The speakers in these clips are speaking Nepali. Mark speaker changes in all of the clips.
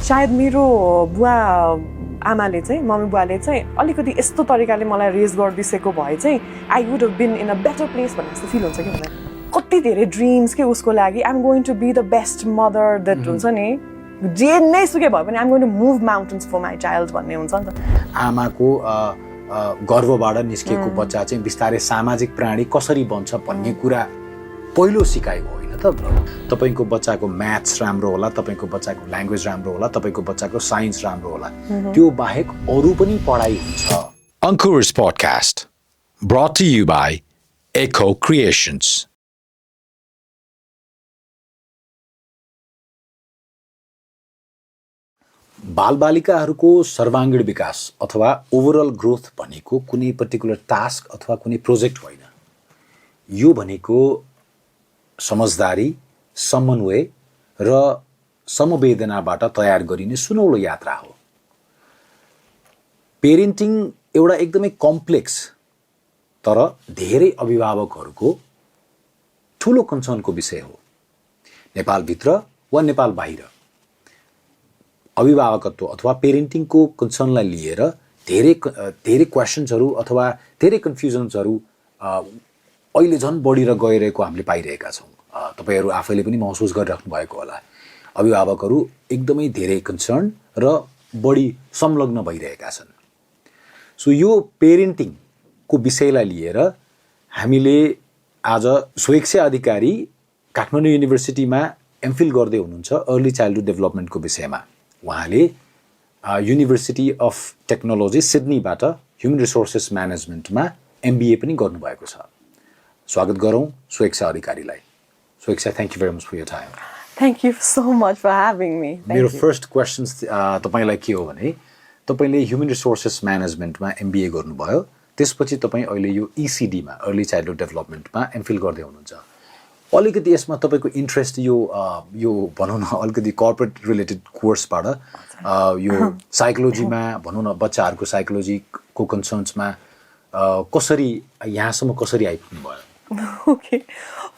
Speaker 1: सायद मेरो बुवा आमाले चाहिँ मम्मी बुवाले चाहिँ अलिकति यस्तो तरिकाले मलाई रेज गरिदिसेको भए चाहिँ I would have been in a better place भन्ने जस्तो फिल हुन्छ कि मलाई कति धेरै ड्रिम्स के उसको लागि I am going to be the best mother that हुन्छ नि जे नै सुके भए पनि I am going to move mountains for my child भन्ने हुन्छ नि त
Speaker 2: आमाको गर्भबाट निस्केको बच्चा चाहिँ बिस्तारै सामाजिक प्राणी कसरी बन्छ भन्ने कुरा पहिलो सिकाएको होइन त तपाईको बच्चाको म्याथ्स राम्रो होला तपाईको बच्चाको ल्याङ्ग्वेज राम्रो होला तपाईको बच्चाको साइन्स राम्रो होला त्यो बाहेक अरू पनि पढाइ हुन्छ
Speaker 3: Ankur's podcast brought to you by Echo Creations.
Speaker 2: बालबालिकाहरूको सर्वाङ्गीण विकास अथवा ओभरअल ग्रोथ भनेको कुनै पर्टिकुलर टास्क अथवा कुनै प्रोजेक्ट होइन यो भनेको समझदारी समन्वय र समवेदनाबाट तयार गरिने सुनौलो यात्रा हो पेरेन्टिङ एउटा एकदमै कम्प्लेक्स तर धेरै अभिभावकहरूको ठुलो कन्सर्नको विषय हो नेपालभित्र वा नेपाल बाहिर अभिभावकत्व अथवा पेरेन्टिङको कन्सर्नलाई लिएर धेरै क्वेसन्सहरू अथवा धेरै कन्फ्युजन्सहरू अहिले झन् बढेर गइरहेको हामीले पाइरहेका छौँ तपाईहरू आफैले पनि महसुस गरिराख्नु भएको होला अभिभावकहरू एकदमै धेरै कन्सर्न र बढी संलग्न भइरहेका छन् सो यो पेरेन्टिङको विषयलाई लिएर हामीले आज स्वेक्ष्या अधिकारी काठमाडौँ युनिभर्सिटीमा एमफिल गर्दै हुनुहुन्छ अर्ली चाइल्डहुड डेभलपमेन्टको विषयमा उहाँले युनिभर्सिटी अफ टेक्नोलोजी सिडनीबाट ह्युमन रिसोर्सेस म्यानेजमेन्टमा MBA पनि गर्नुभएको छ स्वागत गरौँ स्वेक्ष्या अधिकारीलाई Swekshya thank you very much for your time
Speaker 1: thank you so much for having me
Speaker 2: मेरो फर्स्ट क्वेसन्स तपाईँलाई के हो भने तपाईँले ह्युमन रिसोर्सेस म्यानेजमेन्टमा MBA गर्नुभयो त्यसपछि तपाईँ अहिले यो ECDमा अर्ली चाइल्डहुड डेभलपमेन्टमा एमफिल गर्दै हुनुहुन्छ अलिकति यसमा तपाईँको इन्ट्रेस्ट यो भनौँ न अलिकति कर्पोरेट रिलेटेड कोर्सबाट यो साइकोलोजीमा भनौँ न बच्चाहरूको साइकोलोजीको कन्सर्न्समा कसरी यहाँसम्म कसरी आइपुग्नु भयो
Speaker 1: ओके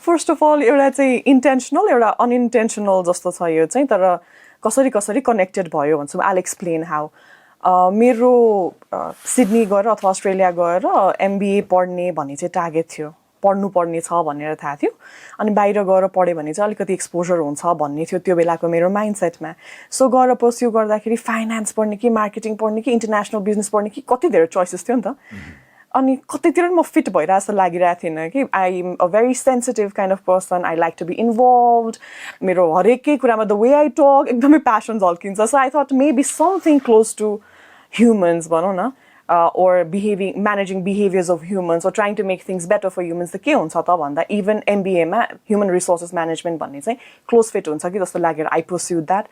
Speaker 1: फर्स्ट अफ अल एउटा चाहिँ इन्टेन्सनल एउटा अनइन्टेन्सनल जस्तो छ यो चाहिँ तर कसरी कनेक्टेड भयो भन्छु आई विल एक्सप्लेन हाउ मेरो सिडनी गएर अथवा अस्ट्रेलिया गएर MBA पढ्ने भन्ने चाहिँ टार्गेट थियो पढ्नुपर्ने छ भनेर थाहा थियो अनि बाहिर गएर पढ्यो भने चाहिँ अलिकति एक्सपोजर हुन्छ भन्ने थियो त्यो बेलाको मेरो माइन्डसेटमा सो गएर पर्स्यु गर्दाखेरि फाइनेन्स पढ्ने कि मार्केटिङ पढ्ने कि इन्टरनेसनल बिजनेस पढ्ने कि कति धेरै चोइसेस थियो नि त अनि कतैतिर म फिट भइरहेको जस्तो लागिरहेको थिएन कि I am a very sensitive kind of person I like to be involved मेरो हरेकै कुरामा द वे आई टक एकदमै प्यासन झल्किन्छ so I thought maybe something close to humans भनौँ न or managing behaviors of humans or trying to make things better for humans के हुन्छ त भन्दा even MBA मा human resources management भन्ने चाहिँ close fit हुन्छ कि जस्तो लागेर I pursued that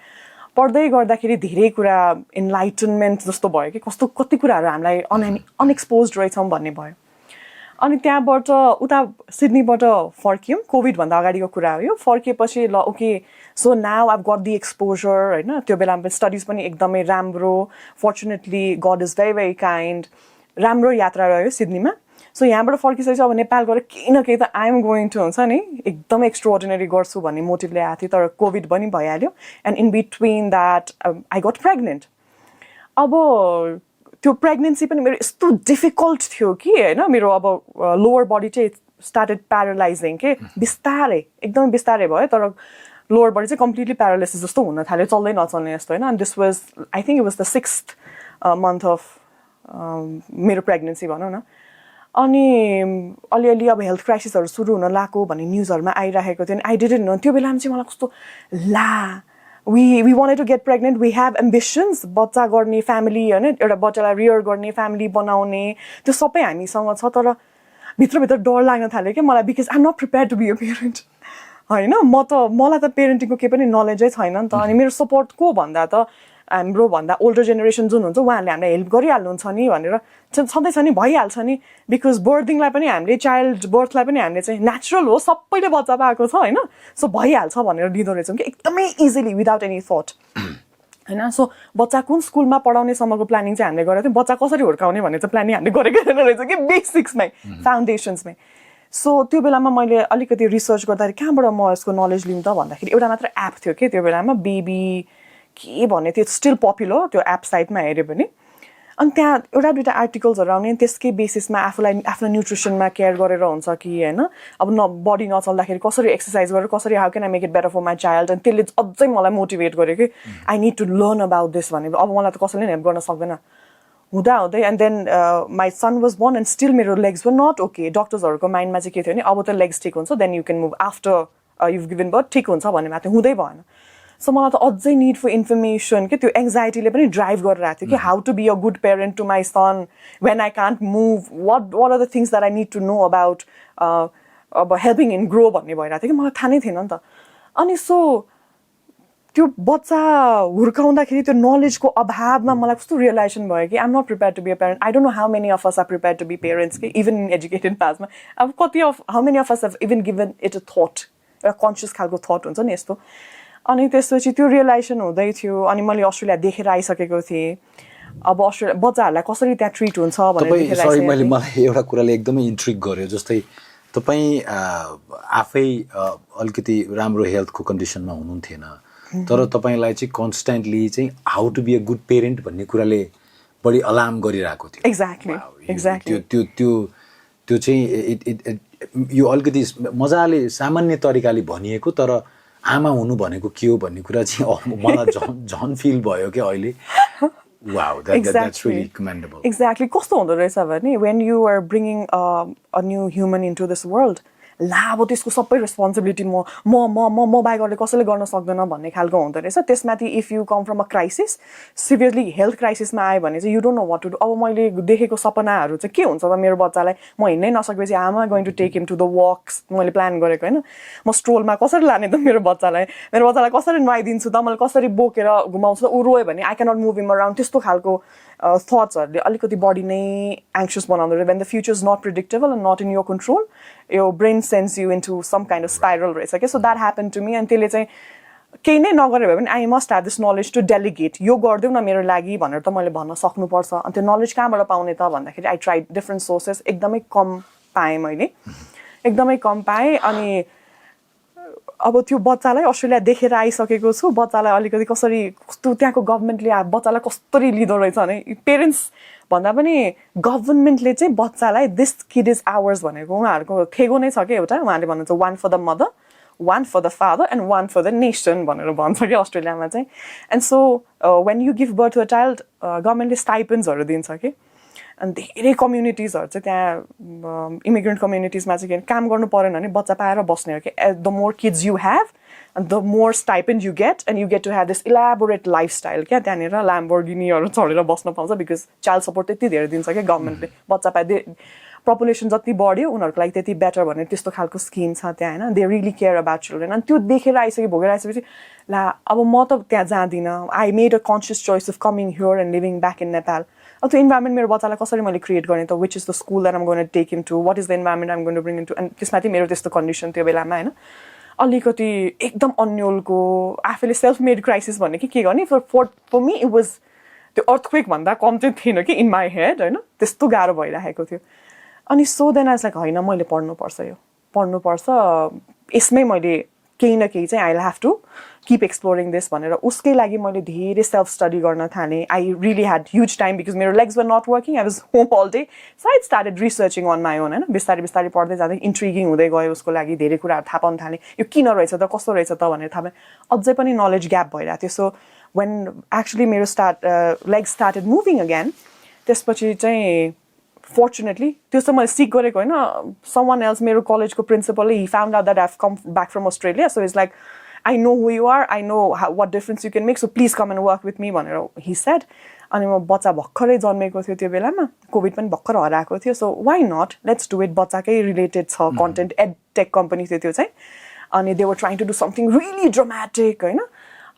Speaker 1: पढ्दै गर्दाखेरि धेरै कुरा enlightenment जस्तो भयो कि कति कुराहरू हामीलाई unexposed रहेछौँ भन्ने भयो अनि त्यहाँबाट उता सिडनीबाट फर्क्यौँ कोभिड भन्दा अगाडिको कुरा हो यो फर्किएपछि ल okay so now I've got the exposure होइन त्यो बेलामा स्टडिज पनि एकदमै राम्रो fortunately God is very very kind राम्रो यात्रा रह्यो सिडनीमा सो यहाँबाट फर्किसकेपछि अब नेपाल गएर केही न केही त आइएम गोइङ टु हुन्छ नि एकदमै एक्स्ट्रोअर्डिनरी गर्छु भन्ने मोटिभले आएको थियो तर कोभिड पनि भइहाल्यो and in between that I got pregnant अब त्यो प्रेग्नेन्सी पनि मेरो यस्तो डिफिकल्ट थियो कि होइन मेरो अब लोवर बडी चाहिँ स्टार्टेड प्यारालाइजिङ के बिस्तारै एकदमै बिस्तारै भयो तर लोवर बडी चाहिँ कम्प्लिटली प्यारालाइसिस जस्तो हुन थाल्यो चल्दै नचल्ने जस्तो होइन and this was I think it was the 6th month of मेरो प्रेग्नेन्सी भनौँ न अनि अलिअलि अब हेल्थ क्राइसिसहरू सुरु हुन लागेको भन्ने न्युजहरूमा आइरहेको थियो अनि आई डिडन्ट नो त्यो बेलामा चाहिँ मलाई कस्तो ला we wanted to get pregnant we have ambitions बच्चा गर्ने फ्यामिली होइन एउटा बच्चालाई रियर गर्ने फ्यामिली बनाउने त्यो सबै हामीसँग छ तर भित्रभित्र डर लाग्न थाल्यो कि मलाई because I'm not prepare to be a parent होइन मलाई त पेरेन्टिङको केही पनि नलेजै छैन नि त अनि मेरो सपोर्ट को भन्दा त हाम्रो भन्दा ओल्डर जेनेरेसन जुन हुन्छ उहाँहरूले हामीलाई हेल्प गरिहाल्नुहुन्छ नि भनेर छँदैछ नि भइहाल्छ नि बिकज बर्थिङलाई पनि हामीले चाइल्ड बर्थलाई पनि हामीले चाहिँ नेचुरल हो सबैले बच्चा पाएको छ होइन सो भइहाल्छ भनेर लिँदो रहेछौँ कि एकदमै इजिली विदाउट एनी थट होइन सो बच्चा कुन स्कुलमा पढाउनेसम्मको प्लानिङ चाहिँ हामीले गरेको थियौँ बच्चा कसरी हुर्काउने भन्ने चाहिँ प्लानिङ हामीले गरेको छैन रहेछ कि बेसिक्समै फाउन्डेसन्समै सो त्यो बेलामा मैले अलिकति रिसर्च गर्दाखेरि कहाँबाट म यसको नलेज लिउँ त भन्दाखेरि एउटा मात्र एप थियो कि त्यो बेलामा बेबी के भने त्यो स्टिल पपुलर त्यो एप साइटमा हेऱ्यो भने अनि त्यहाँ एउटा दुइटा आर्टिकल्सहरू आउने त्यसकै बेसिसमा आफूलाई आफ्नो न्युट्रिसनमा केयर गरेर हुन्छ कि होइन अब बडी नचल्दाखेरि कसरी एक्सर्साइज गरेर कसरी how can I make it better for my child अनि त्यसले अझै मलाई मोटिभेट गर्यो कि I need to learn about this भने अब मलाई त कसैले हेल्प गर्न सक्दैन हुँदै and then my son was born and still मेरो लेग्स वर नट ओके डक्टर्सहरूको माइन्डमा चाहिँ के थियो भने अब त लेग्स ठिक हुन्छ then you can move after you've given birth ठिक हुन्छ भन्ने भएको थियो हुँदै भएन सो मलाई त अझै निड फर इन्फर्मेसन कि त्यो एङ्जाइटीले पनि ड्राइभ गरिरहेको थियो कि how to be a good parent to my son when I can't move what are the things that I need to know about अब हेल्पिङ इन ग्रो भन्ने भइरहेको थियो कि मलाई थाहा नै थिएन नि त अनि सो त्यो बच्चा हुर्काउँदाखेरि त्यो नलेजको अभावमा मलाई कस्तो रियलाइजेसन भयो कि I'm not prepare to be a parent I don't know how many of us are prepare to be parents कि इभन इन एजुकेटेड पासमा अब कति of how many of us have even given it a thought एउटा कन्सियस खालको थट हुन्छ नि यस्तो अनि त्यसपछि त्यो रियलाइजेसन हुँदै थियो अनि मैले अस्ट्रेलिया देखेर आइसकेको थिएँ अब अस्ट्रेलिया बच्चाहरूलाई कसरी त्यहाँ ट्रिट हुन्छ भनेर
Speaker 2: सरी मलाई एउटा कुराले एकदमै इन्ट्रिग गर्यो जस्तै तपाईँ आफै अलिकति राम्रो हेल्थको कन्डिसनमा हुनुहुन्थेन तर तपाईँलाई चाहिँ कन्स्टेन्टली चाहिँ how to be a good parent भन्ने कुराले बढी अलार्म गरिरहेको थियो
Speaker 1: एक्ज्याक्टली
Speaker 2: त्यो चाहिँ यो अलिकति मजाले सामान्य तरिकाले भनिएको तर आमा हुनु भनेको के हो भन्ने कुरा चाहिँ मलाई झन फिल भयो क्या अहिले wow that's really commendable
Speaker 1: exactly कस्तो हुँदो रहेछ भने when you are bringing a new human into this world ला अब त्यसको सबै रेस्पोन्सिबिलिटी म बाहेक अरूले कसैले गर्न सक्दैन भन्ने खालको हुँदो रहेछ त्यसमाथि if you come from a crisis severely health क्राइसिसमा आयो भने चाहिँ you don't know what to do अब मैले देखेको सपनाहरू चाहिँ के हुन्छ त मेरो बच्चालाई म हिँड्नै नसकेपछि आमा going to take him to the walks मैले प्लान गरेको होइन म स्ट्रोलमा कसरी लाने त मेरो बच्चालाई कसरी नुहाइदिन्छु त मैले कसरी बोकेर घुमाउँछु त ऊ रोयो भने I cannot move him around त्यस्तो खालको थट्सहरूले अलिकति बडी नै एङ्सियस बनाउँदो रहेछ when the future is not predictable and not in your control यो brain sends you into some kind of spiral रहेछ क्या so that happen to me अनि त्यसले चाहिँ केही नै नगरे भए पनि I must have this knowledge to delegate यो गरिदेऊ न मेरो लागि भनेर त मैले भन्न सक्नुपर्छ अनि त्यो नलेज कहाँबाट पाउने त भन्दाखेरि आई ट्राई डिफ्रेन्ट सोर्सेस एकदमै कम पाएँ मैले एकदमै कम पाएँ अनि अब त्यो बच्चालाई अस्ट्रेलिया देखेर आइसकेको छु बच्चालाई अलिकति कसरी कस्तो त्यहाँको गभर्मेन्टले बच्चालाई कसरी लिँदो रहेछ भने पेरेन्ट्स भन्दा पनि गभर्मेन्टले चाहिँ बच्चालाई दिस किड इज आवर्स भनेको उहाँहरूको थेगो नै छ क्या एउटा उहाँले भन्नुहुन्छ one for the mother one for the father and one for the nation भनेर भन्छ कि अस्ट्रेलियामा चाहिँ and so when you give birth to a child गभर्मेन्टले स्टाइपेन्ड्सहरू दिन्छ कि अनि धेरै कम्युनिटिजहरू चाहिँ त्यहाँ इमिग्रेन्ट कम्युनिटिजमा चाहिँ काम गर्नु परेन भने बच्चा पाएर बस्ने हो कि the more kids you have and the more stipend you get and you get to have this elaborate lifestyle क्या त्यहाँनिर ल्याम्बोर्गिनीहरू चढेर बस्न पाउँछ बिकज चाइल्ड सपोर्ट त्यति धेरै दिन्छ क्या गभर्मेन्टले बच्चा पाए पपुलेसन जति बढ्यो उनीहरूको लागि त्यति बेटर भन्ने त्यस्तो खालको स्किम छ त्यहाँ होइन they really care about children अनि त्यो देखेर भोगेर आइसकेपछि ला अब म त त्यहाँ जाँदिनँ I made a conscious choice of coming here and living back in Nepal अब त्यो इन्भाइरोमेन्ट मेरो बच्चालाई कसरी मैले क्रिएट गर्ने त which is the school that I'm going to take him to what is the environment I'm going to bring in to and त्यसमाथि मेरो त्यस्तो कन्डिसन त्यो बेलामा होइन अलिकति एकदम अन्यलको आफैले सेल्फ मेड क्राइसिस भन्ने कि के गर्ने फर मी इट वाज त्यो अर्थक्वेक भन्दा कम चाहिँ थिएन कि इन माई हेड होइन त्यस्तो गाह्रो भइरहेको थियो अनि सो देन आज लाइक होइन मैले पढ्नुपर्छ यसमै मैले केही न केही चाहिँ I will have to keep exploring this भनेर उसकै लागि मैले धेरै सेल्फ स्टडी गर्न थालेँ I really had huge time because मेरो legs were not working I was home all day so I started researching on my own होइन बिस्तारै बिस्तारै पढ्दै जाँदै इन्ट्रिगिङ हुँदै गयो उसको लागि धेरै कुराहरू थाहा पाउन थालेँ यो किन रहेछ त कस्तो रहेछ त भनेर थाहा पाएँ अझै पनि नलेज ग्याप भइरहेको थियो सो वेन एक्चुली मेरो लेग्स स्टार्टेड मुभिङ अगेन त्यसपछि चाहिँ fortunately त्यो चाहिँ मैले सिक गरेको होइन someone else मेरो कलेजको प्रिन्सिपलले he found out that I've come back from Australia so he's like I know who you are I know what difference you can make so please come and work with me भनेर he said अनि म बच्चा भर्खरै जन्मेको थियो त्यो बेलामा कोभिड पनि भर्खर हराएको थियो so why not let's do it बच्चाकै रिलेटेड छ कन्टेन्ट एड टेक कम्पनी थियो त्यो चाहिँ अनि they were trying to do something really dramatic होइन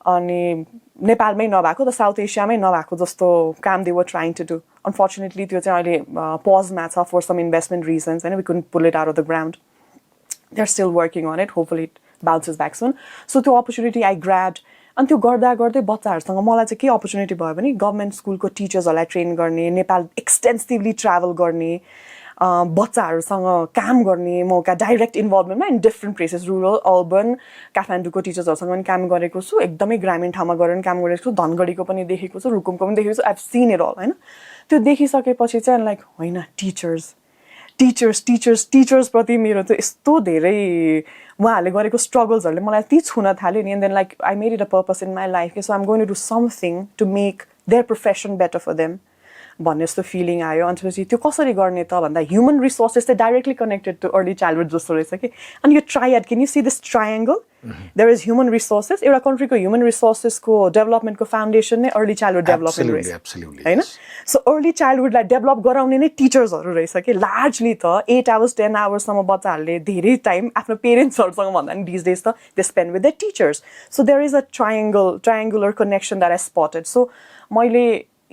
Speaker 1: अनि नेपालमै नभएको त साउथ एसियामै नभएको जस्तो काम they were trying to do unfortunately त्यो चाहिँ अहिले पजमा छ फर सम इन्भेस्टमेन्ट रिजन्स होइन we couldn't pull it out of the ground they are still working on it hopefully it bounces back soon so त्यो अपर्च्युनिटी आई ग्राब्ड अनि त्यो गर्दा गर्दै बच्चाहरूसँग मलाई चाहिँ के अपर्च्युनिटी भयो भने गभर्मेन्ट स्कुलको टिचर्सहरूलाई ट्रेन गर्ने नेपाल एक्सटेन्सिभली ट्राभल गर्ने बच्चाहरूसँग काम गर्ने मौका डाइरेक्ट इन्भल्भमेन्टमा in different places rural urban काठमाडौँको टिचर्सहरूसँग पनि काम गरेको छु एकदमै ग्रामीण ठाउँमा गएर पनि काम गरेको छु धनगढीको पनि देखेको छु रुकुमको पनि देखेको छु I have seen it all होइन त्यो देखिसकेपछि चाहिँ लाइक होइन टिचर्स प्रति मेरो चाहिँ यस्तो धेरै उहाँहरूले गरेको स्ट्रगल्सहरूले मलाई यति छुन थाल्यो नि and then like I made it a purpose in my life so I'm going to do something to make their profession better for them भन्ने जस्तो फिलिङ आयो अनि त्यसपछि त्यो कसरी गर्ने त भन्दा ह्युमन रिसोर्सेस चाहिँ directly connected to early childhood जस्तो रहेछ कि अनि यो triad can you see this triangle there is human resources एउटा कन्ट्रीको ह्युमन रिसोर्सेसको डेभलपमेन्टको फाउन्डेसन नै अर्ली चाइल्डहुड डेभलपमेन्ट रहेछ होइन सो अर्ली चाइल्डहुडलाई डेभलप गराउने नै टिचर्सहरू रहेछ कि लार्जली त 8 hours 10 hours बच्चाहरूले धेरै टाइम आफ्नो पेरेन्ट्सहरूसँग भन्दा नि डिज डेज त they spend with the teachers so there is a triangular connection that I spotted so मैले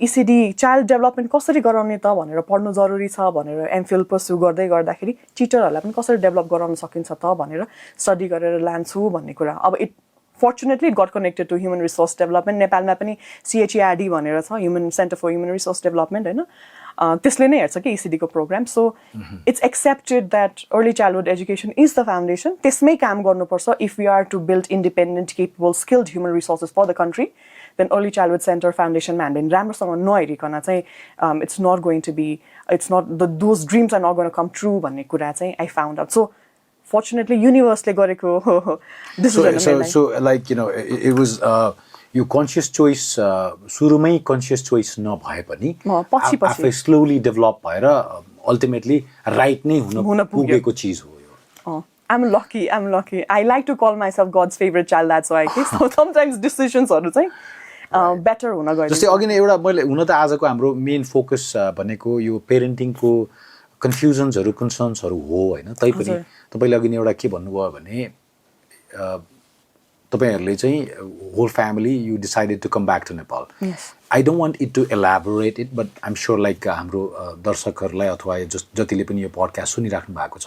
Speaker 1: ECD चाइल्ड डेभलपमेन्ट कसरी गराउने त भनेर पढ्नु जरुरी छ भनेर MPhil पर्स्यु गर्दै गर्दाखेरि टिचरहरूलाई पनि कसरी डेभलप गराउन सकिन्छ त भनेर स्टडी गरेर लान्छु भन्ने कुरा अब it fortunately got connected to human resource development नेपालमा पनि CHERD भनेर छ human centre for human resource development होइन त्यसले नै हेर्छ कि ECD को programme so it's accepted that early childhood education is the foundation त्यसमै काम गर्नुपर्छ if we are to build independent capable skilled human resources for the country then early childhood centre फाउन्डेसनमा हामीले राम्रोसँग नहेरिकन चाहिँ it's not going to be it's not those dreams are not going come true भन्ने कुरा चाहिँ I found out so fortunately युनिभर्सले गरेको
Speaker 2: so like you know it was यो कन्सियस चोइस सुरुमै कन्सियस चोइस नभए पनि आफै स्लोली डेभलप भएर अल्टिमेटली राइट नै हुन पुगेको चिज हो यो
Speaker 1: I'm lucky. I like to call myself God's favorite child. That's why. So sometimes decisions-हरु चाहिँ better हुन गयो.
Speaker 2: जस्तै अघि नै एउटा मैले हुन त आजको हाम्रो मेन फोकस भनेको यो पेरेन्टिङको कन्फ्युजन्सहरु कन्सर्न्सहरु हो हैन तैपनि तपाईले अघि नै एउटा के भन्नुभयो भने तपाईहरुले चाहिँ whole family you decided to come back to Nepal. I don't want it to elaborate it, but I'm sure like हाम्रो दर्शकहरुलाई अथवा जतिले पनि यो पडकास्ट सुनिराख्नु भएको छ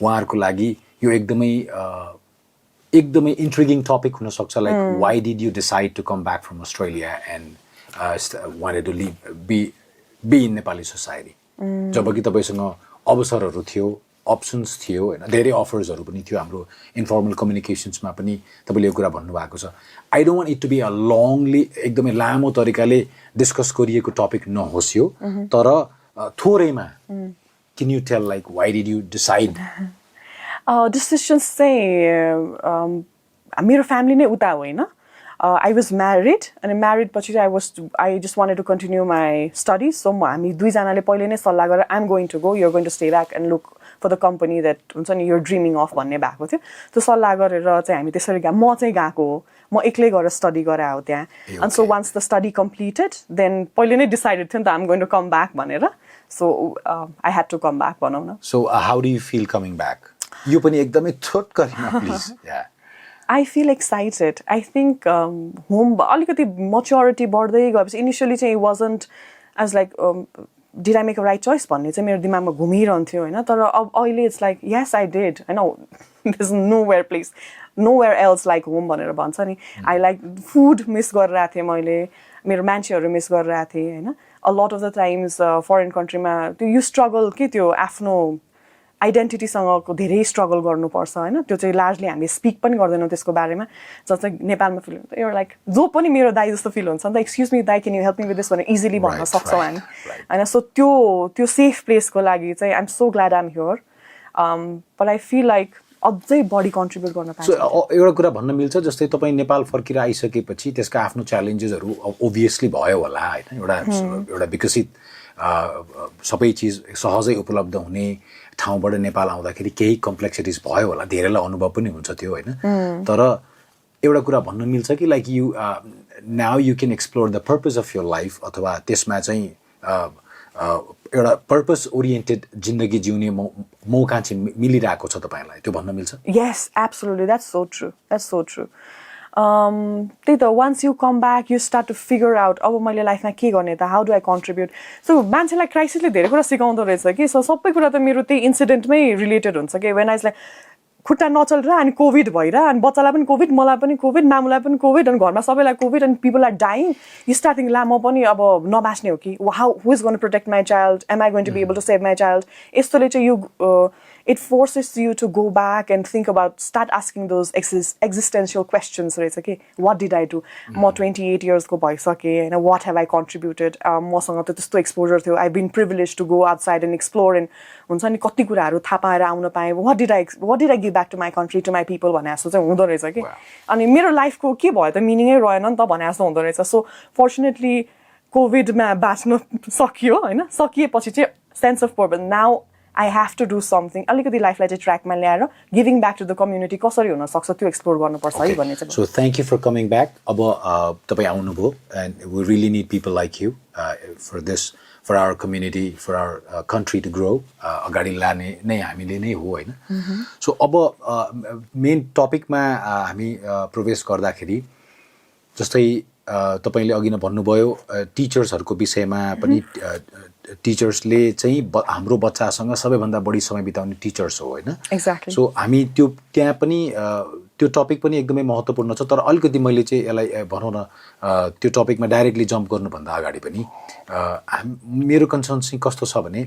Speaker 2: उहाँहरुको लागि यो एकदमै इन्ट्रिगिङ टपिक हुन सक्छ like why did you decide to come back from Australia and wanted to be in Nepali society जबकि तपाईसँग अवसरहरु थियो अप्सन्स थियो हैन धेरै अफर्सहरु पनि थियो हाम्रो इन्फर्मल कम्युनिकेसन्समा पनि तपाईले यो कुरा भन्नु भएको छ. I don't want it to be a longly एकदमै लामो तरिकाले डिस्कस गरिएको टपिक नहोस् यो तर थोरैमा can you tell like why did you decide
Speaker 1: decisions चाहिँ मेरो फ्यामिली नै उता हो हैन I was married and married पछि I just wanted to continue my studies so हामी दुई जनाले पहिले नै सल्लाह गरेर I'm going to go you're going to stay back and look for the company that हुन्छ नि you're dreaming of भन्ने भएको थियो त्यो सल्लाह गरेर चाहिँ हामी त्यसरी म चाहिँ गएको हो म एक्लै गएर स्टडी गरे हो त्यहाँ and so once the study completed then पहिले नै डिसाइडेड थियो नि त I'm going to come back भनेर so I had to come back भनौं न.
Speaker 2: So how do you feel coming back? यो पनि एकदमै छोटकरीमा please.
Speaker 1: I feel excited. I think home अलिकति maturity बढ्दै गएपछि initially चाहिँ it wasn't as like did I make a right choice भन्ने चाहिँ मेरो दिमागमा घुमिरहन्थ्यो हैन तर अब अहिले it's like yes I did. I know there's nowhere else like home भनेर भन्छ नि. I like food miss गरिरहेको थिएँ मैले मेरो मान्छेहरु मिस गरिरहेको थिएँ हैन a lot of the times foreign country मा you struggle के त्यो आफ्नो आइडेन्टिटीसँगको धेरै स्ट्रगल गर्नुपर्छ हैन त्यो चाहिँ लार्जली हामीले स्पिक पनि गर्दैनौँ त्यसको बारेमा जस्तै नेपालमा फिल हुन्छ एउटा लाइक जो पनि मेरो दाइ जस्तो फिल हुन्छ नि त एक्सक्युज मी दाइ can you help me with this भनेर इजिली भन्न सक्छौँ हामी हैन सो त्यो सेफ प्लेसको लागि चाहिँ I am so glad I am here but I feel like अझै बढी कन्ट्रिब्युट गर्न पाउँछ.
Speaker 2: एउटा कुरा भन्न मिल्छ जस्तै तपाईँ नेपाल फर्केर आइसकेपछि त्यसका आफ्नो च्यालेन्जेसहरू ओभियसली भयो होला हैन एउटा विकसित सबै चिज सहजै उपलब्ध हुने ठाउँबाट नेपाल आउँदाखेरि केही कम्प्लेक्सिटिज भयो होला धेरैलाई अनुभव पनि हुन्छ त्यो हैन तर एउटा कुरा भन्न मिल्छ कि like you now you can explore the purpose of your life अथवा त्यसमा चाहिँ एउटा पर्पस ओरिएन्टेड जिन्दगी जिउने मौका चाहिँ मिलिरहेको छ तपाईलाई त्यो भन्न मिल्छ.
Speaker 1: Yes, absolutely. That's so true. त्यही त once you come back you start to figure out अब मैले लाइफमा के गर्ने त how do I contribute so मान्छेलाई क्राइसिसले धेरै कुरा सिकाउँदो रहेछ कि सो सबै कुरा त मेरो त्यही इन्सिडेन्टमै रिलेटेड हुन्छ कि when I was like खुट्टा नचलेर अनि कोभिड भएर अनि बच्चालाई पनि कोभिड मलाई पनि कोभिड मामुलाई पनि कोभिड अनि घरमा सबैलाई कोभिड अनि people are dying you starting ला म पनि अब नबाच्ने हो कि how who is going to protect my child am I going to be able to save my child यस्तोले चाहिँ you it forces you to go back and think about, start asking those existential questions. Right? What did I do? I'm 28 years ago, and what have I contributed? Exposure to. I've been privileged to go outside and explore and what did I give back to my country, to my people? And in my life, meaning so fortunately, COVID ma batno sakyo, sense of purpose. Now I have to do something. Alikati life like track ma ल्याएर giving back to the community कसरी हुन सक्छ त्यो एक्सप्लोर गर्नुपर्छ है भन्ने चाहिँ.
Speaker 2: So thank you for coming back. अब तपाई आउनुभयो and we really need people like you for this, for our community, for our country to grow. अगाडि लाने नै हामीले नै हो हैन. So अब मेन टपिकमा हामी प्रवेश गर्दाखेरि जस्तै तपाईले अघि नै भन्नुभयो टिचर्सहरुको विषयमा पनि टिचर्सले चाहिँ हाम्रो बच्चासँग सबैभन्दा बढी समय बिताउने टिचर्स हो हैन.
Speaker 1: एक्ज्याक्टली.
Speaker 2: सो हामी त्यो त्यहाँ पनि त्यो टपिक पनि एकदमै महत्त्वपूर्ण छ तर अलिकति मैले चाहिँ यसलाई भनौं न त्यो टपिकमा डाइरेक्टली जम्प गर्नुभन्दा अगाडि पनि मेरो कन्सर्न चाहिँ कस्तो छ भने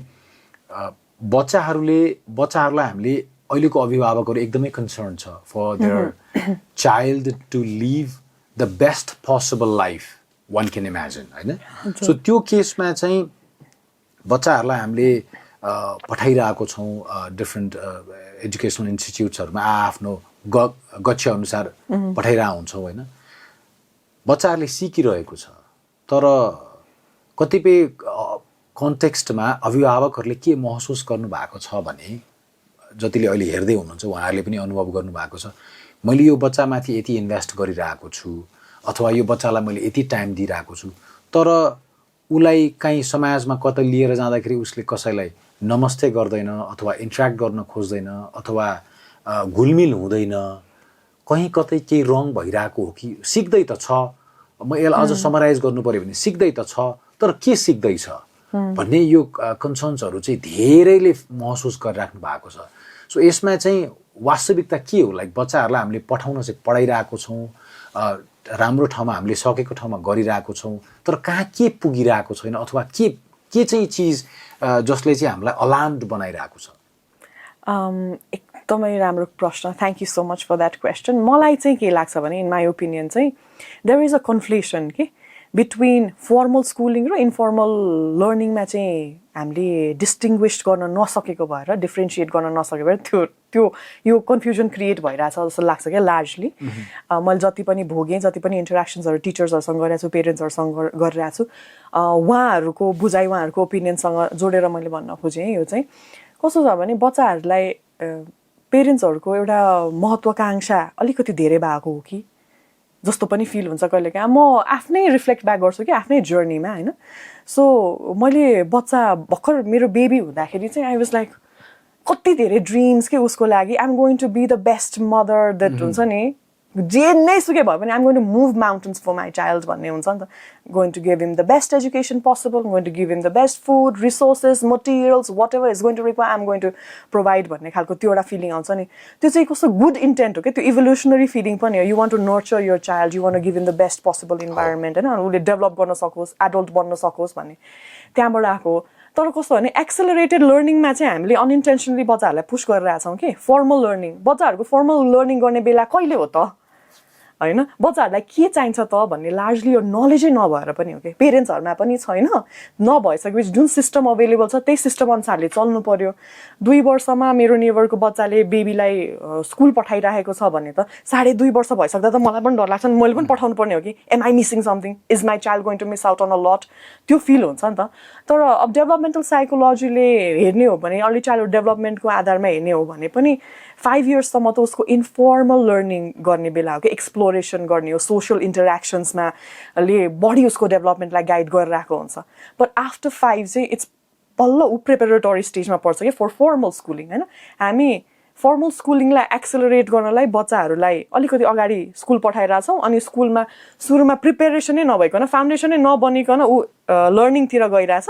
Speaker 2: बच्चाहरूलाई हामीले अहिलेको अभिभावकहरू एकदमै कन्सर्न छ for their child to live the best possible life one can imagine हैन. सो त्यो केसमा चाहिँ बच्चाहरूलाई हामीले पठाइरहेको छौँ डिफ्रेन्ट एजुकेसनल इन्स्टिट्युट्सहरूमा आफ्नो गच्छ अनुसार पठाइरहेको हुन्छौँ होइन. बच्चाहरूले सिकिरहेको छ तर कतिपय कन्टेक्स्टमा अभिभावकहरूले के महसुस गर्नुभएको छ भने जतिले अहिले हेर्दै हुनुहुन्छ उहाँहरूले पनि अनुभव गर्नुभएको छ मैले यो बच्चामाथि यति इन्भेस्ट गरिरहेको छु अथवा यो बच्चालाई मैले यति टाइम दिइरहेको छु तर उलाई काहीँ समाजमा कतै लिएर जाँदाखेरि उसले कसैलाई नमस्ते गर्दैन अथवा इन्ट्र्याक्ट गर्न खोज्दैन अथवा घुलमिल हुँदैन कहीँ कतै केही रङ भइरहेको हो कि सिक्दै त छ. म यसलाई अझ समराइज गर्नु पर्यो भने सिक्दै त छ तर के सिक्दैछ भन्ने यो कन्सर्न्सहरू चाहिँ धेरैले महसुस गरिराख्नु भएको छ. सो यसमा चाहिँ वास्तविकता के हो लाइक बच्चाहरूलाई हामीले पठाउन चाहिँ पढाइरहेको छौँ राम्रो ठाउँमा हामीले सकेको ठाउँमा गरिरहेको छौँ तर कहाँ के पुगिरहेको छैन अथवा के चाहिँ चिज जसले चाहिँ हामीलाई अलार्म्ड बनाइरहेको छ.
Speaker 1: एकदमै राम्रो प्रश्न. Thank you so much for that question. मलाई चाहिँ के लाग्छ भने इन माई ओपिनियन चाहिँ देयर इज अ कन्फ्लेसन के बिट्विन फर्मल स्कुलिङ र इन्फर्मल लर्निङमा चाहिँ हामीले डिस्टिङ्ग्विस गर्न नसकेको भएर डिफ्रेन्सिएट गर्न नसकेको भएर त्यो यो कन्फ्युजन क्रिएट भइरहेछ जस्तो लाग्छ क्या लार्जली. मैले जति पनि भोगेँ जति पनि इन्टरेक्सन्सहरू टिचर्सहरूसँग गरिरहेको छु पेरेन्ट्सहरूसँग गरिरहेको छु उहाँहरूको बुझाइ उहाँहरूको ओपिनियनसँग जोडेर मैले भन्न खोजेँ यो चाहिँ कस्तो छ भने बच्चाहरूलाई पेरेन्ट्सहरूको एउटा महत्त्वाकांक्षा अलिकति धेरै भएको हो कि जस्तो पनि फिल हुन्छ कहिलेकाहीँ. म आफ्नै रिफ्लेक्ट ब्याक गर्छु कि आफ्नै जर्नीमा होइन. सो मैले बच्चा भर्खर मेरो बेबी हुँदाखेरि चाहिँ आई वाज लाइक कति धेरै ड्रिम्स के उसको लागि I'm going to be the best mother that हुन्छ नि जे नै सुके भयो भने I'm going to move mountains for my child भन्ने हुन्छ नि त. Going to give him the best education possible, going to give him the best food resources materials whatever is going to require I'm going to provide भन्ने खालको त्यो एउटा फिलिङ आउँछ नि. त्यो चाहिँ कस्तो गुड इन्टेन्ट हो क्या त्यो इभोल्युसनरी फिलिङ पनि हो. You want to nurture your child, you want to give him the best possible environment होइन उसले डेभलप गर्न सकोस् एडल्ट बन्न सकोस् भन्ने त्यहाँबाट आएको. तर कस्तो भने एक्सेलरेटेड लर्निङमा चाहिँ हामीले अनइन्टेन्सनली बच्चाहरूलाई पुस गरिरहेछौँ कि फर्मल लर्निङ. बच्चाहरूको फर्मल लर्निङ गर्ने बेला कहिले हो त होइन. बच्चाहरूलाई के चाहिन्छ त भन्ने लार्जली यो नलेजै नभएर पनि हो कि पेरेन्ट्सहरूमा पनि छैन. नभइसकेपछि जुन सिस्टम अभाइलेबल छ त्यही सिस्टम अनुसारले चल्नु पर्यो. 2 वर्षमा मेरो नेबरको बच्चाले बेबीलाई स्कुल पठाइरहेको छ भने त 2.5 वर्ष भइसक्दा त मलाई पनि डर लाग्छ नि मैले पनि पठाउनु पर्ने हो कि am I missing something is my child going to miss out on a lot त्यो फिल हुन्छ नि त. तर अब डेभलपमेन्टल साइकोलोजीले हेर्ने हो भने अर्ली चाइल्डहुड डेभलपमेन्टको आधारमा हेर्ने हो भने पनि 5 इयर्ससम्म त उसको इन्फर्मल लर्निङ गर्ने बेला हो कि एक्सप्लोरेसन गर्ने हो सोसियल इन्टरेक्सन्समा ले बढी उसको डेभलपमेन्टलाई गाइड गरिरहेको हुन्छ. बट आफ्टर 5 चाहिँ इट्स बल्ल ऊ प्रिपेरेटरी स्टेजमा पर्छ कि फर फर्मल स्कुलिङ होइन. हामी फर्मल स्कुलिङलाई एक्सेलरेट गर्नलाई बच्चाहरूलाई अलिकति अगाडि स्कुल पठाइरहेछौँ अनि स्कुलमा सुरुमा प्रिपेरेसनै नभइकन फाउन्डेसनै नबनिकन ऊ लर्निङतिर गइरहेछ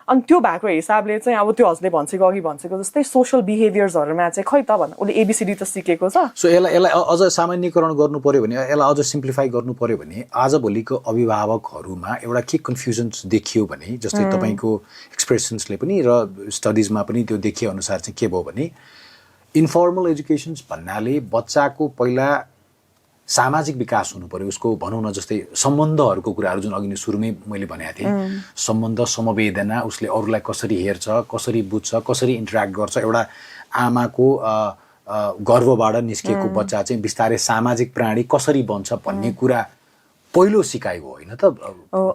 Speaker 1: अनि त्यो भएको हिसाबले चाहिँ अब त्यो हजुरले अघि भनेको जस्तै सोसल बिहेभियर्सहरूमा चाहिँ खै त भन उसले एबिसिडी त सिकेको छ।
Speaker 2: सो यसलाई अझ सामान्यकरण गर्नु पर्यो भने, यसलाई अझ सिम्प्लिफाई गर्नु पर्यो भने, आजभोलिको अभिभावकहरूमा एउटा के कन्फ्युजन्स देखियो भने, जस्तै तपाईँको एक्सप्रेसन्सले पनि र स्टडिजमा पनि त्यो देखिए अनुसार चाहिँ के भयो भने, इन्फर्मल एजुकेसन्स भन्नाले बच्चाको पहिला सामाजिक विकास हुनु पर्यो, उसको भनौँ न जस्तै सम्बन्धहरूको कुराहरू जुन अघि नै सुरुमै मैले भनेको थिएँ, सम्बन्ध, समवेदना, उसले अरूलाई कसरी हेर्छ, कसरी बुझ्छ, कसरी इन्टरेक्ट गर्छ, एउटा आमाको गर्भबाट निस्केको बच्चा चाहिँ बिस्तारै सामाजिक प्राणी कसरी बन्छ भन्ने कुरा पहिलो सिकाइ हो होइन त।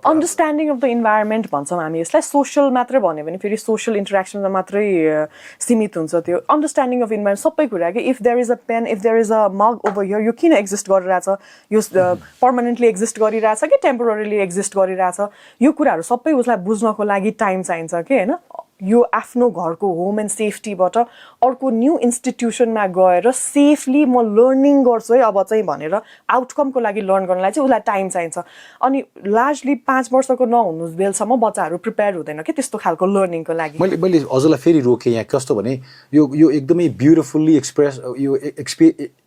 Speaker 1: अन्डरस्ट्यान्डिङ अफ द इन्भाइरोमेन्ट भन्छौँ हामी यसलाई। सोसल मात्रै भन्यो भने फेरि सोसल इन्टरेक्सनमा मात्रै सीमित हुन्छ त्यो। अन्डरस्ट्यान्डिङ अफ इन्भाइरोमेन्ट सबै कुरा कि if there is a pen, if there is a mug over here, यो किन एक्जिस्ट गरिरहेछ, यो पर्मानेन्टली एक्जिस्ट गरिरहेछ कि टेम्पोररीली एक्जिस्ट गरिरहेछ, यो कुराहरू सबै उसलाई बुझ्नको लागि टाइम चाहिन्छ कि होइन। यो आफ्नो घरको होम एन्ड सेफ्टीबाट अर्को न्यू इन्स्टिट्युसनमा गएर सेफली म लर्निङ गर्छु है अब चाहिँ भनेर आउटकमको लागि लर्न गर्नलाई चाहिँ उसलाई टाइम चाहिन्छ। अनि लार्जली 5 वर्षको नहुनु बेलसम्म बच्चाहरू प्रिपेयर हुँदैन कि त्यस्तो खालको लर्निङको लागि।
Speaker 2: मैले हजुरलाई फेरि रोकेँ यहाँ, कस्तो भने यो एकदमै ब्युटिफुल्ली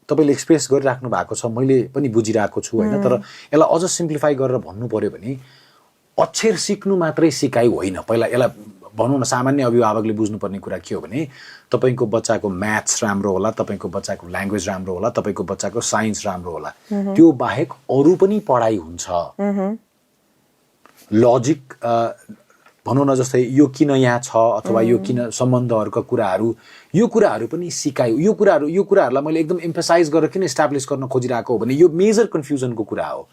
Speaker 2: तपाईँले एक्सप्रेस गरिराख्नु भएको छ, मैले पनि बुझिरहेको छु होइन। तर यसलाई अझ सिम्प्लिफाई गरेर भन्नु पर्यो भने, अक्षर सिक्नु मात्रै सिकाइ होइन। पहिला यसलाई भनौँ न, सामान्य अभिभावकले बुझ्नुपर्ने कुरा के हो भने, तपाईँको बच्चाको म्याथ्स राम्रो होला, तपाईँको बच्चाको ल्याङ्ग्वेज राम्रो होला, तपाईँको बच्चाको साइन्स राम्रो होला, त्यो बाहेक अरू पनि पढाइ हुन्छ। लजिक भनौँ न, जस्तै यो किन यहाँ छ अथवा यो किन सम्बन्धहरूका कुराहरू, यो कुराहरू पनि सिकायो। यो कुराहरूलाई मैले एकदम एम्फसाइज गरेर किन इस्टाब्लिस गर्न खोजिरहेको हो भने, यो मेजर कन्फ्युजनको कुरा हो।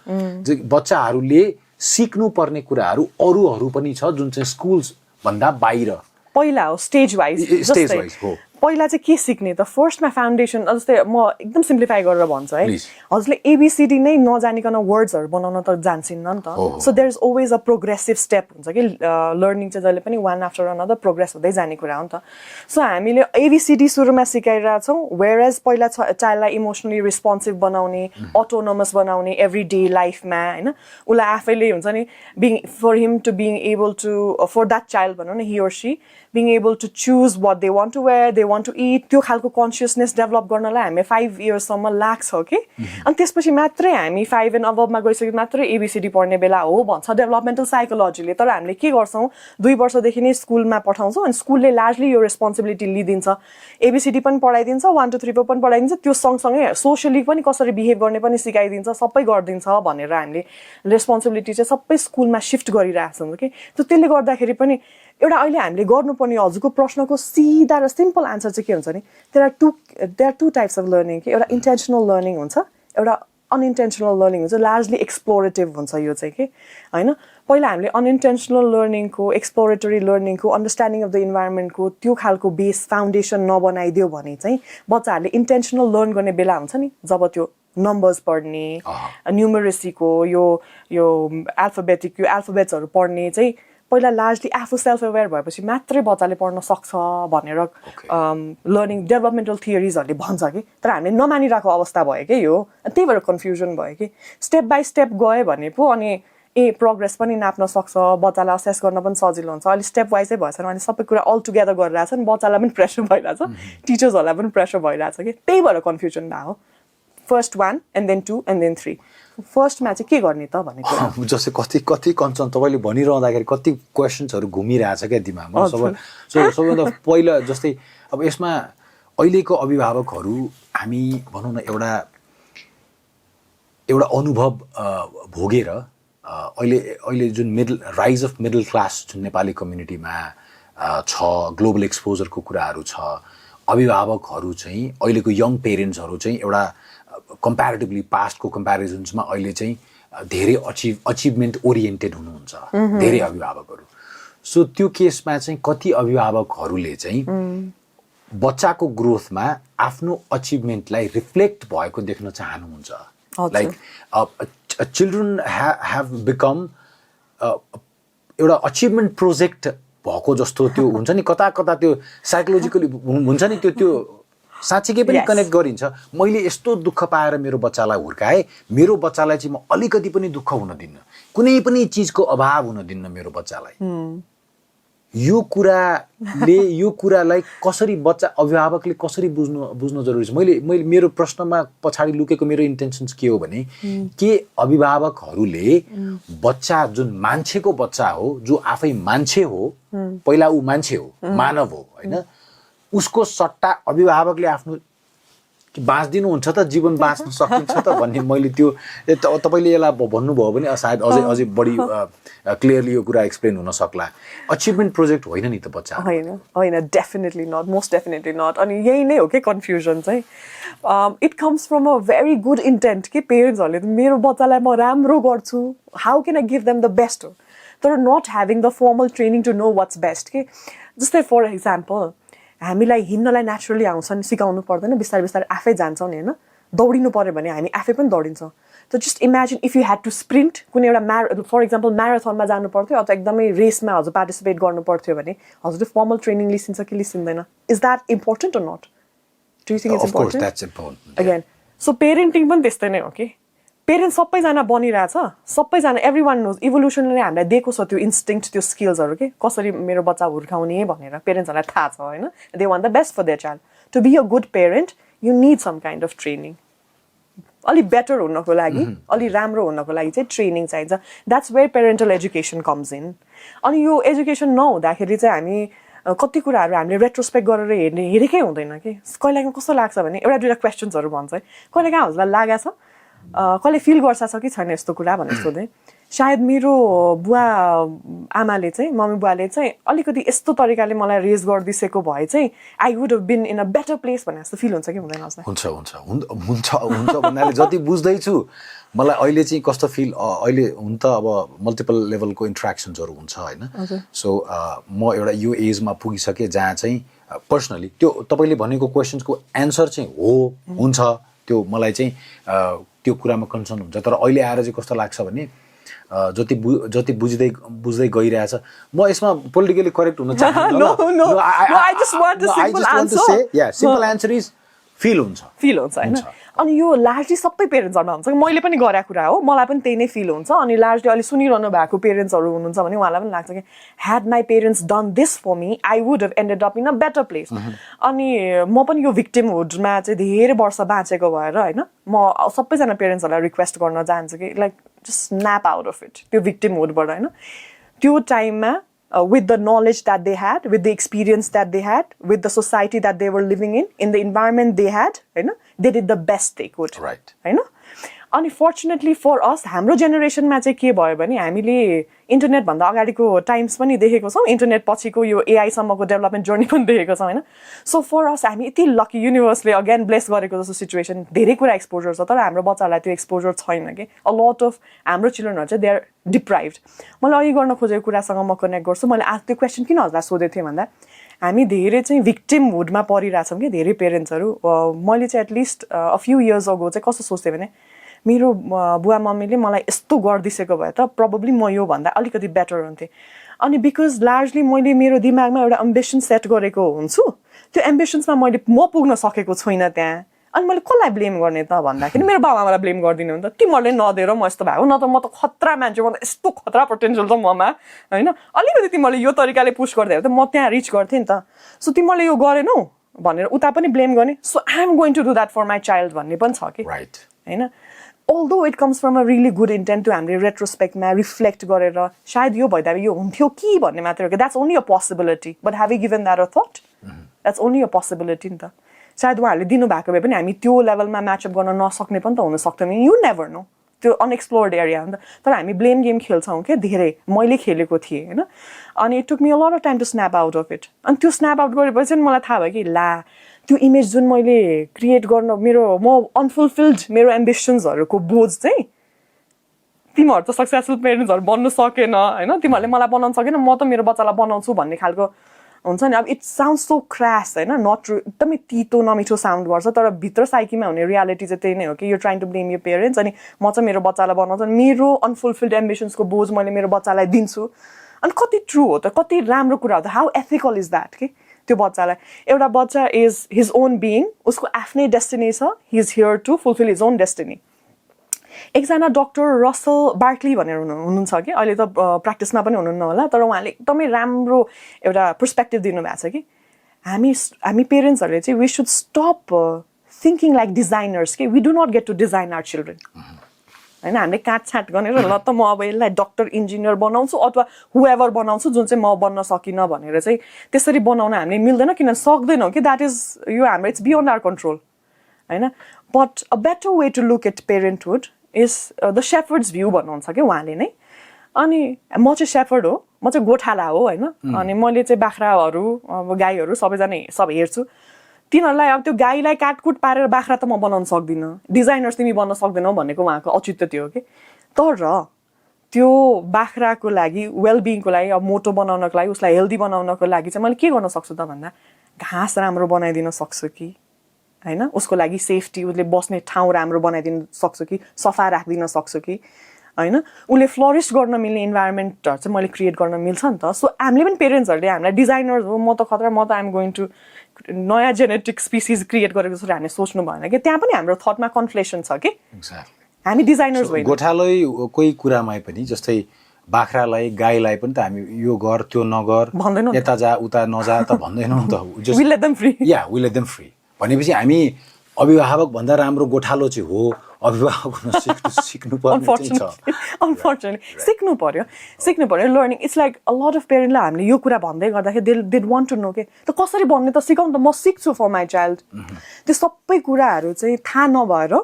Speaker 2: बच्चाहरूले सिक्नुपर्ने कुराहरू अरूहरू पनि छ जुन चाहिँ स्कुल्स भन्दा बाहिर
Speaker 1: पहिला हो, स्टेज वाइज
Speaker 2: हो।
Speaker 1: पहिला चाहिँ के सिक्ने त, फर्स्टमा फाउन्डेसन। जस्तै म एकदम सिम्प्लिफाई गरेर भन्छु है, हजुरले एबिसिडी नै नजानिकन वर्ड्सहरू बनाउन त जान्सिन्न नि त। So there is always a progressive step हुन्छ कि लर्निङ चाहिँ जहिले पनि वान आफ्टर अनदर प्रोग्रेस हुँदै जाने कुरा हो नि त। सो हामीले एबिसिडी सुरुमा सिकाइरहेछौँ, वेयर एज पहिला चाइल्डलाई इमोसनली रिस्पोन्सिभ बनाउने, अटोनोमस बनाउने एभ्री डे लाइफमा होइन। उसलाई आफैले हुन्छ नि, for him to being able to, for that child भनौँ न, he or she being able to choose what they want to wear, they want to eat, त्यो खालको कन्सियसनेस डेभलप गर्नलाई हामी 5 इयर्ससम्म लाग्छ कि। अनि त्यसपछि मात्रै हामी 5 एन्ड अबभमा गइसकेपछि मात्रै एबिसिडी पढ्ने बेला हो भन्छ डेभलपमेन्टल साइकोलोजीले। तर हामीले के गर्छौँ, 2 वर्षदेखि नै स्कुलमा पठाउँछौँ अनि स्कुलले लार्जली यो रेस्पोन्सिबिलिटी लिइदिन्छ, एबिसिडी पनि पढाइदिन्छ, 1 2 3 4 पनि पढाइदिन्छ, त्यो सँगसँगै सोसियली पनि कसरी बिहेभ गर्ने पनि सिकाइदिन्छ, सबै गरिदिन्छ भनेर हामीले रेस्पोन्सिबिलिटी चाहिँ सबै स्कुलमा सिफ्ट गरिरहेछौँ कि। त्यसले गर्दाखेरि पनि एउटा अहिले हामीले गर्नुपर्ने हजुरको प्रश्नको सिधा र सिम्पल आन्सर चाहिँ के हुन्छ नि, there are two types of learning कि। एउटा इन्टेन्सनल लर्निङ हुन्छ, एउटा अनइन्टेन्सनल लर्निङ हुन्छ, लार्जली एक्सप्लोरेटिभ हुन्छ यो चाहिँ कि होइन। पहिला हामीले अनइन्टेन्सनल लर्निङको, एक्सप्लोरेटरी लर्निङको, अन्डरस्ट्यान्डिङ अफ द इन्भाइरोमेन्टको त्यो खालको बेस फाउन्डेसन नबनाइदियो भने चाहिँ बच्चाहरूले इन्टेन्सनल लर्न गर्ने बेला हुन्छ नि, जब त्यो नम्बर्स पढ्ने, न्युमरेसीको यो एल्फाबेटिक यो एल्फाबेट्सहरू पढ्ने चाहिँ पहिला लार्जली आफू सेल्फ अवेयर भएपछि मात्रै बच्चाले पढ्न सक्छ भनेर लर्निङ डेभलपमेन्टल थियोरिजहरूले भन्छ कि। तर हामीले नमानिरहेको अवस्था भयो कि यो, त्यही भएर कन्फ्युजन भयो कि। स्टेप बाई स्टेप गयो भने पो अनि प्रोग्रेस पनि नाप्न सक्छ, बच्चालाई असेस गर्न पनि सजिलो हुन्छ। अहिले स्टेप वाइजै भएछ अनि सबै कुरा अल टुगेदर गरिरहेछ नि, बच्चालाई पनि प्रेसर भइरहेछ, टिचर्सहरूलाई पनि प्रेसर भइरहेछ कि। त्यही भएर कन्फ्युजन भयो। First 1 and then 2 and then 3, फर्स्टमा चाहिँ के गर्ने त भन्ने कुरा।
Speaker 2: जस्तै कति कन्सर्न तपाईँले भनिरहँदाखेरि कति क्वेसन्सहरू घुमिरहेछ क्या दिमागमा। सबैभन्दा पहिला जस्तै अब यसमा अहिलेको अभिभावकहरू हामी भनौँ न एउटा अनुभव भोगेर अहिले जुन राइज अफ मिडल क्लास जुन नेपाली कम्युनिटीमा छ, ग्लोबल एक्सपोजरको कुराहरू छ, अभिभावकहरू चाहिँ अहिलेको यङ पेरेन्ट्सहरू चाहिँ एउटा कम्प्यारेटिभली पास्टको कम्प्यारिजन्समा अहिले चाहिँ धेरै अचिभमेन्ट ओरिएन्टेड हुनुहुन्छ धेरै अभिभावकहरू। सो त्यो केसमा चाहिँ कति अभिभावकहरूले चाहिँ बच्चाको ग्रोथमा आफ्नो अचिभमेन्टलाई रिफ्लेक्ट भएको देख्न चाहनुहुन्छ। लाइक चिल्ड्रन have become एउटा अचिभमेन्ट प्रोजेक्ट भएको जस्तो त्यो हुन्छ नि, कता कता त्यो साइकोलोजिकली हुन्छ नि, त्यो साँच्चीकै पनि कनेक्ट गरिन्छ। मैले यस्तो दुःख पाएर मेरो बच्चालाई हुर्काएँ, मेरो बच्चालाई चाहिँ म अलिकति पनि दुःख हुन दिन्न, कुनै पनि चिजको अभाव हुन दिन्न मेरो बच्चालाई। यो कुरालाई कसरी बच्चा अभिभावकले कसरी बुझ्नु जरुरी छ। मैले मेरो प्रश्नमा पछाडि लुकेको मेरो इन्टेन्सन्स के हो भने के अभिभावकहरूले बच्चा जुन मान्छेको बच्चा हो, जो आफै मान्छे हो, पहिला ऊ मान्छे हो, मानव हो हैन, उसको सट्टा अभिभावकले आफ्नो बाँच्दिनुहुन्छ त, जीवन बाँच्न सकिन्छ त भन्ने मैले त्यो तपाईले यसलाई भन्नुभयो भने सायद अझै बढी क्लियरली यो कुरा एक्सप्लेन हुन सक्ला। अचिभमेन्ट प्रोजेक्ट होइन नि त बच्चा,
Speaker 1: होइन definitely not, most definitely not. अनि यही नै हो कि कन्फ्युजन चाहिँ, it comes from a very good intent कि पेरेन्ट्सहरूले मेरो बच्चालाई म राम्रो गर्छु, how can I give them the best हो, तर not having the formal training to know what's best कि। जस्तै फर एक्जाम्पल हामीलाई हिँड्नलाई नेचुरली आउँछ नि, सिकाउनु पर्दैन, बिस्तारै बिस्तारै आफै जान्छौँ नि होइन। दौडिनु पऱ्यो भने हामी आफै पनि दौडिन्छौँ। त just imagine if you had to sprint, कुनै एउटा फर इक्जाम्पल म्याराथनमा जानु पर्थ्यो अथवा एकदमै रेसमा हजुर पार्टिसिपेट गर्नु पर्थ्यो भने हजुरले फर्मल ट्रेनिङ लिसिन्छ कि लिसिँदैन? Is that important or not? Do you think it's important? Again so parenting पनि त्यस्तै नै हो कि पेरेन्ट्स सबैजना बनिरहेछ, सबैजना एभ्री वान नोज, इभोल्युसनले हामीलाई दिएको छ त्यो इन्स्टिङ्क्ट, त्यो स्किल्सहरू के कसरी मेरो बच्चा हुर्काउने भनेर पेरेन्ट्सहरूलाई थाहा छ होइन। They want the best for their child. To be a good parent you need some kind of training. अलिक बेटर हुनको लागि, अलिक राम्रो हुनको लागि चाहिँ ट्रेनिङ चाहिन्छ। That's where parental education comes in. अनि यो एजुकेसन नहुँदाखेरि चाहिँ हामी कति कुराहरू हामीले रेट्रोस्पेक्ट गरेर हेरेकै हुँदैन कि। कहिलेकाहीँ कस्तो लाग्छ भने एउटा दुईवटा क्वेसन्सहरू भन्छ है, कहिलेकाहीँ हजुरलाई लागेको छ कहिले फिल गर्छ कि छैन यस्तो कुरा भनेर सोधेँ। सायद मेरो बुवा आमाले चाहिँ, मम्मी बुवाले चाहिँ अलिकति यस्तो तरिकाले मलाई रेज गरिदिसेको भए चाहिँ I would have been in a better place भने जस्तो फिल हुन्छ कि हुँदैन?
Speaker 2: हुन्छ भन्नाले जति बुझ्दैछु मलाई अहिले चाहिँ कस्तो फिल, अहिले हुन त अब मल्टिपल लेभलको इन्ट्रेक्सन्सहरू हुन्छ होइन। सो म एउटा यो एजमा पुगिसकेँ जहाँ चाहिँ पर्सनली त्यो तपाईँले भनेको क्वेसन्सको एन्सर चाहिँ हो, हुन्छ, त्यो मलाई चाहिँ त्यो कुरामा कन्सर्न हुन्छ। तर अहिले आएर चाहिँ कस्तो लाग्छ भने जति बुझ्दै गइरहेछ, म यसमा पोलिटिकली करेक्ट हुन चाहन्छु। सिम्पल एन्सर इज फिल हुन्छ
Speaker 1: होइन। अनि यो लार्जली सबै पेरेन्ट्सहरूमा हुन्छ। मैले पनि गरेको कुरा हो, मलाई पनि त्यही नै फिल हुन्छ। अनि लार्जली अहिले सुनिरहनु भएको पेरेन्ट्सहरू हुनुहुन्छ भने उहाँलाई पनि लाग्छ कि had my parents done this for me I would have ended up in a better place. अनि म पनि यो भिक्टिमहुडमा चाहिँ धेरै वर्ष बाँचेको भएर होइन, म सबैजना पेरेन्ट्सहरूलाई रिक्वेस्ट गर्न चाहन्छु कि like just snap out of it, त्यो भिक्टिमहुडबाट होइन। त्यो टाइममा with the knowledge that they had, with the experience that they had, with the society that they were living in the environment they had, you know, they did the best they could.
Speaker 2: Right.
Speaker 1: You know? Unfortunately for us, हाम्रो जेनेरेसनमा चाहिँ के भयो भने हामीले इन्टरनेट भन्दा अगाडिको टाइम्स पनि देखेको छौँ, इन्टरनेट पछिको यो एआई सम्मको डेभलपमेन्ट जर्नी पनि देखेको छौँ होइन। सो फर अस हामी यति लकी, युनिभर्सले अगेन ब्लेस गरेको जस्तो सिचुएसन, धेरै कुरा एक्सपोजर छ, तर हाम्रो बच्चाहरूलाई त्यो एक्सपोजर छैन कि। अ लट अफ हाम्रो चिल्ड्रेनहरू चाहिँ दे आर डिप्राइभ्ड। मैले अघि गर्न खोजेको कुरासँग म कनेक्ट गर्छु। मैले आज त्यो क्वेसन किन हजुरलाई सोधेको थिएँ भन्दा हामी धेरै चाहिँ भिक्टिमहुडमा परिरहेछौँ कि धेरै पेरेन्ट्सहरू। मैले चाहिँ at least a few years ago चाहिँ कस्तो सोच्थेँ भने मेरो बुवा मम्मीले मलाई यस्तो गरिदिसेको भए त प्रब्लली म योभन्दा अलिकति बेटर हुन्थेँ। अनि बिकज लार्जली मैले मेरो दिमागमा एउटा एम्बिसन सेट गरेको हुन्छु, त्यो एम्बिसन्समा म पुग्न सकेको छुइनँ त्यहाँ। अनि मैले कसलाई ब्लेम गर्ने त भन्दाखेरि मेरो बाबा आमालाई ब्लेम गरिदिनु हो नि त, तिमीहरूले नदिएर म यस्तो भएको, न त म त खतरा मान्छे, म त यस्तो खतरा पोटेन्सियल छ ममा होइन, अलिकति तिमीहरूले यो तरिकाले पुस गर्दाखेरि त म त्यहाँ रिच गर्थेँ नि त। सो तिमीहरूले यो गरेनौ भनेर उता पनि ब्लेम गर्ने, so I am going to do that for my child भन्ने पनि छ कि होइन। although it comes from a really good intent, to हामीले रेट्रोस्पेक्टमा रिफ्लेक्ट गरेर सायद यो भइदा यो हुन्थ्यो कि भन्ने मात्र हो कि that's only a possibility, but have you given that a thought? That's only a possibility नि त। सायद उहाँहरूले दिनुभएको भए पनि हामी त्यो लेभलमा म्याचअप गर्न नसक्ने पनि त हुन सक्थ्यौँ, यु नेभर नो, त्यो अनएक्सप्लोर्ड एरिया हो नि त। तर हामी ब्लेम गेम खेल्छौँ क्या धेरै, मैले खेलेको थिएँ होइन। अनि it took me a lot of time to snap out of it. अनि त्यो स्न्याप आउट गरेपछि मलाई थाहा भयो कि ला त्यो इमेज जुन मैले क्रिएट गर्न म अनफुलफिल्ड मेरो एम्बिसन्सहरूको बोझ चाहिँ तिमीहरू त सक्सेसफुल पेरेन्ट्सहरू बन्नु सकेन होइन, तिमीहरूले मलाई बनाउन सकेन, म त मेरो बच्चालाई बनाउँछु भन्ने खालको हुन्छ नि। अब इट साउन्ड सो क्रास होइन, नट ट्रु, एकदमै तितो नमिठो साउन्ड गर्छ, तर भित्र साइकीमा हुने रियालिटी चाहिँ त्यही नै हो कि you trying to blame your parents. अनि म चाहिँ मेरो बच्चालाई बनाउँछु, मेरो अनफुलफिल्ड एम्बिसन्सको बोझ मैले मेरो बच्चालाई दिन्छु। अनि कति ट्रु हो त, कति राम्रो कुरा हो त, हाउ एथिकल इज द्याट कि त्यो बच्चालाई। एउटा बच्चा इज हिज ओन बिइङ, उसको आफ्नै डेस्टिनी छ, he is here to fulfil his own destiny. एकजना डक्टर रसल बार्कली भनेर हुनुहुन्छ कि अहिले त प्र्याक्टिसमा पनि हुनुहुन्न होला तर उहाँले एकदमै राम्रो एउटा पर्सपेक्टिभ दिनुभएको छ कि हामी पेरेन्ट्सहरूले चाहिँ we should stop thinking like designers कि we do not get to design our children होइन हामीले काटछाँट गरेर ल त म अब यसलाई डक्टर इन्जिनियर बनाउँछु अथवा हुएभर बनाउँछु जुन चाहिँ म बन्न सकिनँ भनेर चाहिँ त्यसरी बनाउन हामीले मिल्दैन किन सक्दैनौँ कि द्याट इज यो हाम्रो इट्स बियोन्ड आवर कन्ट्रोल होइन but a better way to look at parenthood is the shepherd's view भन्नुहुन्छ कि उहाँले नै अनि म चाहिँ सेफर्ड हो म चाहिँ गोठाला हो होइन अनि मैले चाहिँ बाख्राहरू अब गाईहरू सबैजना सब हेर्छु तिनीहरूलाई अब त्यो गाईलाई काटकुट पारेर बाख्रा त म बनाउन सक्दिनँ डिजाइनर्स तिमी बन्न सक्दैनौ भनेको उहाँको औचित्य त्यो हो कि तर त्यो बाख्राको लागि वेलबिङको लागि अब मोटो बनाउनको लागि उसलाई हेल्दी बनाउनको लागि चाहिँ मैले के गर्न सक्छु त भन्दा घाँस राम्रो बनाइदिन सक्छु कि होइन उसको लागि सेफ्टी उसले बस्ने ठाउँ राम्रो बनाइदिन सक्छु कि सफा राखिदिन सक्छु कि होइन उसले फ्लरिस गर्न मिल्ने इन्भाइरोमेन्टहरू चाहिँ मैले क्रिएट गर्न मिल्छ नि त सो हामीले पनि पेरेन्ट्सहरूले हामीलाई डिजाइनर्स हो म त खतरा म त आइएम गोइङ टु नयाँ जेनेटिक स्पिसिज क्रिएट गरेको जस्तो हामीले सोच्नु भएन कि त्यहाँ पनि हाम्रो थटमा कन्फ्लेसन छ कि हामी डिजाइनर्स होइन
Speaker 2: गोठालै कोही कुरामा पनि जस्तै बाख्रालाई गाईलाई पनि त हामी यो गर त्यो नगर
Speaker 1: भन्दैनौँ
Speaker 2: यता जा उता नजा त भन्दैनौँ त
Speaker 1: वी लेट देम फ्री
Speaker 2: या वी लेट देम फ्री भनेपछि हामी अभिभावक भन्दा राम्रो गोठालो चाहिँ हो अभिभावक हुन सिक्नु पर्छ
Speaker 1: अनफर्चुनेटली सिक्नु पर्यो learning it's like a lot of पेरेन्टलाई हामीले यो कुरा भन्दै गर्दाखेरि दे वान्ट टु नो के त कसरी भन्ने त सिकाउनु त म सिक्छु फर माई चाइल्ड त्यो सबै कुराहरू चाहिँ थाहा नभएर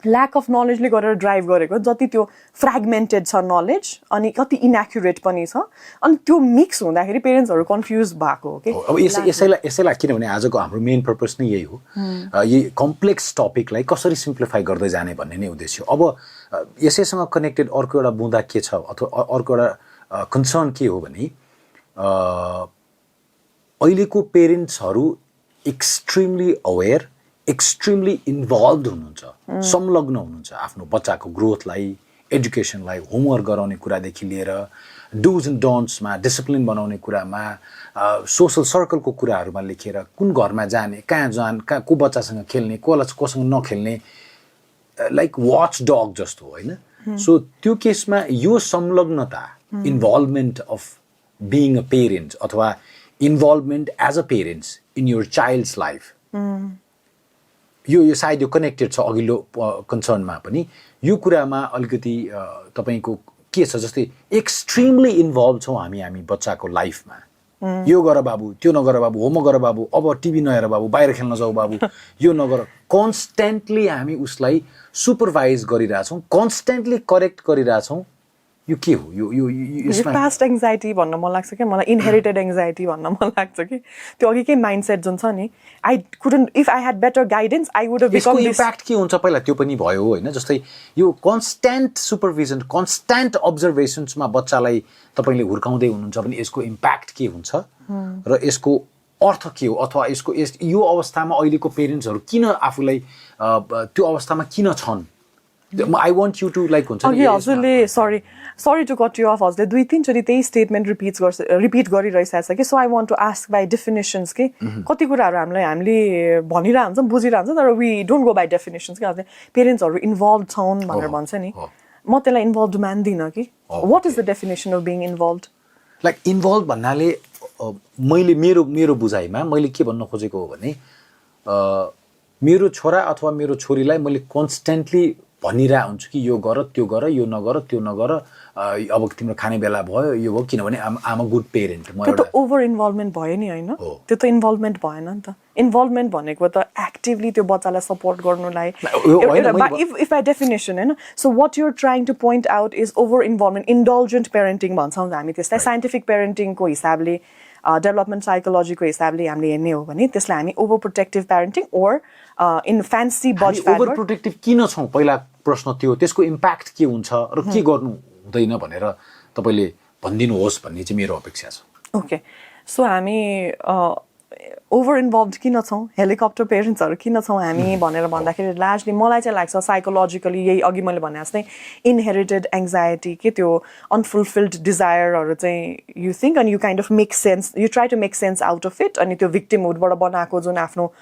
Speaker 1: ल्याक अफ नलेजले गरेर ड्राइभ गरेको जति त्यो फ्रेगमेन्टेड छ नलेज अनि कति इनएक्युरेट पनि छ अनि त्यो मिक्स हुँदाखेरि पेरेन्ट्सहरू कन्फ्युज भएको हो कि
Speaker 2: अब यसैलाई किनभने आजको हाम्रो मेन पर्पस नै यही हो यही कम्प्लेक्स टपिकलाई कसरी सिम्प्लिफाई गर्दै जाने भन्ने नै उद्देश्य हो अब यसैसँग कनेक्टेड अर्को एउटा बुँदा के छ अथवा अर्को एउटा कन्सर्न के हो भने अहिलेको पेरेन्ट्सहरू एक्सट्रिमली अवेर एक्सट्रिमली इन्भल्भ हुनुहुन्छ संलग्न हुनुहुन्छ आफ्नो बच्चाको ग्रोथलाई एजुकेसनलाई होमवर्क गराउने कुरादेखि लिएर डुज एन्ड डोन्ट्समा डिसिप्लिन बनाउने कुरामा सोसल सर्कलको कुराहरूमा लेखेर कुन घरमा जाने कहाँ को बच्चासँग खेल्ने कोसँग नखेल्ने लाइक वाच डग जस्तो होइन सो त्यो केसमा यो संलग्नता involvement of being a parent अथवा involvement as a parents in your child's life यो सायद यो कनेक्टेड छ अघिल्लो कन्सर्नमा पनि यो कुरामा अलिकति तपाईँको के छ जस्तै एक्सट्रिमली इन्भल्भ छौँ हामी बच्चाको लाइफमा यो गर बाबु त्यो नगर बाबु होमवर्क गर बाबु अब टिभी नहेर बाबु बाहिर खेल्न जाऊ बाबु यो नगर कन्स्टेन्टली हामी उसलाई सुपरभाइज गरिरहेछौँ कन्स्टेन्टली करेक्ट गरिरहेछौँ यो के हो यो
Speaker 1: पास्ट एङ्जाइटी भन्न मन लाग्छ कि मलाई इनहेरिटेड एङ्जाइटी भन्न मन लाग्छ कि त्यो अघिकै माइन्डसेट जुन छ नि I couldn't if I had better guidance I would
Speaker 2: become impact के हुन्छ पहिला त्यो पनि भयो होइन जस्तै यो कन्स्ट्यान्ट सुपरभिजन कन्स्ट्यान्ट अब्जर्भेसन्समा बच्चालाई तपाईँले हुर्काउँदै हुनुहुन्छ भने यसको इम्प्याक्ट के हुन्छ र यसको अर्थ के हो अथवा यो अवस्थामा अहिलेको पेरेन्ट्सहरू किन आफूलाई त्यो अवस्थामा किन छन् I want you to like हुन्छ नि
Speaker 1: हजुरले sorry to cut you off हजुरले दुई तीनचोटि त्यही स्टेटमेन्ट रिपिट गरिरहेको छ कि so I want to ask by definitions कि कति कुराहरू हामीले भनिरहेको हुन्छ बुझिरहेको हुन्छ तर we don't go by definitions कि हजुरले पेरेन्ट्सहरू इन्भल्भ छन् भनेर भन्छ नि म त्यसलाई इन्भल्भ मान्दिनँ कि what is the definition of being involve
Speaker 2: like involve भन्नाले मैले मेरो बुझाइमा मैले के भन्न खोजेको हो भने मेरो छोरा अथवा मेरो छोरीलाई मैले कन्स्टेन्टली भनिरहेको हुन्छु कि यो गर त्यो गर यो नगर त्यो नगर अब तिम्रो खाने बेला भयो यो हो किनभने आम अ गुड पेरेन्ट
Speaker 1: त्यो त ओभर इन्भल्भमेन्ट भयो नि होइन त्यो त इन्भल्भमेन्ट भएन नि त इन्भल्भमेन्ट भनेको त एक्टिभली त्यो बच्चालाई सपोर्ट गर्नुलाई इफ बाई डेफिनेसन होइन so what you're trying to point out is over involvement indulgent parenting भन्छौँ हामी त्यसलाई साइन्टिफिक पेरेन्टिङको हिसाबले डेभलपमेन्ट साइकोलोजीको हिसाबले हामीले हेर्ने हो भने त्यसलाई हामी over protective parenting or in fancy body
Speaker 2: over protective किन छौँ पहिला प्रश्न त्यो त्यसको इम्प्याक्ट के हुन्छ र के गर्नु हुँदैन भनेर तपाईँले भनिदिनुहोस् भन्ने चाहिँ मेरो अपेक्षा छ
Speaker 1: ओके सो हामी ओभर इन्भल्भ किन छौँ हेलिकप्टर पेरेन्ट्सहरू किन छौँ हामी भनेर भन्दाखेरि लार्जली मलाई चाहिँ लाग्छ साइकोलोजिकली यही अघि मैले भने जस्तै इनहेरिटेड एङ्जाइटी के त्यो अनफुलफिल्ड डिजायरहरू चाहिँ यु थिङ्क अनि you kind of make sense you try to make sense out of it अनि त्यो भिक्टिमहुडबाट बनाएको जुन आफ्नो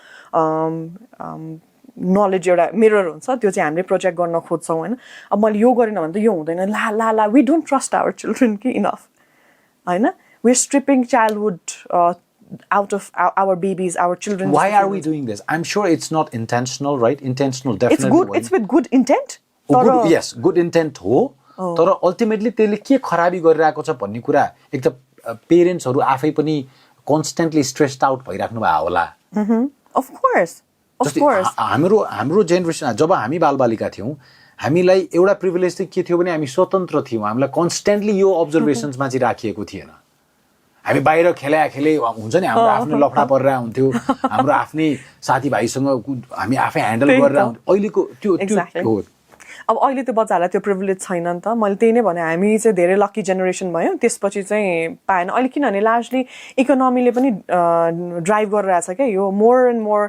Speaker 1: नलेज एउटा मिरर हुन्छ त्यो चाहिँ हामीले प्रोजेक्ट गर्न खोज्छौँ होइन अब मैले यो गरेन भने त यो हुँदैन ला ला ला we don't trust our children कि इनफ होइन we are stripping childhood out of our babies, our children.
Speaker 2: Why are we doing this? I'm sure it's not intentional, right? Intentional, definitely.
Speaker 1: It's good. It's with good intent.
Speaker 2: Yes, good intent हो तर अल्टिमेटली त्यसले के खराबी गरिरहेको छ भन्ने कुरा एक त पेरेन्ट्सहरू आफै पनि कन्स्टेन्टली स्ट्रेस्ड आउट भइराख्नु भएको होला
Speaker 1: Of course.
Speaker 2: हाम्रो जेनेरेसन जब हामी बालबालिका थियौँ हामीलाई एउटा प्रिभिलेज चाहिँ के थियो भने हामी स्वतन्त्र थियौँ हामीलाई कन्स्टेन्टली यो अब्जर्भेसन्समा चाहिँ राखिएको थिएन हामी बाहिर खेले हुन्छ नि हाम्रो आफ्नो लफडा परेर हुन्थ्यो हाम्रो आफ्नै साथीभाइसँग हामी आफै ह्यान्डल गरेर हुन्थ्यो अहिलेको त्यो
Speaker 1: अब अहिले त्यो बच्चाहरूलाई त्यो प्रिभिलेज छैन नि त मैले त्यही नै भने हामी चाहिँ धेरै लकी जेनेरेसन भयो त्यसपछि चाहिँ पाएन अहिले किनभने लार्जली इकोनोमीले पनि ड्राइभ गरिरहेछ क्या यो more and more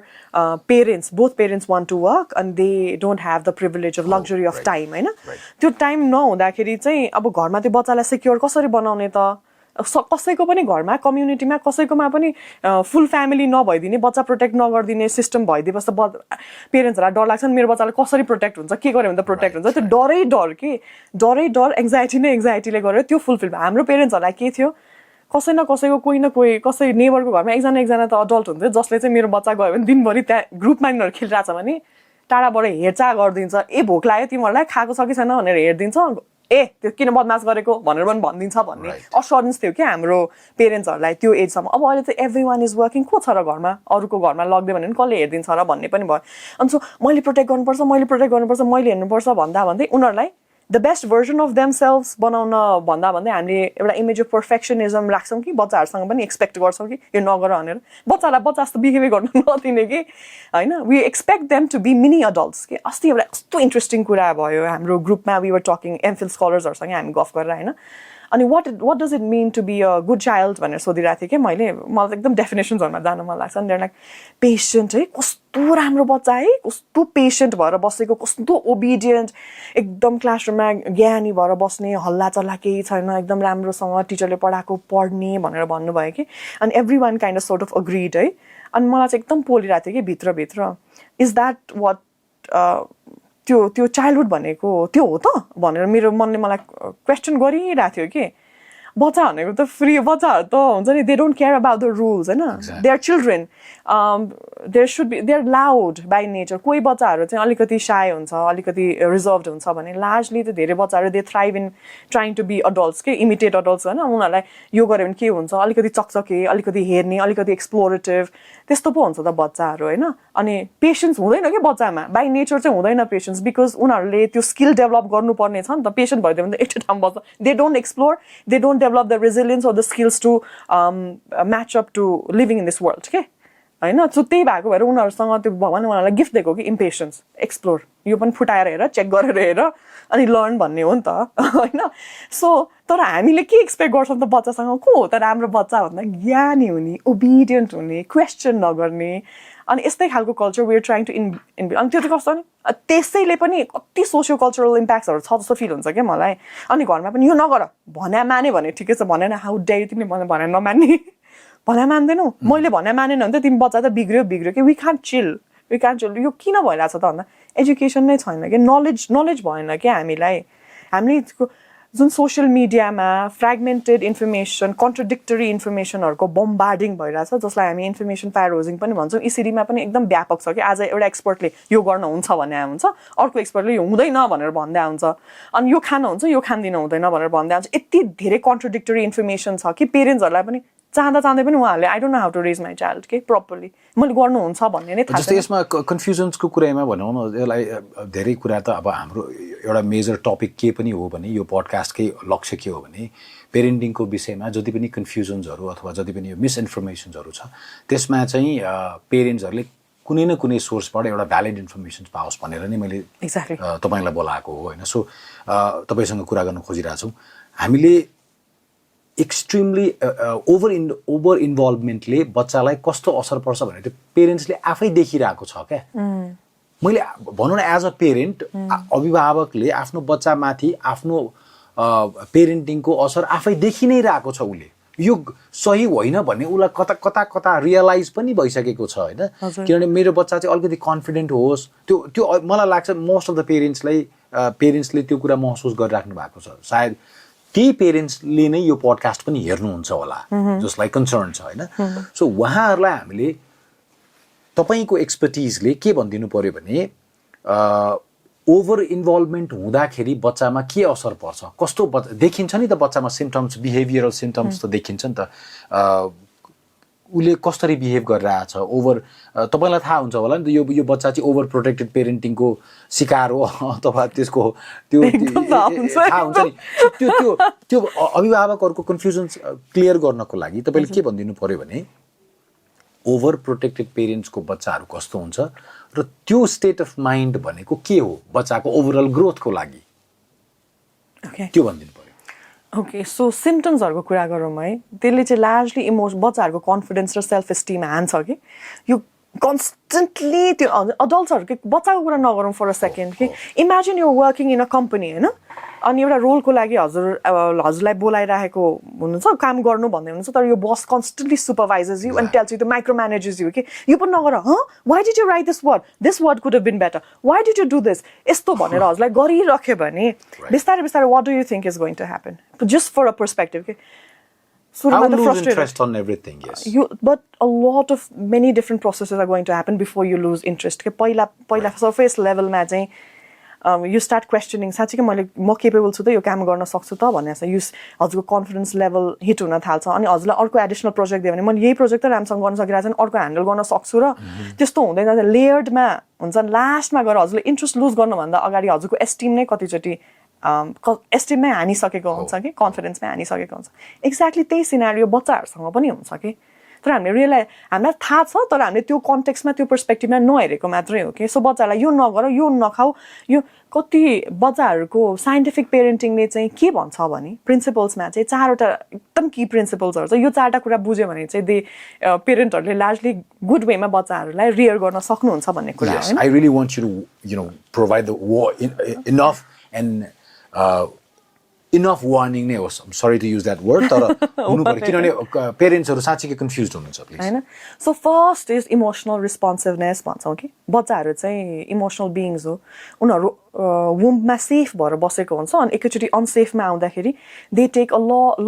Speaker 1: parents both parents want to work and they don't have the privilege of luxury of time होइन त्यो टाइम नहुँदाखेरि चाहिँ अब घरमा त्यो बच्चालाई सेक्योर कसरी बनाउने त कसैको पनि घरमा कम्युनिटीमा कसैकोमा पनि फुल फ्यामिली नभइदिने बच्चा प्रोटेक्ट नगरिदिने सिस्टम भइदिएपछि त पेरेन्ट्सहरूलाई डर लाग्छ नि मेरो बच्चालाई कसरी प्रोटेक्ट हुन्छ के गर्यो भने त प्रोटेक्ट हुन्छ त्यो डरै डर एङ्जाइटी नै एङ्जाइटीले गरेर त्यो फुलफिल भयो हाम्रो पेरेन्ट्सहरूलाई के थियो कसै न कसैको कोही न कोही कसै नेबरको घरमा एकजना त अडल्ट हुन्थ्यो जसले चाहिँ मेरो बच्चा गयो भने दिनभरि त्यहाँ ग्रुपमा यिनीहरू खेलिरहेछ भने टाढाबाट हेरचाह गरिदिन्छ ए भोक लाग्यो तिमीहरूलाई खाएको छ कि छैन भनेर हेरिदिन्छ ए त्यो किन बदमास गरेको भनेर पनि भनिदिन्छ भन्ने असुरेन्स थियो क्या हाम्रो पेरेन्ट्सहरूलाई त्यो एजसम्म अब अहिले त एभ्री वान इज वर्किङ को छ र घरमा अरूको घरमा लगिदियो भने कसले हेरिदिन्छ र भन्ने पनि भयो अनि सो मैले प्रोटेक्ट गर्नुपर्छ मैले हेर्नुपर्छ भन्दै उनीहरूलाई the best version of themselves बनाउन भन्दै हामीले एउटा इमेज अफ पर्फेक्सनिजम राख्छौँ कि बच्चाहरूसँग पनि एक्सपेक्ट गर्छौँ कि यो नगर भनेर बच्चा जस्तो बिहेभ गर्न नदिने कि होइन we expect them to be mini adults कि अस्ति एउटा कस्तो इन्ट्रेस्टिङ कुरा भयो हाम्रो ग्रुपमा वी वर टकिङ एमफिल स्कलर्सहरूसँग हामी गफ गरेर होइन अनि what does it mean to be a good child भनेर सोधिरहेको थिएँ कि मलाई त एकदम डेफिनेसन्सहरूमा जान मन लाग्छ नि लाइक पेसेन्ट है कस्तो राम्रो बच्चा है कस्तो पेसेन्ट भएर बसेको कस्तो ओबिडियन्ट एकदम क्लासरुममा ज्ञानी भएर बस्ने हल्ला चल्ला केही छैन एकदम राम्रोसँग टिचरले पढाएको पढ्ने भनेर भन्नुभयो कि अनि every one kind of sort of agreed है अनि मलाई चाहिँ एकदम पोलिरहेको थियो कि भित्रभित्र इज द्याट वाट त्यो चाइल्डहुड भनेको त्यो हो त भनेर मेरो मनले मलाई क्वेसन गरिरहेको थियो कि बच्चा भनेको त फ्री बच्चाहरू त हुन्छ नि they don't care about the rules होइन they are children they are loud by nature कोही बच्चाहरू चाहिँ अलिकति साय हुन्छ अलिकति रिजर्भड हुन्छ भने लार्जली त धेरै बच्चाहरू they thrive in trying to be adults के इमिटेट अडल्ट्स होइन उनीहरूलाई यो गऱ्यो भने के हुन्छ अलिकति चकचके अलिकति हेर्ने अलिकति एक्सप्लोरेटिभ त्यस्तो पो हुन्छ त बच्चाहरू होइन अनि पेसेन्स हुँदैन कि बच्चामा बाई नेचर चाहिँ हुँदैन पेसेन्स बिकज उनीहरूले त्यो स्किल डेभलप गर्नुपर्ने छ नि त पेसेन्ट भइदियो भने त एकटा ठाउँ बस्छ they don't explore they don't develop the resilience or the skills to match up to living in this world के होइन सो त्यही भएको भएर उनीहरूसँग त्यो भगवान्ले उनीहरूलाई गिफ्ट दिएको कि इम्पेसेन्स एक्सप्लोर यो पनि फुटाएर हेर चेक गरेर हेर अनि लर्न भन्ने हो नि त होइन सो तर हामीले के एक्सपेक्ट गर्छौँ त बच्चासँग को हो त राम्रो बच्चा भन्दा ज्ञानी हुने ओबिडियन्ट हुने क्वेसन नगर्ने अनि यस्तै खालको culture we are trying to अनि त्यो चाहिँ कस्तो नि त्यसैले पनि कति सोसियो कल्चरल इम्प्याक्ट्सहरू छ जस्तो फिल हुन्छ क्या मलाई अनि घरमा पनि यो नगर भन्या माने भने ठिकै छ भनेन हाउ डे तिमीले भने नमान्ने भन्या मान्दैनौ मैले भन्या मानेन भने त तिमी बच्चा त बिग्रियो कि वी कान्ट चिल यो किन भइरहेछ त भन्दा एजुकेसन नै छैन कि नलेज भएन क्या हामीले जुन सोसियल मिडियामा फ्रेगमेन्टेड इन्फर्मेसन कन्ट्रडिक्टरी इन्फर्मेसनहरूको बम्बार्डिङ भइरहेछ जसलाई हामी इन्फर्मेसन प्यारोजिङ पनि भन्छौँ इसिडीमा पनि एकदम व्यापक छ कि आज एउटा एक्सपर्टले यो गर्न हुन्छ भन्ने हुन्छ अर्को एक्सपर्टले यो हुँदैन भनेर भन्दै हुन्छ अनि यो खानु हुन्छ यो खान दिनु हुँदैन भनेर भन्दै हुन्छ यति धेरै कन्ट्रडिक्टरी इन्फर्मेसन छ कि पेरेन्ट्सहरूलाई पनि चाहँदै पनि उहाँहरूले I don't know how to raise my child के प्रपरली मैले गर्नुहुन्छ भन्ने नै थाहा
Speaker 2: जस्तै यसमा कन्फ्युजन्सको कुरामा भनौँ न यसलाई धेरै कुरा त अब हाम्रो एउटा मेजर टपिक के पनि हो भने यो पडकास्टकै लक्ष्य के हो भने पेरेन्टिङको विषयमा जति पनि कन्फ्युजन्सहरू अथवा जति पनि यो मिसइन्फर्मेसन्सहरू छ त्यसमा चाहिँ पेरेन्ट्सहरूले कुनै न कुनै सोर्सबाट एउटा भ्यालिड इन्फर्मेसन पाओस् भनेर नै मैले तपाईँलाई बोलाएको हो होइन सो तपाईँसँग कुरा गर्न खोजिरहेको छौँ हामीले एक्सट्रिमली ओभर इन्भल्भमेन्टले बच्चालाई कस्तो असर पर्छ भने त्यो पेरेन्ट्सले आफै देखिरहेको छ क्या मैले भनौँ न एज अ पेरेन्ट अभिभावकले आफ्नो बच्चामाथि आफ्नो पेरेन्टिङको असर आफै देखि नै रहेको छ उसले यो सही होइन भन्ने उसलाई कता कता कता रियलाइज पनि भइसकेको छ होइन किनभने मेरो बच्चा चाहिँ अलिकति कन्फिडेन्ट होस् त्यो मलाई लाग्छ मोस्ट अफ द पेरेन्ट्सले त्यो कुरा महसुस गरिराख्नु भएको छ सायद त्यही पेरेन्ट्सले नै यो पडकास्ट पनि हेर्नुहुन्छ होला जसलाई कन्सर्न छ होइन सो उहाँहरूलाई हामीले तपाईँको एक्सपर्टिजले के भनिदिनु पर्यो भने ओभर इन्भल्भमेन्ट हुँदाखेरि बच्चामा के असर पर्छ कस्तो देखिन्छ नि त बच्चामा सिम्टम्स बिहेभियरल सिम्टम्स त देखिन्छ नि त उसले कसरी बिहेभ गरिरहेछ तपाईँलाई थाहा हुन्छ होला नि त यो बच्चा चाहिँ ओभर प्रोटेक्टेड पेरेन्टिङको शिकार हो अथवा त्यसको त्यो थाहा हुन्छ नि त्यो अभिभावकहरूको कन्फ्युजन क्लियर गर्नको लागि तपाईँले के भनिदिनु पर्यो भने ओभर प्रोटेक्टेड पेरेन्ट्सको बच्चाहरू कस्तो हुन्छ र त्यो स्टेट अफ माइन्ड भनेको के हो बच्चाको ओभरअल ग्रोथको लागि त्यो भनिदिनु पर्यो
Speaker 1: ओके सो सिम्टम्सहरूको कुरा गरौँ है त्यसले चाहिँ लार्जली बच्चाहरूको कन्फिडेन्स र सेल्फ एस्टिम हान्छ कि यो कन्सटेन्टली त्यो अडल्ट्सहरूको बच्चाको कुरा नगरौँ फर अ सेकेन्ड कि इमेजिन यो वर्किङ इन अ कम्पनी होइन अनि एउटा रोलको लागि हजुरलाई बोलाइराखेको हुनुहुन्छ काम गर्नु भन्दै हुनुहुन्छ तर यो boss constantly supervises you and tells you the micro managers you कि यो पनि नगर why did you write this word could have been better why did you do this यस्तो भनेर हजुरलाई गरिराख्यो भने बिस्तारै बिस्तारै what do you think is going to happen just for a perspective कि
Speaker 2: I will lose interest on everything, yes.
Speaker 1: But a lot of many different processes are going to happen before you lose interest. पहिला surface level मा चाहिँ you start questioning साँच्चै मैले म केपेबल छु त यो काम गर्न सक्छु त भनेर हजुरको कन्फिडेन्स लेभल हिट हुन थाल्छ अनि हजुरलाई अर्को एडिसनल प्रोजेक्ट दियो भने मैले यही प्रोजेक्ट त राम्रोसँग गर्न सकिरहेको छैन अर्को ह्यान्डल गर्न सक्छु र त्यस्तो हुँदैन लेयर्डमा हुन्छ लास्टमा गएर हजुरले इन्ट्रेस्ट लुज गर्नुभन्दा अगाडि हजुरको एस्टिम नै कतिचोटि एस्टिममै हानिसकेको हुन्छ कि कन्फिडेन्समै हानिसकेको हुन्छ एक्ज्याक्टली त्यही सिनारियो बच्चाहरूसँग पनि हुन्छ कि तर हामीलाई थाहा छ तर हामीले त्यो कन्टेक्स्टमा त्यो पर्सपेक्टिभमा नहेरेको मात्रै हो कि सो बच्चालाई यो नगर यो नखाऊ यो कति बच्चाहरूको साइन्टिफिक पेरेन्टिङले चाहिँ के भन्छ भने प्रिन्सिपल्समा चाहिँ 4वटा एकदम की प्रिन्सिपल्सहरू छ यो 4टा कुरा बुझ्यो भने चाहिँ पेरेन्टहरूले लार्जली गुड वेमा बच्चाहरूलाई रियर गर्न सक्नुहुन्छ भन्ने कुरा हो
Speaker 2: I really want you to provide the enough and enough warning नै होस् I'm sorry to use that word तर हुनु पर्यो किनभने पेरेन्ट्सहरू साँच्चै कन्फ्युज हुनुहुन्छ प्लिज
Speaker 1: हैन सो फर्स्ट इज इमोसनल रिस्पोन्सिभनेस भन्छौँ कि बच्चाहरू चाहिँ इमोसनल बिइङ्स हो उनीहरू वुम्बमा सेफ भएर बसेको हुन्छ अनि एकैचोटि अनसेफमा आउँदाखेरि they take a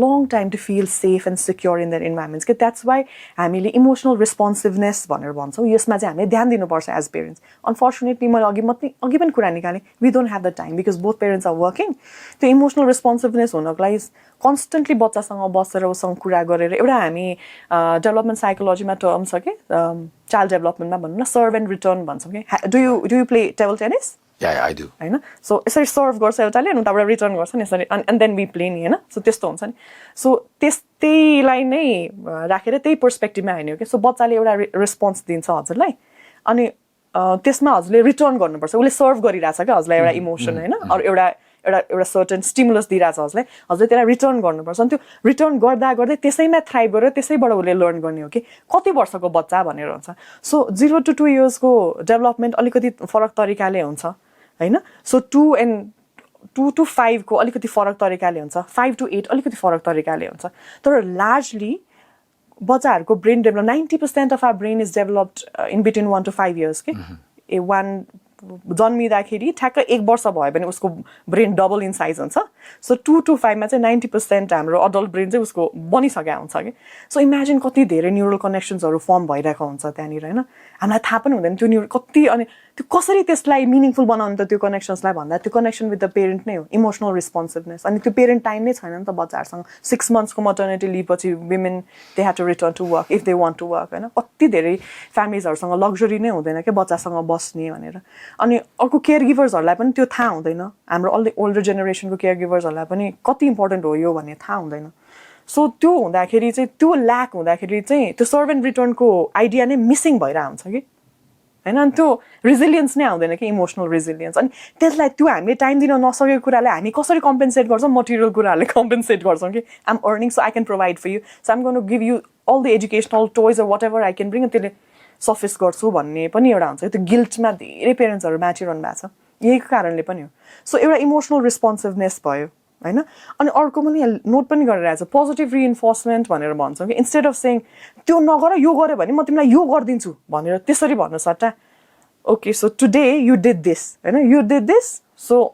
Speaker 1: long time to feel safe and secure in their environments कि द्याट्स वाइ हामीले इमोसनल रिस्पोन्सिभनेस भनेर भन्छौँ यसमा चाहिँ हामीले ध्यान दिनुपर्छ एज पेरेन्ट्स अनफर्चुनेटली मैले अघि पनि कुरा निकालेँ we don't have the time because both parents are working त्यो इमोसनल रेस्पोन्सिभनेस हुनको लागि कन्सटेन्टली बच्चासँग बसेर उसँग कुरा गरेर एउटा हामी डेभलपमेन्ट साइकोलोजीमा टर्म छ कि चाइल्ड डेभलपमेन्टमा भनौँ न सर्भ एन्ड रिटर्न भन्छौँ कि do you play table tennis
Speaker 2: Yeah, I do.
Speaker 1: हैन सो यसरी सर्भ गर्छ एउटाले अनि उताबाट रिटर्न गर्छ नि यसरी एन्ड देन वी प्ले नि हैन सो त्यस्तो हुन्छ नि सो त्यस्तैलाई नै राखेर त्यही पर्सपेक्टिभमा हेर्ने हो कि सो बच्चाले एउटा रेस्पोन्स दिन्छ हजुरलाई अनि त्यसमा हजुरले रिटर्न गर्नुपर्छ उसले सर्भ गरिरहेछ क्या हजुरलाई एउटा इमोसन होइन अरू एउटा सर्टन स्टिमुलस दिइरहेछ हजुरले त्यसलाई रिटर्न गर्नुपर्छ अनि त्यो रिटर्न गर्दा गर्दै त्यसैमा थ्राइभ गरेर त्यसैबाट उसले लर्न गर्ने हो कि कति वर्षको बच्चा भनेर हुन्छ सो 0 to 2 इयर्सको डेभलपमेन्ट अलिकति फरक तरिकाले हुन्छ हैन सो 2 to 5 को अलिकति फरक तरिकाले हुन्छ 5 to 8 अलिकति फरक तरिकाले हुन्छ तर लार्जली बच्चाहरूको brain develop 90% of our brain is developed in between 1 to 5 years कि जन्मिँदाखेरि ठ्याक्क 1 वर्ष भयो भने उसको ब्रेन डबल इन साइज हुन्छ सो 2 to 5 मा चाहिँ 90% हाम्रो अडल्ट ब्रेन चाहिँ उसको बनिसकेको हुन्छ कि सो इमेजिन कति धेरै न्युरल कनेक्सन्सहरू फर्म भइरहेको हुन्छ त्यहाँनिर होइन हामीलाई थाहा पनि हुँदैन त्यो न्युरल कति अनि त्यो कसरी त्यसलाई मिनिङफुल बनाउनु त त्यो कनेक्सन्सलाई भन्दा त्यो कनेक्सन विथ द पेरेन्ट नै हो इमोसनल रिस्पोन्सिभनेस अनि त्यो पेरेन्ट टाइम नै छैन नि त बच्चाहरूसँग 6 मन्थ्सको मटर्निटी लिभ पछि women they have to return to work if they want to work होइन कति धेरै फ्यामिलीजहरूसँग लग्जरी नै हुँदैन कि बच्चासँग बस्ने भनेर अनि अर्को केयर गिभर्सहरूलाई पनि त्यो थाहा हुँदैन हाम्रो ओल्डर जेनेरेसनको केयर गिभर्सहरूलाई पनि कति इम्पोर्टेन्ट हो यो भन्ने थाहा हुँदैन सो त्यो हुँदाखेरि चाहिँ त्यो ल्याक हुँदाखेरि चाहिँ त्यो सर्भ एन्ड रिटर्नको आइडिया नै मिसिङ भइरहेको हुन्छ कि होइन अनि त्यो रिजिलियन्स नै आउँदैन कि इमोसनल रिजिलियन्स अनि त्यसलाई त्यो हामीले टाइम दिन नसकेको कुरालाई हामी कसरी कम्पेन्सेट गर्छौँ मटेरियल कुराहरूले कम्पेन्सेट गर्छौँ कि I am earning so I can provide for you so I'm gonna give you all the educational toys or whatever I can bring त्यसले सफिस गर्छु भन्ने पनि एउटा हुन्छ त्यो गिल्टमा धेरै पेरेन्ट्सहरू बाँचिरहनु भएको छ यही कारणले पनि हो सो एउटा इमोसनल रिस्पोन्सिभनेस भयो होइन अनि अर्को पनि नोट पनि गरिरहेको छ पोजिटिभ रिइन्फोर्समेन्ट भनेर भन्छौँ कि इन्स्टेड अफ सेङ त्यो नगर यो गऱ्यो भने म तिमीलाई यो गरिदिन्छु भनेर त्यसरी भन्नु सट्टा okay so today you did this होइन यु डिड दिस सो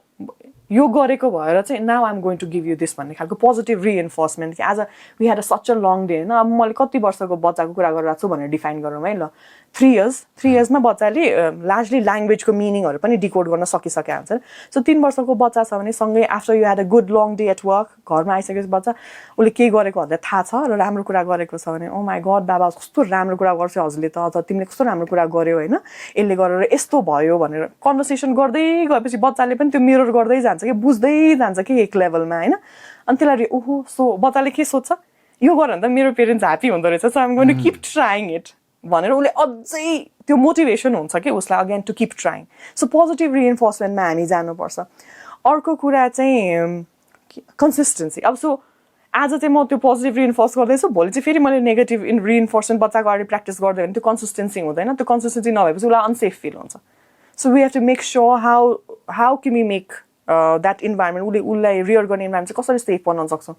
Speaker 1: यो गरेको भएर चाहिँ now I'm going to give you this भन्ने खालको पोजिटिभ रिइन्फोर्समेन्ट कि आज we had such a long day होइन अब मैले कति वर्षको बच्चाको कुरा गरिरहेको छु भनेर डिफाइन गरौँ है ल 3 इयर्समा बच्चाले लार्जली ल्याङ्ग्वेजको मिनिङहरू पनि डिकोड गर्न सकिसकेको हुन्छ सो 3 वर्षको बच्चा छ भने सँगै after you had a good long day at work घरमा आइसकेपछि बच्चा उसले के गरेको भन्दा थाहा छ र राम्रो कुरा गरेको छ भने ओ माई गड बाबा कस्तो राम्रो कुरा गर्छ हजुरले त अथवा तिमीले कस्तो राम्रो कुरा गर्यो होइन यसले गरेर यस्तो भयो भनेर कन्भर्सेसन गर्दै गएपछि बच्चाले पनि त्यो मिरर गर्दै जान्छ कि बुझ्दै जान्छ कि एक लेभलमा होइन अनि त्यसलाई ओहो सो बच्चाले के सोध्छ यो गर भने त मेरो पेरेन्ट्स ह्याप्पी हुँदो रहेछ so I'm going to keep trying it भनेर उसले अझै त्यो मोटिभेसन हुन्छ कि उसलाई again to keep trying so positive रिइन्फोर्समेन्टमा हामी जानुपर्छ अर्को कुरा चाहिँ कन्सिस्टेन्सी अब सो आज चाहिँ म त्यो पोजिटिभ रिइन्फोर्स गर्दैछु भोलि चाहिँ फेरि मैले नेगेटिभ रिइन्फोर्समेन्ट बच्चाको अगाडि प्र्याक्टिस गर्दै भने त्यो कन्सिस्टेन्सी हुँदैन त्यो कन्सिस्टेन्सी नभएपछि उसलाई अनसेफ फिल हुन्छ so we have to make sure how can we make that environment उसलाई रियर गर्ने इन्भाइरोमेन्ट चाहिँ कसरी सेफ बनाउन सक्छौँ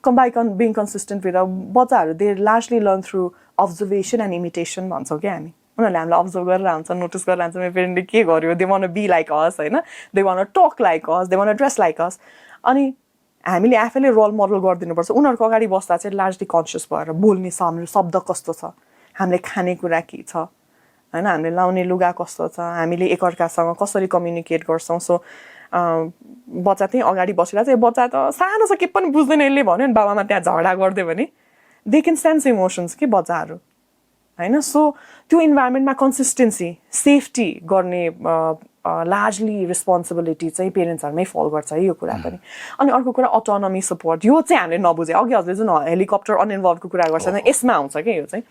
Speaker 1: by being consistent with बच्चाहरू they largely learn through observation and imitation भन्छौँ क्या हामी उनीहरूले हामीलाई अब्जर्भ गरेर हुन्छ नोटिस गरेर हुन्छ मेरो पेरेन्टले के गर्यो they want be like us होइन they want talk like us they want dress like us अनि हामीले आफैले रोल मोडल गरिदिनुपर्छ उनीहरूको अगाडि बस्दा चाहिँ लार्जली कन्सियस भएर बोल्ने हाम्रो शब्द कस्तो छ हामीले खानेकुरा के छ होइन हामीले लाउने लुगा कस्तो छ हामीले एकअर्कासँग कसरी कम्युनिकेट गर्छौँ सो बच्चा चाहिँ अगाडि बसेर चाहिँ बच्चा त सानो छ के पनि बुझ्दैन यसले भन्यो नि बाबामा त्यहाँ झगडा गरिदियो भने दे क्यान सेन्स इमोसन्स कि बच्चाहरू होइन सो त्यो इन्भाइरोमेन्टमा कन्सिस्टेन्सी सेफ्टी गर्ने लार्जली रेस्पोन्सिबिलिटी चाहिँ पेरेन्ट्सहरूमै फल गर्छ है यो कुरा पनि अनि अर्को कुरा अटोनोमी सपोर्ट यो चाहिँ हामीले नबुझे अघि हजुरले जुन हेलिकप्टर अनइन्भल्भको कुरा गर्छ यसमा आउँछ कि यो चाहिँ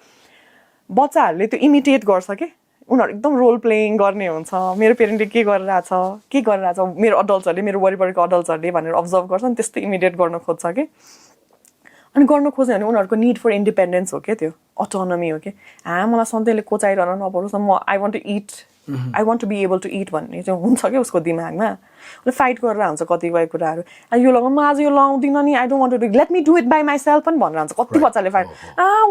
Speaker 1: बच्चाहरूले त्यो इमिटेट गर्छ कि उनीहरू एकदम रोल प्लेइङ गर्ने हुन्छ मेरो पेरेन्टले के गरिरहेछ मेरो अडल्ट्सहरूले मेरो वरिपरिको अडल्ट्सहरूले भनेर अब्जर्भ गर्छ नि त्यस्तो इमिडिएट गर्न खोज्छ कि अनि गर्न खोज्यो भने उनीहरूको निड फर इन्डिपेन्डेन्स हो क्या त्यो अटोनोमी हो कि मलाई सधैँले कोचाइरहन नपरोस् म I want to it I want to be able to it भन्ने चाहिँ हुन्छ क्या उसको दिमागमा उसले फाइट गरेर हुन्छ कतिपय कुराहरू यो लगाउँ म आज यो लगाउँदिनँ नि I don't want to do let me do it by myself पनि भनेर हुन्छ कति बच्चाले fight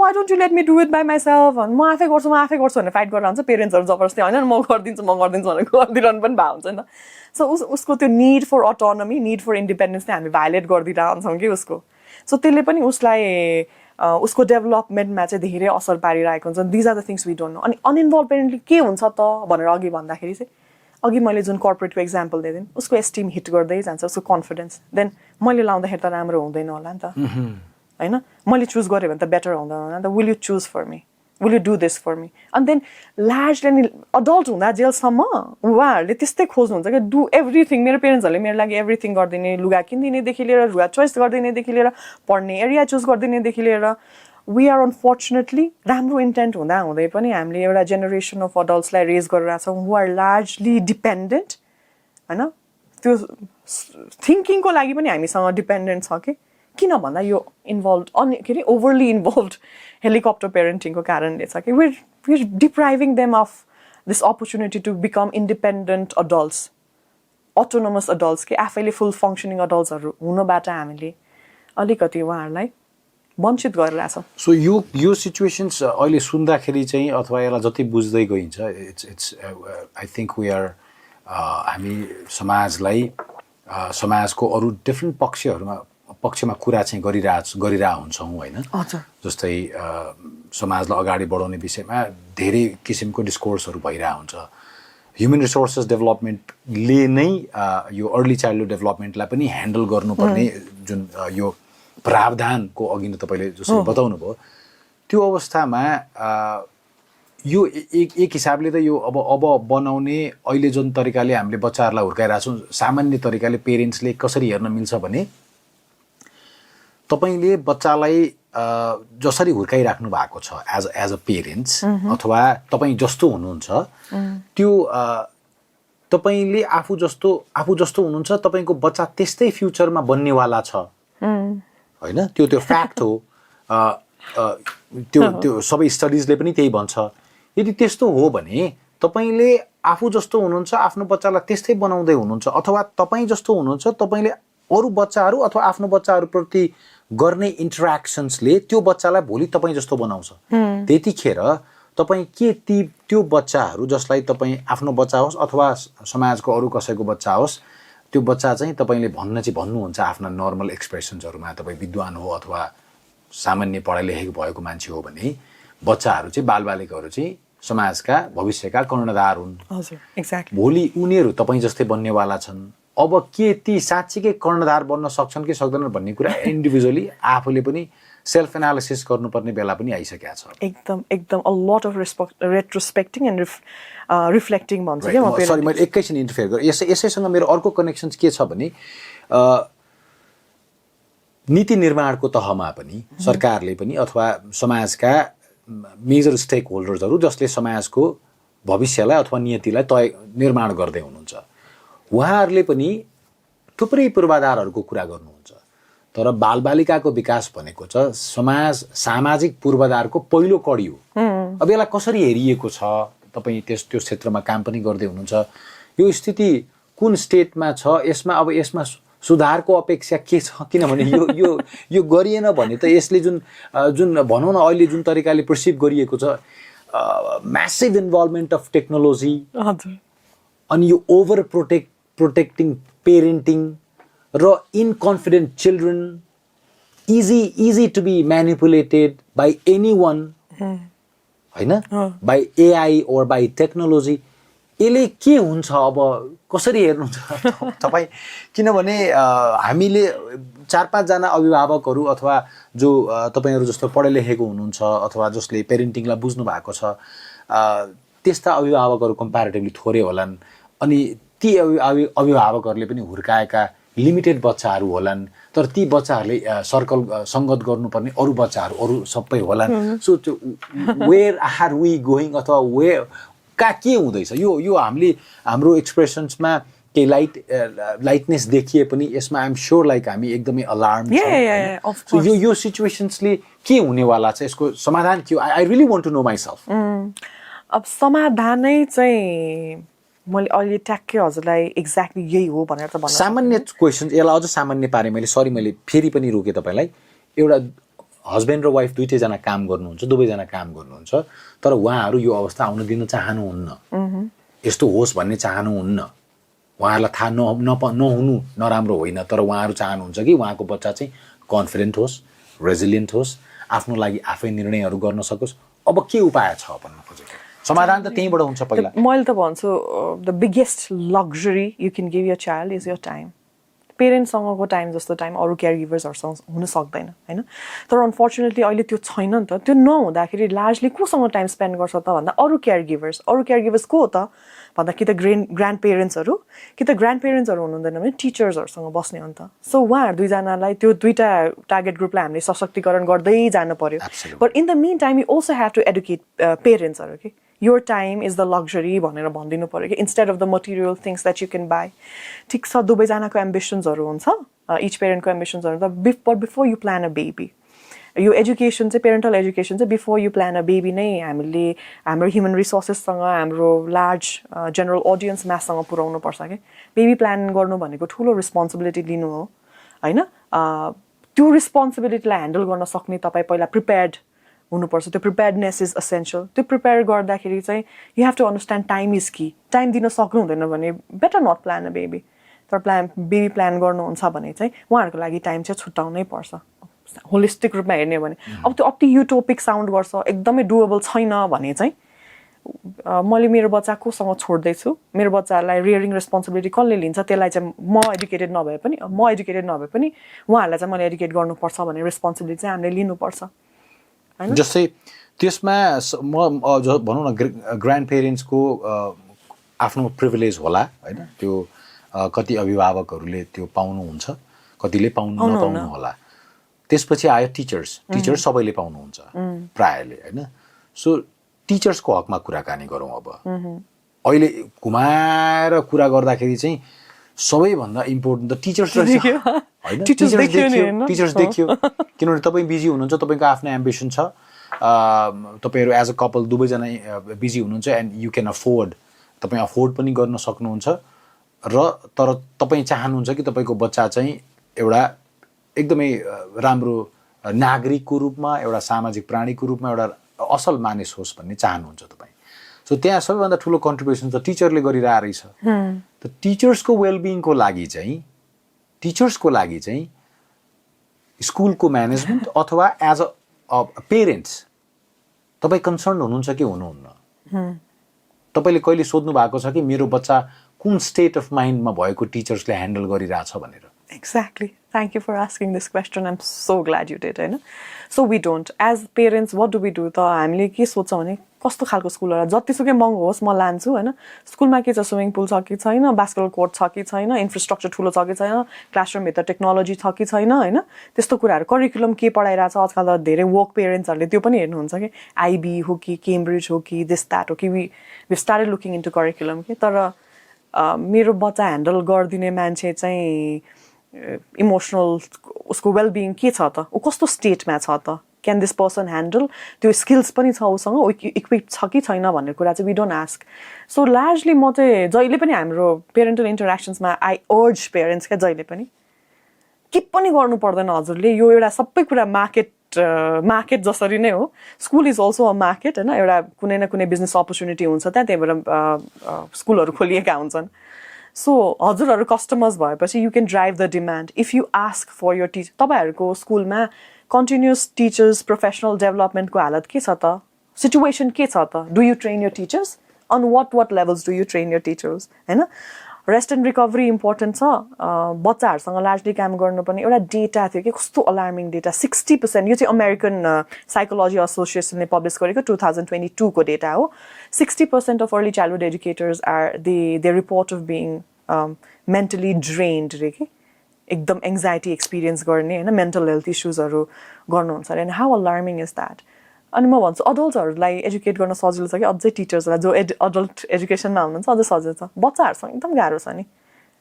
Speaker 1: why don't you let me do it by myself म आफै गर्छु भनेर फाइट गरेर हुन्छ पेरेन्ट्सहरू जबरजस्ती होइन म गरिदिन्छु भनेर गरिदिरहनु पनि भएको हुन्छ नि त सो उसको त्यो need for autonomy need for independence चाहिँ हामी भाइलेट गरिदिरहन्छौँ कि उसको सो त्यसले पनि उसलाई उसको डेभलपमेन्टमा चाहिँ धेरै असर पारिरहेको हुन्छ these are the things we don't know अनि अनइन्भल्भ पेरेन्टले के हुन्छ त भनेर अघि भन्दाखेरि चाहिँ अघि मैले जुन कर्पोरेटको एक्जाम्पल दिएँ उसको एस्टिम हिट गर्दै जान्छ उसको कन्फिडेन्स देन मैले लाउँदाखेरि त राम्रो हुँदैन होला नि त होइन मैले चुज गरेँ भने त बेटर हुँदैन होला नि त will you choose for me will you do this for me अनि देन लार्जली नि अडल्ट हुँदा जेलसम्म उहाँहरूले त्यस्तै खोज्नुहुन्छ क्या डु एभ्रिथिङ मेरो पेरेन्ट्सहरूले मेरो लागि एभ्रिथिङ गरिदिने लुगा किनिदिनेदेखि लिएर लुगा चोइस गरिदिनेदेखि लिएर पढ्ने एरिया चुज गरिदिनेदेखि लिएर वी आर अनफर्चुनेटली राम्रो इन्टेन्ट हुँदा हुँदै पनि हामीले एउटा जेनेरेसन अफ अडल्ट्सलाई रेज गरिरहेको छौँ हु आर लार्जली डिपेन्डेन्ट होइन त्यो थिङ्किङको लागि पनि हामीसँग डिपेन्डेन्ट छ कि किन भन्दा यो इन्भल्भ के अरे ओभरली इन्भल्भ हेलिकप्टर पेरेन्टिङको कारणले छ कि we're depriving them of this opportunity to become independent adults, autonomous adults कि आफैले फुल फङ्सनिङ अडल्ट्सहरू हुनबाट हामीले अलिकति उहाँहरूलाई वञ्चित गरिरहेछौँ
Speaker 2: सो यो सिचुएसन्स अहिले सुन्दाखेरि चाहिँ अथवा यसलाई जति बुझ्दै गइन्छ it's I think we are हामी समाजलाई समाजको अरू डिफ्रेन्ट पक्षमा कुरा चाहिँ गरिरहेको हुन्छौँ होइन जस्तै समाजलाई अगाडि बढाउने विषयमा धेरै किसिमको डिस्कोर्सहरू भइरहेको हुन्छ ह्युमन रिसोर्सेस डेभलपमेन्टले नै यो अर्ली चाइल्डहुड डेभलपमेन्टलाई पनि ह्यान्डल गर्नुपर्ने जुन यो प्रावधानको अघि नै तपाईँले जसरी बताउनु भयो त्यो अवस्थामा यो एक हिसाबले त यो अब बनाउने अहिले जुन तरिकाले हामीले बच्चाहरूलाई हुर्काइरहेको छौँ सामान्य तरिकाले पेरेन्ट्सले कसरी हेर्न मिल्छ भने तपाईँले बच्चालाई जसरी हुर्काइराख्नु भएको छ एज अ पेरेन्ट्स अथवा तपाईँ जस्तो हुनुहुन्छ त्यो तपाईँले आफू जस्तो हुनुहुन्छ तपाईँको बच्चा त्यस्तै फ्युचरमा बन्नेवाला छ होइन त्यो फ्याक्ट हो त्यो सबै स्टडिजले पनि त्यही भन्छ यदि त्यस्तो हो भने तपाईँले आफू जस्तो हुनुहुन्छ आफ्नो बच्चालाई त्यस्तै बनाउँदै हुनुहुन्छ अथवा तपाईँ जस्तो हुनुहुन्छ तपाईँले अरू बच्चाहरू अथवा आफ्नो बच्चाहरूप्रति गर्ने इन्टरेक्सन्सले त्यो बच्चालाई भोलि तपाईँ जस्तो बनाउँछ। त्यतिखेर तपाईँ के त्यो बच्चाहरू जसलाई तपाईँ आफ्नो बच्चा होस् अथवा समाजको अरू कसैको बच्चा होस्, त्यो बच्चा चाहिँ तपाईँले भन्नुहुन्छ आफ्ना नर्मल एक्सप्रेसन्सहरूमा तपाईँ विद्वान हो अथवा सामान्य पढाइ लेखेको भएको मान्छे हो भने बच्चाहरू चाहिँ बालबालिकाहरू चाहिँ समाजका भविष्यका कर्णधार हुन्।
Speaker 1: हजुर, एक्ज्याक्टली।
Speaker 2: भोलि उनीहरू तपाईँ जस्तै बन्नेवाला छन्। अब के ती साँच्चीकै कर्णधार बन्न सक्छन् कि सक्दैनन् भन्ने कुरा इन्डिभिजुअली आफूले पनि सेल्फ एनालिसिस गर्नुपर्ने बेला पनि आइसकेको छ।
Speaker 1: एकदम एकदम a lot of retrospecting and reflecting भन्छ क्या म।
Speaker 2: सरी, मैले एकैछिन इन्टरफेयर गरेँ। यसैसँग मेरो अर्को कनेक्सन के छ भने नीति निर्माणको तहमा पनि सरकारले पनि अथवा समाजका मेजर स्टेक होल्डर्सहरू जसले समाजको भविष्यलाई अथवा नियतिलाई निर्माण गर्दै हुनुहुन्छ, उहाँहरूले पनि थुप्रै पूर्वाधारहरूको कुरा गर्नुहुन्छ। तर बालबालिकाको विकास भनेको छ सामाजिक पूर्वाधारको पहिलो कडी हो। अब यसलाई कसरी हेरिएको छ, तपाईँ त्यो क्षेत्रमा काम पनि गर्दै हुनुहुन्छ, यो स्थिति कुन स्टेटमा छ, यसमा सुधारको अपेक्षा के छ? किनभने यो गरिएन भने त यसले जुन भनौँ न अहिले जुन तरिकाले पर्सिभ गरिएको छ, म्यासिभ इन्भल्भमेन्ट अफ टेक्नोलोजी, अनि यो ओभर प्रोटेक्टिङ पेरेन्टिङ र inconfident children, easy to be manipulated by anyone, होइन, by AI or by technology, यसले के हुन्छ? अब कसरी हेर्नुहुन्छ तपाईँ? किनभने हामीले 4-5 जना अभिभावकहरू अथवा जो तपाईँहरू जस्तो पढे लेखेको हुनुहुन्छ अथवा जसले पेरेन्टिङलाई बुझ्नु भएको छ, त्यस्ता अभिभावकहरू कम्प्यारेटिभली थोरै होलान्। अनि ती अभिभावकहरूले पनि हुर्काएका लिमिटेड बच्चाहरू होलान्, तर ती बच्चाहरूले सङ्गत गर्नुपर्ने अरू बच्चाहरू अरू सबै होलान्। So where are we going अथवा के हुँदैछ? यो हाम्रो एक्सप्रेसन्समा केही लाइटनेस देखिए पनि यसमा आइएम स्योर लाइक हामी एकदमै अलार्म छौँ। यो सिचुएसन्सले के हुनेवाला छ? यसको समाधान के हो? I really want to know myself.
Speaker 1: अब समाधानै चाहिँ मैले अहिले ट्याक्कै हजुरलाई एक्ज्याक्टली यही हो भनेर त भन्नु।
Speaker 2: सामान्य क्वेसन, यसलाई अझ सामान्य पारेँ मैले। सरी, मैले फेरि पनि रोकेँ तपाईँलाई। एउटा हस्बेन्ड र वाइफ दुईटैजना काम गर्नुहुन्छ, दुवैजना काम गर्नुहुन्छ, तर उहाँहरू यो अवस्था आउन दिन चाहनुहुन्न, यस्तो होस् भन्ने चाहनुहुन्न। उहाँहरूलाई थाहा नहुनु नराम्रो होइन, तर उहाँहरू चाहनुहुन्छ कि उहाँको बच्चा चाहिँ कन्फिडेन्ट होस्, रेजिलियन्ट होस्, आफ्नो लागि आफै निर्णयहरू गर्न सकोस्। अब के उपाय छ भन्न खोजेको? समाधान त त्यहीँबाट हुन्छ। पहिला
Speaker 1: मैले त भन्छु the biggest luxury you can give your child is your time. पेरेन्ट्ससँगको टाइम जस्तो टाइम अरू केयर गिभर्सहरूसँग हुन सक्दैन, होइन? तर अनफर्चुनेटली अहिले त्यो छैन नि त। त्यो नहुँदाखेरि लार्जली कोसँग टाइम स्पेन्ड गर्छ त भन्दा अरू केयर गिभर्स को हो त भन्दा कि त ग्रान्ड पेरेन्ट्सहरू, कि त ग्रान्ड पेरेन्ट्सहरू हुनुहुँदैन भने टिचर्सहरूसँग बस्ने हो नि त। सो उहाँहरू दुईजनालाई, त्यो दुईवटा टार्गेट ग्रुपलाई हामीले सशक्तिकरण गर्दै जानु पर्यो। But in the meantime you also have to educate पेरेन्ट्सहरू कि your time is the luxury भनेर भनिदिनु पर्यो कि instead of the material things that you can buy। ठिक छ, दुवैजनाको एम्बिसन्सहरू हुन्छ, इच पेरेन्टको एम्बिसन्सहरू त। But before you plan a baby, यो एजुकेसन चाहिँ, पेरेन्टल एजुकेसन चाहिँ before you plan a baby नै हामीले हाम्रो ह्युमन रिसोर्सेससँग, हाम्रो लार्ज जेनरल अडियन्स म्याससँग पुऱ्याउनु पर्छ कि बेबी प्लान गर्नु भनेको ठुलो रिस्पोन्सिबिलिटी लिनु हो, होइन? त्यो रिस्पोन्सिबिलिटीलाई ह्यान्डल गर्न सक्ने तपाईँ पहिला प्रिपेयर्ड हुनुपर्छ। त्यो प्रिपेयर्डनेस इज एसेन्सियल। त्यो प्रिपेयर गर्दाखेरि चाहिँ you have to understand time is key. Time दिन सक्नु हुँदैन भने better not plan a baby. तर बेबी प्लान गर्नुहुन्छ भने चाहिँ उहाँहरूको लागि टाइम चाहिँ छुट्याउनै पर्छ, होलिस्टिक रूपमा हेर्ने हो भने। अब त्यो अति युटोपिक साउन्ड गर्छ, एकदमै डुएबल छैन भने चाहिँ मैले मेरो बच्चा कोसँग छोड्दैछु, मेरो बच्चालाई रियरिङ रेस्पोन्सिबिलिटी कसले लिन्छ, त्यसलाई चाहिँ म एजुकेटेड नभए पनि उहाँहरूलाई चाहिँ मैले एजुकेट गर्नुपर्छ भन्ने रेस्पोन्सिबिलिटी चाहिँ हामीले लिनुपर्छ।
Speaker 2: जस्तै त्यसमा भनौँ न ग्रान्ड पेरेन्ट्सको आफ्नो प्रिभिलेज होला, होइन? त्यो कति अभिभावकहरूले त्यो पाउनुहुन्छ, कतिले नपाउनु होला। त्यसपछि आयो टिचर्स सबैले पाउनुहुन्छ प्रायःले, होइन? सो टिचर्सको हकमा कुराकानी गरौँ। अब अहिले घुमाएर कुरा गर्दाखेरि चाहिँ सबैभन्दा इम्पोर्टेन्ट त टिचर्स रहेछ, होइन? टिचर्स देखियो किनभने तपाईँ बिजी हुनुहुन्छ, तपाईँको आफ्नो एम्बिसन छ, तपाईँहरू एज अ कपल दुवैजना बिजी हुनुहुन्छ एन्ड यु क्यान अफोर्ड, तपाईँ अफोर्ड पनि गर्न सक्नुहुन्छ, र तर तपाईँ चाहनुहुन्छ कि तपाईँको बच्चा चाहिँ एउटा एकदमै राम्रो नागरिकको रूपमा एउटा सामाजिक प्राणीको रूपमा एउटा असल मानिस होस् भन्ने चाहनुहुन्छ तपाईँ सो त्यहाँ सबैभन्दा ठुलो कन्ट्रिब्युसन त टिचरले गरिरहेको रहेछ त टिचर्सको वेलबिङको लागि चाहिँ स्कुलको म्यानेजमेन्ट अथवा एज अ पेरेन्ट्स तपाईँ कन्सर्न हुनुहुन्छ कि हुनुहुन्न तपाईँले कहिले सोध्नु भएको छ कि मेरो बच्चा कुन स्टेट अफ माइन्डमा भएको टिचर्सले ह्यान्डल गरिरहेछ भनेर
Speaker 1: Exactly. Thank you for asking this question. I'm so glad you did. होइन so we don't as parents what do we do त हामीले के सोच्छौँ भने कस्तो खालको स्कुलहरू जतिसुकै महँगो होस् म लान्छु होइन स्कुलमा के छ स्विमिङ पुल छ कि छैन बास्केटबल कोर्ट छ कि छैन इन्फ्रास्ट्रक्चर ठुलो छ कि छैन क्लासरुमभित्र टेक्नोलोजी छ कि छैन होइन त्यस्तो कुराहरू करिकुलम के पढाइरहेछ आजकल त धेरै वोक पेरेन्ट्सहरूले त्यो पनि हेर्नुहुन्छ कि आइबी हो कि केम्ब्रिज हो कि दिस द्याट हो कि we started looking into curriculum कि तर मेरो बच्चा ह्यान्डल गरिदिने मान्छे चाहिँ इमोसनल उसको वेलबिङ के छ त ऊ कस्तो स्टेटमा छ त क्यान दिस पर्सन ह्यान्डल त्यो स्किल्स पनि छ उसँग इक्विप छ कि छैन भन्ने कुरा चाहिँ we don't ask so largely म चाहिँ जहिले पनि हाम्रो पेरेन्टल इन्टरेक्सन्समा आई अर्ज पेरेन्ट्स क्या जहिले पनि के पनि गर्नु पर्दैन हजुरले यो एउटा सबै कुरा मार्केट जसरी नै हो school is also a market होइन एउटा कुनै न कुनै बिजनेस अपर्च्युनिटी हुन्छ त्यही भएर स्कुलहरू खोलिएका हुन्छन् सो हजुरहरू कस्टमर्स भएपछि you can drive the demand if you ask for your teacher तपाईँहरूको स्कुलमा कन्टिन्युस टिचर्स प्रोफेसनल डेभलपमेन्टको हालत के छ त सिचुएसन के छ त do you train your teachers on what levels do you train your teachers होइन रेस्ट एन्ड रिकभरी इम्पोर्टेन्ट छ बच्चाहरूसँग लार्जली काम गर्नुपर्ने एउटा डेटा थियो कि कस्तो अलार्मिङ डेटा 60% यो चाहिँ अमेरिकन साइकोलोजी एसोसिएसनले पब्लिस गरेको 2022 को डेटा हो 60% of early childhood educators are they report of being mentally drained रे कि एकदम एङ्जाइटी एक्सपिरियन्स गर्ने होइन मेन्टल हेल्थ इस्युजहरू गर्नुहुन्छ अरे and how alarming is that अनि म भन्छु अडल्ट्सहरूलाई एजुकेट गर्न सजिलो छ कि अझै टिचर्सहरूलाई जो अडल्ट एजुकेसनमा हुनुहुन्छ अझै सजिलो छ बच्चाहरूसँग एकदम गाह्रो छ नि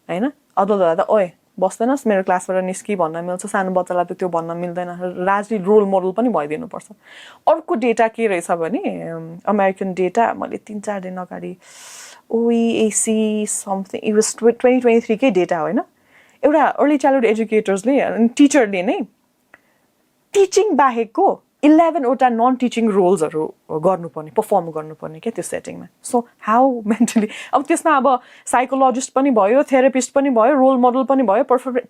Speaker 1: होइन अडल्टहरूलाई त ओए बस्दैनस् मेरो क्लासबाट निस्कि भन्न मिल्छ सानो बच्चालाई त त्यो भन्न मिल्दैन लार्जली रोल मोडल पनि भइदिनुपर्छ अर्को डेटा के रहेछ भने अमेरिकन डेटा मैले 3-4 दिन अगाडि ओइएसी समथिङ इट वाज 2023 कै डेटा होइन एउटा अर्ली चाइल्डहुड एजुकेटर्सले टिचरले नै टिचिङ बाहेकको 11वटा नन टिचिङ रोल्सहरू गर्नुपर्ने पर्फर्म गर्नुपर्ने क्या त्यो सेटिङमा सो हाउ मेन्टली अब त्यसमा अब साइकोलोजिस्ट पनि भयो थेरापिस्ट पनि भयो रोल मोडल पनि भयो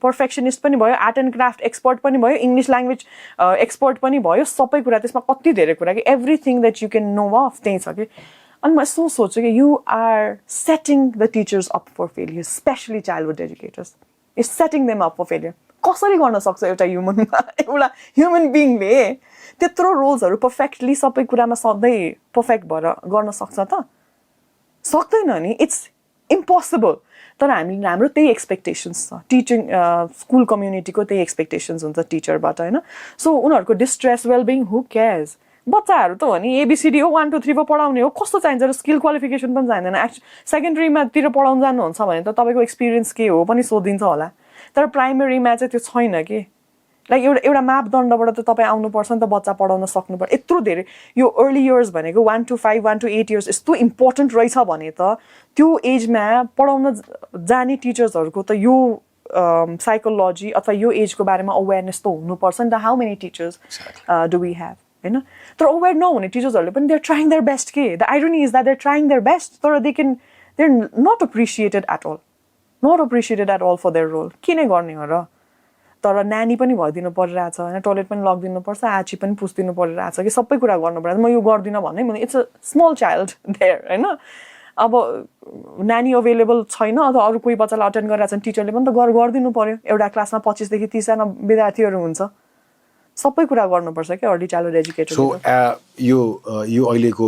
Speaker 1: पर्फेक्सनिस्ट पनि भयो आर्ट एन्ड क्राफ्ट एक्सपर्ट पनि भयो इङ्ग्लिस ल्याङ्ग्वेज एक्सपर्ट पनि भयो सबै कुरा त्यसमा कति धेरै कुरा कि everything that you can know of त्यही छ कि अनि म यसो सोच्छु कि you are setting the teachers up for failure specially childhood educators is setting them up for failure कसरी गर्न सक्छ एउटा ह्युमन बिङले त्यत्रो रोल्सहरू पर्फेक्टली सबै कुरामा सधैँ पर्फेक्ट भएर गर्न सक्छ त सक्दैन नि इट्स इम्पोसिबल तर हाम्रो त्यही एक्सपेक्टेसन्स छ टिचिङ स्कुल कम्युनिटीको त्यही एक्सपेक्टेसन्स हुन्छ टिचरबाट होइन सो उनीहरूको डिस्ट्रेस वेलबिङ हु केयर्स बच्चाहरू त हो नि एबिसिडी हो 1 2 3 पढाउने हो कस्तो चाहिन्छ र स्किल क्वालिफिकेसन पनि चाहिँदैन सेकेन्डरीमातिर पढाउनु जानुहुन्छ भने त तपाईँको एक्सपिरियन्स के हो पनि सोधिन्छ होला तर प्राइमेरीमा चाहिँ त्यो छैन कि लाइक एउटा मापदण्डबाट त तपाईँ आउनुपर्छ नि त बच्चा पढाउन सक्नुपर्छ यत्रो धेरै यो अर्ली इयर्स भनेको 1 to 5 1 to 8 इयर्स यस्तो इम्पोर्टेन्ट रहेछ भने त त्यो एजमा पढाउन जाने टिचर्सहरूको त यो साइकोलोजी अथवा यो एजको बारेमा अवेरनेस त हुनुपर्छ नि त how many teachers do we have होइन तर अवेर नहुने टिचर्सहरूले पनि देयर ट्राइङ देयर बेस्ट के the irony is that they're trying their best तर they're not appreciated at all for their role के नै गर्ने हो र तर नानी पनि भइदिनु परिरहेछ होइन टोइलेट पनि लगिदिनु पर्छ आँची पनि पुछिदिनु परिरहेछ कि सबै कुरा गर्नु परिरहेछ म यो गर्दिनँ भन्ने म it's a small child there होइन अब नानी अभाइलेबल छैन अथवा अरू कोही बच्चालाई अटेन्ड गरिरहेछ भने टिचरले पनि त गरिदिनु पर्यो एउटा क्लासमा 25 देखि 30 जना विद्यार्थीहरू हुन्छ सबै कुरा गर्नुपर्छ क्या अर्ली चाइल्डहुड एजुकेटर
Speaker 2: सो यो अहिलेको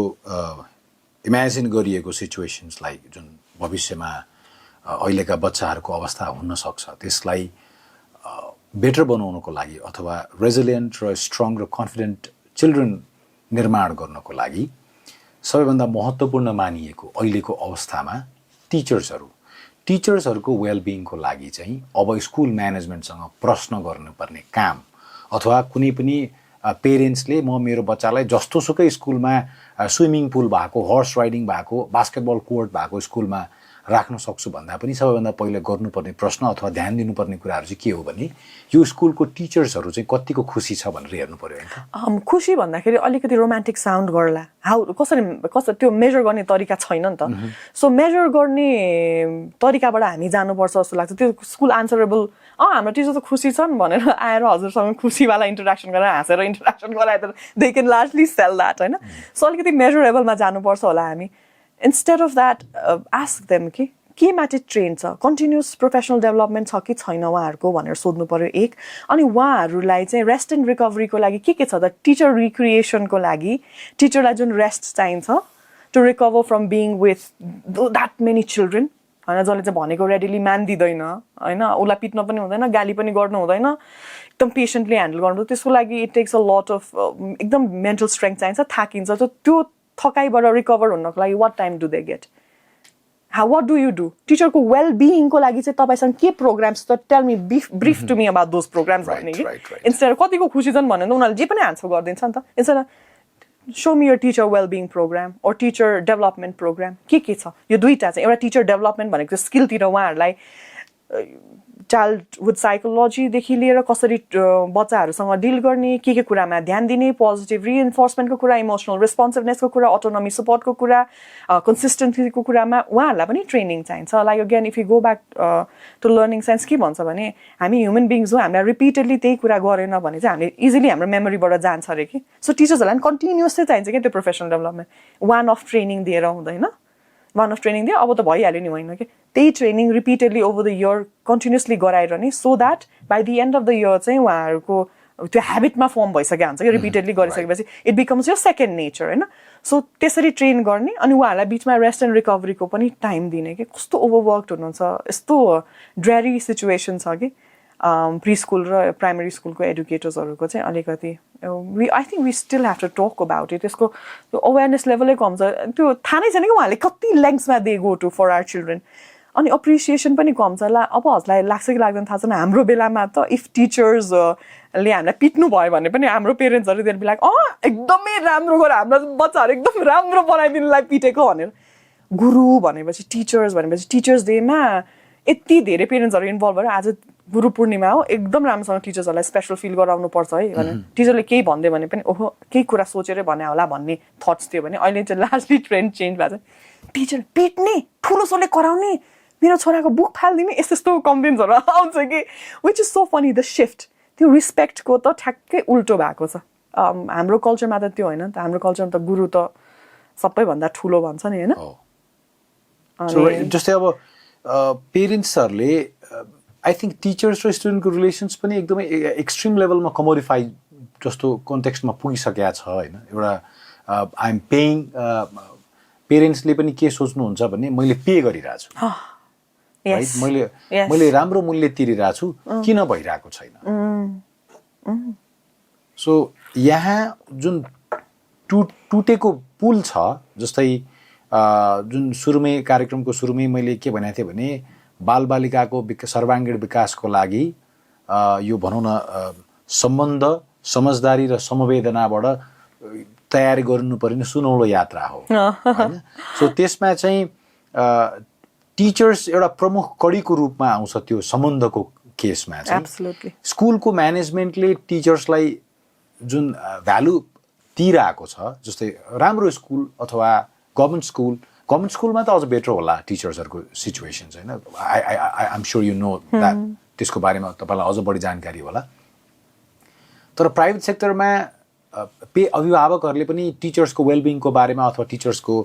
Speaker 2: इमेजिन गरिएको सिचुएसन्सलाई जुन भविष्यमा अहिलेका बच्चाहरूको अवस्था हुन सक्छ त्यसलाई बेटर बनाउनको लागि अथवा रेजिलियन्ट र स्ट्रङ र कन्फिडेन्ट चिल्ड्रेन निर्माण गर्नको लागि सबैभन्दा महत्त्वपूर्ण मानिएको अहिलेको अवस्थामा टिचर्सहरूको वेलबिङको लागि चाहिँ अब स्कुल म्यानेजमेन्टसँग प्रश्न गर्नुपर्ने काम अथवा कुनै पनि पेरेन्ट्सले म मेरो बच्चालाई जस्तोसुकै स्कुलमा स्विमिङ पुल भएको हर्स राइडिङ भएको बास्केटबल कोर्ट भएको स्कुलमा राख्न सक्छु भन्दा पनि सबैभन्दा पहिला गर्नुपर्ने प्रश्न अथवा ध्यान दिनुपर्ने कुराहरू चाहिँ के हो भने यो स्कुलको टिचर्सहरू चाहिँ कतिको खुसी छ भनेर हेर्नु पर्यो हैन
Speaker 1: खुसी भन्दाखेरि अलिकति रोमान्टिक साउन्ड गर्ला कसरी त्यो मेजर गर्ने तरिका छैन नि त सो मेजर गर्ने तरिकाबाट हामी जानुपर्छ जस्तो लाग्छ त्यो स्कुल आन्सरेबल हाम्रो टिचर त खुसी छन् भनेर आएर हजुरसँग खुसीवाला इन्टरेक्सन गरेर हाँसेर इन्टरेक्सन गराए त they can largely sell that होइन सो अलिकति मेजरेबलमा जानुपर्छ होला हामी instead of that ask them कि केमा चाहिँ ट्रेन छ कन्टिन्युस प्रोफेसनल डेभलपमेन्ट छ कि छैन उहाँहरूको भनेर सोध्नु पर्यो एक अनि उहाँहरूलाई चाहिँ रेस्ट एन्ड रिकभरीको लागि के छ त टिचर रिक्रिएसनको लागि टिचरलाई जुन रेस्ट चाहिन्छ to recover from being with that many children होइन जसले चाहिँ भनेको रेडिली मान्दिँदैन होइन उसलाई पिट्न पनि हुँदैन गाली पनि गर्नु हुँदैन एकदम पेसेन्टली ह्यान्डल गर्नु त्यसको लागि it takes a lot of एकदम मेन्टल स्ट्रेङ्थ चाहिन्छ थाकिन्छ त्यो थकाइबाट रिकभर हुनको लागि what time do they get what do you do? टिचरको वेल बिइङको लागि चाहिँ तपाईँसँग के प्रोग्राम्स त tell me brief to me about those programmes भन्ने कि इन्स्टेड कतिको खुसी छन् भने उनीहरूले जे पनि आन्सर गरिदिन्छ नि त instead show me your teacher well-being program or teacher development program के छ यो दुईटा चाहिँ एउटा टिचर डेभलपमेन्ट भनेको स्किलतिर उहाँहरूलाई चाइल्डहुड साइकोलोजीदेखि लिएर कसरी बच्चाहरूसँग डिल गर्ने के कुरामा ध्यान दिने पोजिटिभ रिइन्फोर्समेन्टको कुरा इमोसनल रेस्पोन्सिभनेसको कुरा अटोनोमी सपोर्टको कुरा कन्सिस्टेन्सीको कुरामा उहाँहरूलाई पनि ट्रेनिङ चाहिन्छ like again if you go back to learning science के भन्छ भने हामी ह्युमन बिङ्स हो हामीलाई रिपिटेडली त्यही कुरा गरेन भने चाहिँ हामीले इजिली हाम्रो मेमोरीबाट जान्छ अरे कि सो टिचर्सहरूलाई पनि कन्टिन्युसली चाहिन्छ क्या त्यो professional development one of training दिएर हुँदैन वान अफ ट्रेनिङ दियो अब त भइहाल्यो नि होइन कि त्यही training repeatedly over the year continuously गराइरहने so that by the end of the year चाहिँ उहाँहरूको त्यो हेबिटमा फर्म भइसकेको हुन्छ कि रिपिटेडली गरिसकेपछि इट बिकम्स यो सेकेन्ड नेचर होइन सो त्यसरी ट्रेन गर्ने अनि उहाँहरूलाई बिचमा रेस्ट एन्ड रिकभरीको पनि टाइम दिने कि कस्तो ओभरवर्कड हुनुहुन्छ यस्तो ड्रेरी सिचुएसन छ कि प्री स्कुल र प्राइमेरी स्कुलको एडुकेटर्सहरूको चाहिँ अलिकति I think we still have to talk about it त्यसको त्यो अवेरनेस लेभलै कम छ त्यो थाहा नै छैन कि उहाँले कति लेङ्थ्समा they go to for our children अनि अप्रिसिएसन पनि कम छ अब हजुरलाई लाग्छ कि लाग्दैन थाहा छैन हाम्रो बेलामा त इफ टिचर्सले हामीलाई पिट्नु भयो भने पनि हाम्रो पेरेन्ट्सहरू देयर बी लाइक एकदमै राम्रो गरेर हाम्रो बच्चाहरू एकदम राम्रो बनाइदिनुलाई पिटेको भनेर गुरु भनेपछि टिचर्स डेमा यति धेरै पेरेन्ट्सहरू इन्भल्भ भएर आज गुरु पूर्णिमा हो एकदम राम्रोसँग टिचर्सहरूलाई स्पेसल फिल गराउनुपर्छ है भने टिचरले केही भनिदियो भने पनि ओहो केही कुरा सोचेरै भने होला भन्ने थट्स थियो भने अहिले चाहिँ लास्टली ट्रेन्ड चेन्ज भएको छ टिचर पिट्ने ठुलो सोले कराउने मेरो छोराको बुक फालिदिने यस्तो कम्प्लेन्सहरू आउँछ कि which is so funny the shift त्यो रिस्पेक्टको त ठ्याक्कै उल्टो भएको छ हाम्रो कल्चरमा त त्यो होइन नि त हाम्रो कल्चरमा त गुरु त सबैभन्दा ठुलो भन्छ नि होइन
Speaker 2: जस्तै अब पेरेन्ट्सहरूले आई थिङ्क टिचर्स र स्टुडेन्टको रिलेसन्स पनि एकदमै एक्सट्रिम लेभलमा कमोडिफाई जस्तो कन्टेक्स्टमा पुगिसकेको छ होइन एउटा आइ एम पेइङ पेरेन्ट्सले पनि के सोच्नुहुन्छ भने मैले पे गरिरहेको छु है मैले राम्रो मूल्य तिरिरहेको छु किन भइरहेको छैन सो यहाँ जुन टुटेको पुल छ जस्तै जुन सुरुमै कार्यक्रमको सुरुमै मैले के भनेको थिएँ भने बालबालिकाको सर्वाङ्गीण विकासको लागि यो भनौँ न सम्बन्ध समझदारी र समवेदनाबाट तयारी गर्नुपर्ने सुनौलो यात्रा हो होइन सो त्यसमा चाहिँ टिचर्स एउटा प्रमुख कडीको रूपमा आउँछ त्यो सम्बन्धको केसमा चाहिँ स्कुलको म्यानेजमेन्टले टिचर्सलाई जुन भ्यालु दिइरहेको छ जस्तै राम्रो स्कुल अथवा गभर्मेन्ट स्कुलमा त अझ बेटर होला टिचर्सहरूको सिचुएसन होइन I am sure you know that त्यसको बारेमा तपाईँलाई अझ बढी जानकारी होला तर प्राइभेट सेक्टरमा अभिभावकहरूले पनि टिचर्सको वेलबिङको बारेमा अथवा टिचर्सको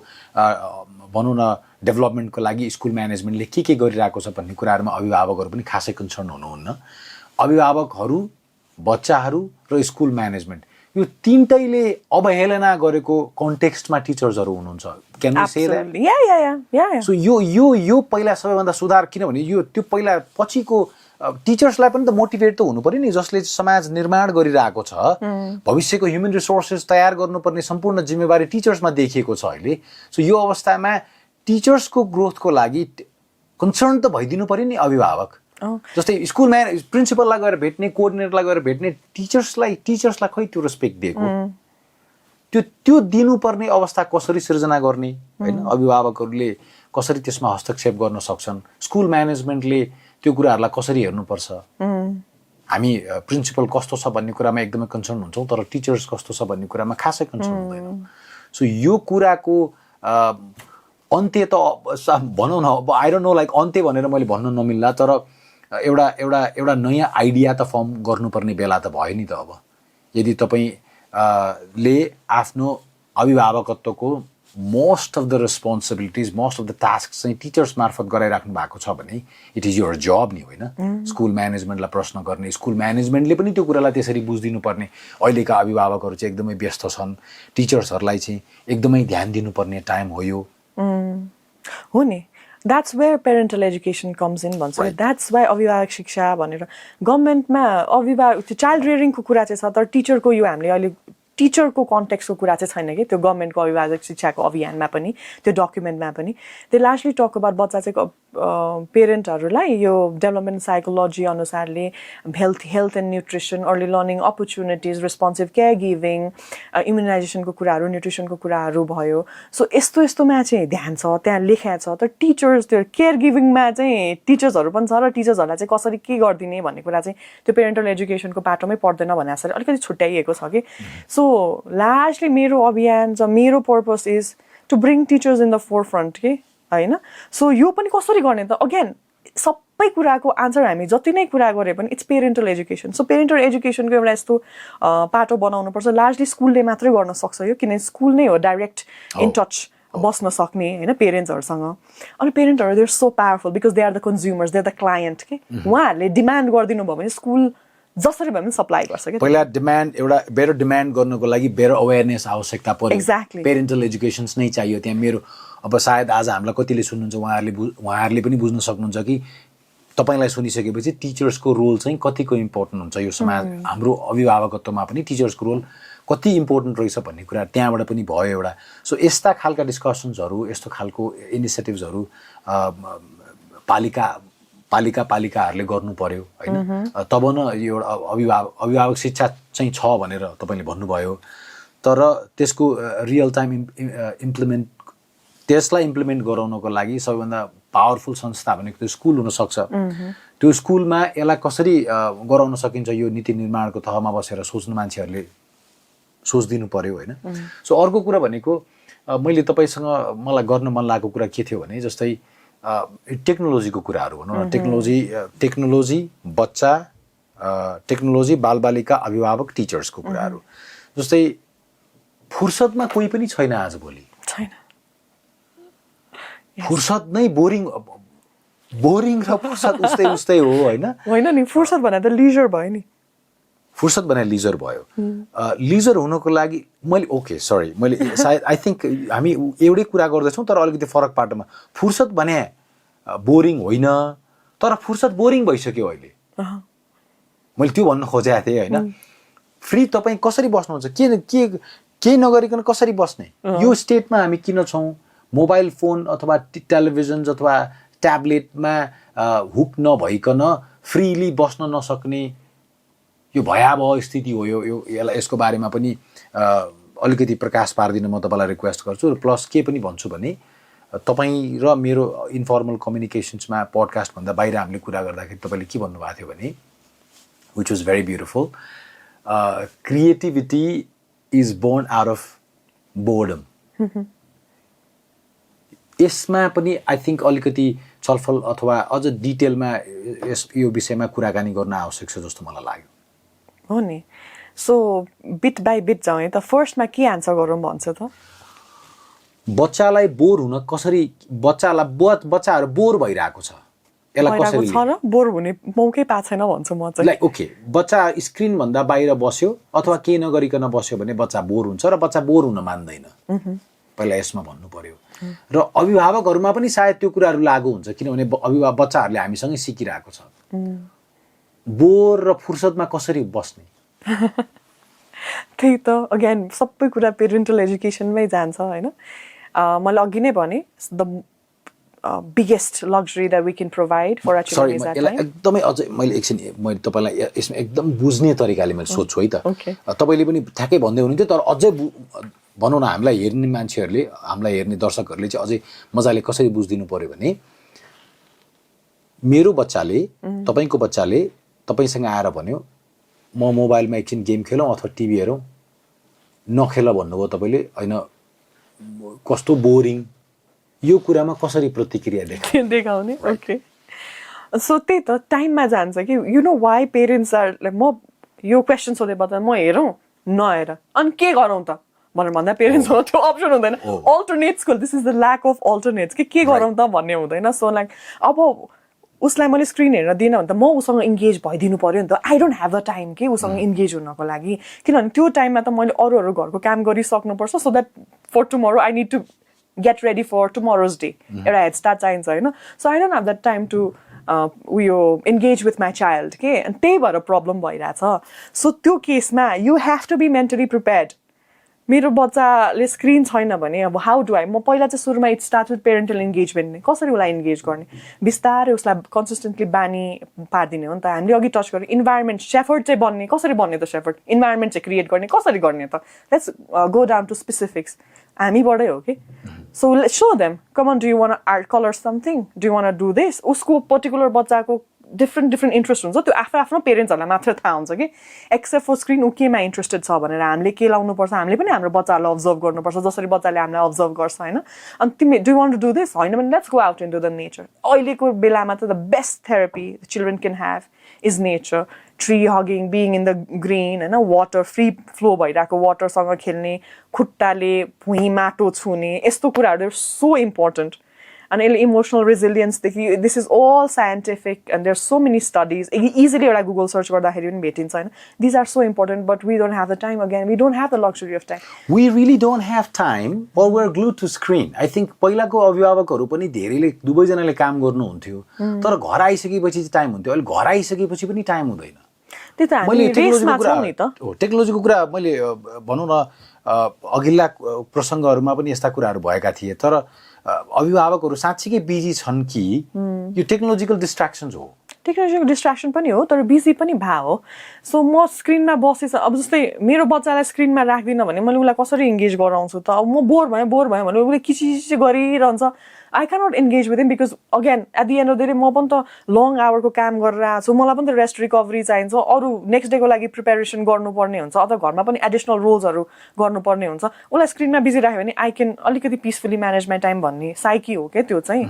Speaker 2: भनौँ न डेभलपमेन्टको लागि स्कुल म्यानेजमेन्टले के गरिरहेको छ भन्ने कुराहरूमा अभिभावकहरू पनि खासै कन्सर्न हुनुहुन्न अभिभावकहरू बच्चाहरू र स्कुल म्यानेजमेन्ट यो तीनटैले अवहेलना गरेको कन्टेक्स्टमा टिचर्सहरू हुनुहुन्छ can you say that so यो पहिला सबैभन्दा सुधार किनभने यो त्यो पहिला पछिको टिचर्सलाई पनि त मोटिभेट त हुनु पर्यो नि जसले समाज निर्माण गरिरहेको छ भविष्यको ह्युमन रिसोर्सेस तयार गर्नुपर्ने सम्पूर्ण जिम्मेवारी टिचर्समा देखिएको छ अहिले सो यो अवस्थामा टिचर्सको ग्रोथको लागि कन्सर्न त भइदिनु पर्यो नि अभिभावक जस्तै स्कुल प्रिन्सिपललाई गएर भेट्ने कोअर्डिनेटरलाई गएर भेट्ने टिचर्सलाई खै त्यो रेस्पेक्ट दिएको त्यो दिनुपर्ने अवस्था कसरी सिर्जना गर्ने होइन अभिभावकहरूले कसरी त्यसमा हस्तक्षेप गर्न सक्छन्, स्कुल म्यानेजमेन्टले त्यो कुराहरूलाई कसरी हेर्नुपर्छ, हामी प्रिन्सिपल कस्तो छ भन्ने कुरामा एकदमै कन्सर्न हुन्छौँ, तर टिचर्स कस्तो छ भन्ने कुरामा खासै कन्सर्न हुँदैन। सो यो कुराको अन्त्य त भनौँ न, अब आई डोन्ट नो लाइक अन्त्य भनेर मैले भन्न नमिल्ला, तर एउटा नयाँ आइडिया त फर्म गर्नुपर्ने बेला त भयो नि त। अब यदि तपाईँले आफ्नो अभिभावकत्वको most of the responsibilities, most of the task चाहिँ टिचर्स मार्फत गराइराख्नु भएको छ भने इट इज योर जब नि, होइन? स्कुल म्यानेजमेन्टलाई प्रश्न गर्ने, स्कुल म्यानेजमेन्टले पनि त्यो कुरालाई त्यसरी बुझिदिनु पर्ने। अहिलेका अभिभावकहरू चाहिँ एकदमै व्यस्त छन्, टिचर्सहरूलाई चाहिँ एकदमै ध्यान दिनुपर्ने टाइम हो यो,
Speaker 1: हो नि। That's where parental education comes in भन्छ। द्याट्स वाइ अभिभावक शिक्षा भनेर गभर्मेन्टमा अभिभावक त्यो चाइल्ड रियरिङको कुरा चाहिँ छ, तर टिचरको यो हामीले अहिले टिचरको कन्टेक्स्टको कुरा चाहिँ छैन कि त्यो गभर्मेन्टको अभिभावक शिक्षाको अभियानमा पनि, त्यो डकुमेन्टमा पनि। त्यो लास्टली टक अबाउट बच्चा चाहिँ पेरेन्टहरूलाई यो डेभलपमेन्ट साइकोलोजी अनुसारले health and nutrition, early learning opportunities, responsive care giving, इम्युनाइजेसनको कुराहरू, न्युट्रिसनको कुराहरू भयो। सो यस्तोमा चाहिँ ध्यान छ, त्यहाँ लेखा छ। तर टिचर्स त्यो केयर गिभिङमा चाहिँ टिचर्सहरू पनि छ, र टिचर्सहरूलाई चाहिँ कसरी के गरिदिने भन्ने कुरा चाहिँ त्यो पेरेन्टल एजुकेसनको पाटोमै पर्दैन भने जसरी अलिकति छुट्याइएको छ कि। सो लास्टली मेरो अभियान छ, मेरो purpose is to bring teachers in the forefront के, होइन? सो यो पनि कसरी गर्ने त? अगेन सबै कुराको आन्सर हामी जति नै कुरा गरे पनि it's parental education. So parental एजुकेसनको एउटा यस्तो पाटो बनाउनुपर्छ। लार्जली स्कुलले मात्रै गर्न सक्छ यो, किनभने स्कुल नै हो डाइरेक्ट इन टच बस्न सक्ने, होइन, पेरेन्ट्सहरूसँग। अनि पेरेन्टहरू they are so powerful because they are the consumers, they are the client के। उहाँहरूले डिमान्ड गरिदिनु भयो भने स्कुल जसरी भए पनि सप्लाई गर्छ कि।
Speaker 2: पहिला डिमान्ड, एउटा बेटर डिमान्ड गर्नको लागि बेटर अवेरनेस आवश्यकता पर्यो।
Speaker 1: एक्ज्याक्टली,
Speaker 2: पेरेन्टल एजुकेसन्स नै चाहियो त्यहाँ। मेरो अब सायद आज हामीलाई कतिले सुन्नुहुन्छ, उहाँहरूले पनि बुझ्न सक्नुहुन्छ कि तपाईँलाई सुनिसकेपछि टिचर्सको रोल चाहिँ कतिको इम्पोर्टेन्ट हुन्छ यो समाज, हाम्रो अभिभावकत्वमा पनि टिचर्सको रोल कति इम्पोर्टेन्ट रहेछ भन्ने कुरा त्यहाँबाट पनि भयो एउटा। सो यस्ता खालका डिस्कसन्सहरू, यस्तो खालको इनिसिएटिभ्सहरू पालिकाहरूले गर्नु पर्यो, होइन? तब न यो एउटा अभिभावक शिक्षा चाहिँ छ भनेर तपाईँले भन्नुभयो, तर त्यसको रियल टाइम त्यसलाई इम्प्लिमेन्ट गराउनको लागि सबैभन्दा पावरफुल संस्था भनेको त्यो स्कुल हुनसक्छ। त्यो स्कुलमा यसलाई कसरी गराउन सकिन्छ यो नीति निर्माणको तहमा बसेर सोच्नु मान्छेहरूले सोचिदिनु पर्यो, होइन? सो अर्को कुरा भनेको मैले तपाईँसँग मलाई गर्न मन लागेको कुरा के थियो भने जस्तै टेक्नोलोजीको कुराहरू भनौँ न। टेक्नोलोजी बच्चा, टेक्नोलोजी बालबालिका, अभिभावक, टिचर्सको कुराहरू। जस्तै फुर्सदमा कोही पनि छैन आजभोलि,
Speaker 1: छैन।
Speaker 2: फुर्सद नै बोरिङ र फुर्सद उस्तै हो, होइन?
Speaker 1: होइन नि, फुर्सद भने त लिजर भयो नि।
Speaker 2: फुर्सद भने लिजर भयो। लिजर हुनको लागि मैले सायद आई थिङ्क हामी एउटै कुरा गर्दैछौँ तर अलिकति फरक पाटोमा। फुर्सद भने बोरिङ होइन, तर फुर्सद बोरिङ भइसक्यो अहिले। मैले त्यो भन्न खोजेको थिएँ, होइन? फ्री तपाईँ कसरी बस्नुहुन्छ? केही नगरिकन कसरी बस्ने? यो स्टेटमा हामी किन छौँ? मोबाइल फोन अथवा टेलिभिजन अथवा ट्याब्लेटमा हुक नभइकन फ्रीली बस्न नसक्ने यो भयावह स्थिति हो। यसको बारेमा पनि अलिकति प्रकाश पारिदिन म तपाईँलाई रिक्वेस्ट गर्छु। र प्लस के पनि भन्छु भने तपाईँ र मेरो इन्फर्मल कम्युनिकेसन्समा पडकास्टभन्दा बाहिर हामीले कुरा गर्दाखेरि तपाईँले के भन्नुभएको थियो भने which was very beautiful, creativity is born out of boredom. यसमा पनि आई थिङ्क अलिकति छलफल अथवा अझ डिटेलमा यो विषयमा कुराकानी गर्न आवश्यक छ जस्तो मलाई लाग्यो।
Speaker 1: हो नि। सो बिट बाई बिट जाउँ है त। फर्स्टमा के आन्सर गरौँ भन्छ त?
Speaker 2: बच्चालाई बोर हुन कसरी, बच्चाहरू बोर भइरहेको छ, यसलाई कसरी
Speaker 1: छ र बोर हुने मौकै पाएको छैन भन्छु म चाहिँ।
Speaker 2: लाइक ओके, बच्चा स्क्रिनभन्दा बाहिर बस्यो अथवा केही नगरिकन बस्यो भने बच्चा बोर हुन्छ र बच्चा बोर हुन मान्दैन। पहिला यसमा भन्नु पर्यो। र अभिभावकहरूमा पनि सायद त्यो कुराहरू लागू हुन्छ, किनभने बच्चाहरूले हामीसँगै सिकिरहेको छ। बोर र फुर्सदमा कसरी बस्ने?
Speaker 1: त्यही त, अगेन सबै कुरा पेरेन्टल एजुकेसनमै जान्छ, होइन? मैले अघि नै भने the biggest luxury that we can provide for our children is that time.
Speaker 2: एकदमै अझै मैले एकछिन मैले तपाईँलाई यसमा एकदम बुझ्ने तरिकाले मैले सोध्छु है त। तपाईँले पनि ठ्याक्कै भन्दै हुनुहुन्थ्यो तर अझै भनौँ न हामीलाई हेर्ने मान्छेहरूले हामीलाई हेर्ने दर्शकहरूले चाहिँ अझै मजाले कसरी बुझिदिनु पर्यो भने मेरो बच्चाले तपाईँको बच्चाले तपाईँसँग आएर भन्यो म मोबाइलमा एकछिन गेम खेलौँ अथवा टिभी हेरौँ नखेल भन्नुभयो तपाईँले होइन कस्तो बोरिङ यो कुरामा कसरी प्रतिक्रिया
Speaker 1: देखाउने ओके सो त्यही त टाइममा जान्छ कि you know why parents are like म यो क्वेसन सोधे बच्चा म हेरौँ नहेर अनि के गरौँ त भनेर भन्दा पेरेन्ट्समा त्यो अप्सन हुँदैन अल्टरनेट्सको this is the lack of alternates के गरौँ त भन्ने हुँदैन सो लाइक अब उसलाई मैले स्क्रिन हेरेर दिएन भने त म उसँग इन्गेज भइदिनु पर्यो नि त I don't have the time कि उसँग इन्गेज हुनको लागि किनभने त्यो टाइममा त मैले अरू घरको काम गरिसक्नुपर्छ so that for tomorrow I need to get ready for tomorrow's day एउटा हेड स्टार्ट चाहिन्छ होइन so I don't have that time to उयो इन्गेज विथ माई चाइल्ड के अनि त्यही भएर प्रब्लम भइरहेछ सो त्यो केसमा you have to be mentally prepared मेरो बच्चाले स्क्रिन छैन भने अब हाउ डु आई म पहिला चाहिँ सुरुमा it start with parental engagement नै कसरी उसलाई इन्गेज गर्ने बिस्तारै उसलाई कन्सिस्टेन्टली बानी पारिदिने हो नि त हामीले अघि टच गरेँ इन्भाइरोमेन्ट सेफर्ड चाहिँ बन्ने कसरी बन्ने त सेफर्ड इन्भाइरोमेन्ट चाहिँ क्रिएट गर्ने कसरी गर्ने त let's go down to specifics हामीबाटै हो कि so show them come on do you want art colour something do you want do this उसको पर्टिकुलर बच्चाको डिफ्रेन्ट इन्ट्रेस्ट हुन्छ त्यो आफ्नो पेरेन्ट्सहरूलाई मात्र थाहा हुन्छ कि एक्सेप्ट फर स्क्रिन ऊ केमा इन्ट्रेस्टेड छ भनेर हामीले के लाउनुपर्छ हामीले पनि हाम्रो बच्चाहरूलाई अब्जर्भ गर्नुपर्छ जसरी बच्चाले हामीलाई अब्जर्भ गर्छ होइन अनि तिमी do want to do this होइन भने let's go out into the nature अहिलेको बेलामा त the best therapy children can have is nature tree hugging being in the green होइन वाटर फ्री फ्लो भइरहेको वाटरसँग खेल्ने खुट्टाले भुइँ माटो छुने यस्तो कुराहरू सो इम्पोर्टेन्ट अनि यसले इमोसनल रेजिलियन्सदेखि this is all scientific and there so many studies easily एउटा गुगल सर्च गर्दाखेरि पनि भेटिन्छ होइन these are so important but we don't have the time again we don't have the luxury of time
Speaker 2: we really don't have time or we're glued to screen. I think पहिलाको अभिभावकहरू पनि धेरैले दुवैजनाले काम गर्नुहुन्थ्यो तर घर आइसकेपछि चाहिँ टाइम हुन्थ्यो अहिले घर आइसकेपछि पनि टाइम हुँदैन
Speaker 1: त्यही त हामी रेसमा छौँ नि त
Speaker 2: टेक्नोलोजीको कुरा मैले भनौँ न अघिल्ला प्रसङ्गहरूमा पनि यस्ता कुराहरू भएका थिए तर अभिभावकहरू साँच्चीकै बिजी छन् कि यो टेक्नोलोजिकल डिस्ट्र्याक्सन्स हो
Speaker 1: टेक्नोलोजीको डिस्ट्र्याक्सन पनि हो तर बिजी पनि भए हो सो म स्क्रिनमा बसेछ अब जस्तै मेरो बच्चालाई स्क्रिनमा राख्दिनँ भने मैले उसलाई कसरी इन्गेज गराउँछु त अब म बोर भएँ भने उसले किचिचिची गरिरहन्छ I cannot engage with him because again at the end of the day म पनि त लङ आवरको काम गरेर आएको छु मलाई पनि त रेस्ट रिकभरी चाहिन्छ अरू नेक्स्ट डेको लागि प्रिपेरेसन गर्नुपर्ने हुन्छ अथवा घरमा पनि एडिसनल रोल्सहरू गर्नुपर्ने हुन्छ उसलाई स्क्रिनमा बिजी राख्यो भने आई क्यान अलिकति पिसफुली म्यानेज माई टाइम भन्ने साइकी हो क्या त्यो चाहिँ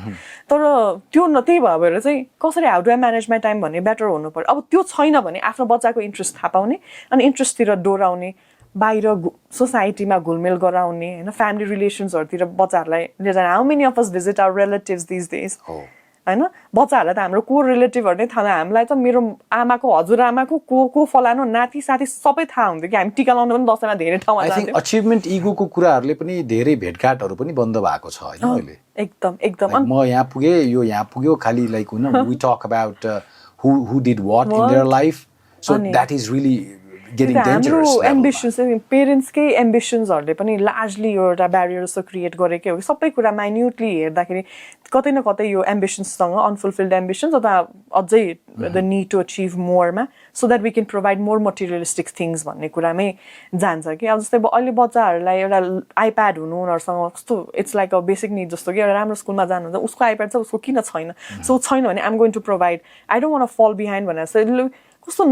Speaker 1: तर त्यो त्यही भएर चाहिँ कसरी how do I manage my time भन्ने बेटर हुनु पर्यो अब त्यो छैन भने आफ्नो बच्चाको इन्ट्रेस्ट थाहा पाउने अनि इन्ट्रेस्टतिर डोराउने बाहिर सोसाइटीमा घुलमेल गराउने होइन फ्यामिली रिलेसन्सहरूतिर बच्चाहरूलाई लिएर जाने how many of us visit our relatives this days होइन बच्चाहरूलाई त हाम्रो को रिलेटिभहरू नै थाहा हामीलाई त मेरो आमाको हजुरआमाको को फलानु नाति साथी सबै थाहा हुन्थ्यो कि हामी टिका लाउनु पनि दसैँमा धेरै ठाउँमा जान्थ्यौँ
Speaker 2: अचिभमेन्ट इगोको कुराहरूले पनि धेरै भेटघाटहरू पनि बन्द भएको छ होइन अहिले
Speaker 1: एकदम
Speaker 2: म यहाँ पुगेँ यो यहाँ पुग्यो खालि लाइक हुन we talk about who did what in their life so that is really
Speaker 1: हाम्रो एम्बिसन्स पेरेन्ट्सकै एम्बिसन्सहरूले पनि लार्जली यो एउटा ब्यारियर जस्तो क्रिएट गरेकै हो सबै कुरा माइन्युटली हेर्दाखेरि कतै न कतै यो एम्बिसन्ससँग अनफुलफिल्ड एम्बिसन्स अथवा अझै द निड टु अचिभ मोरमा so that we can provide more materialistic things भन्ने कुरामै जान्छ कि अब जस्तै अहिले बच्चाहरूलाई एउटा आइप्याड हुनु उनीहरूसँग कस्तो it's like a basic need जस्तो कि एउटा राम्रो स्कुलमा जानुहुन्छ उसको आइप्याड छ उसको किन छैन सो छैन भने I'm going to provide I don't want fall behind भनेर कस्तो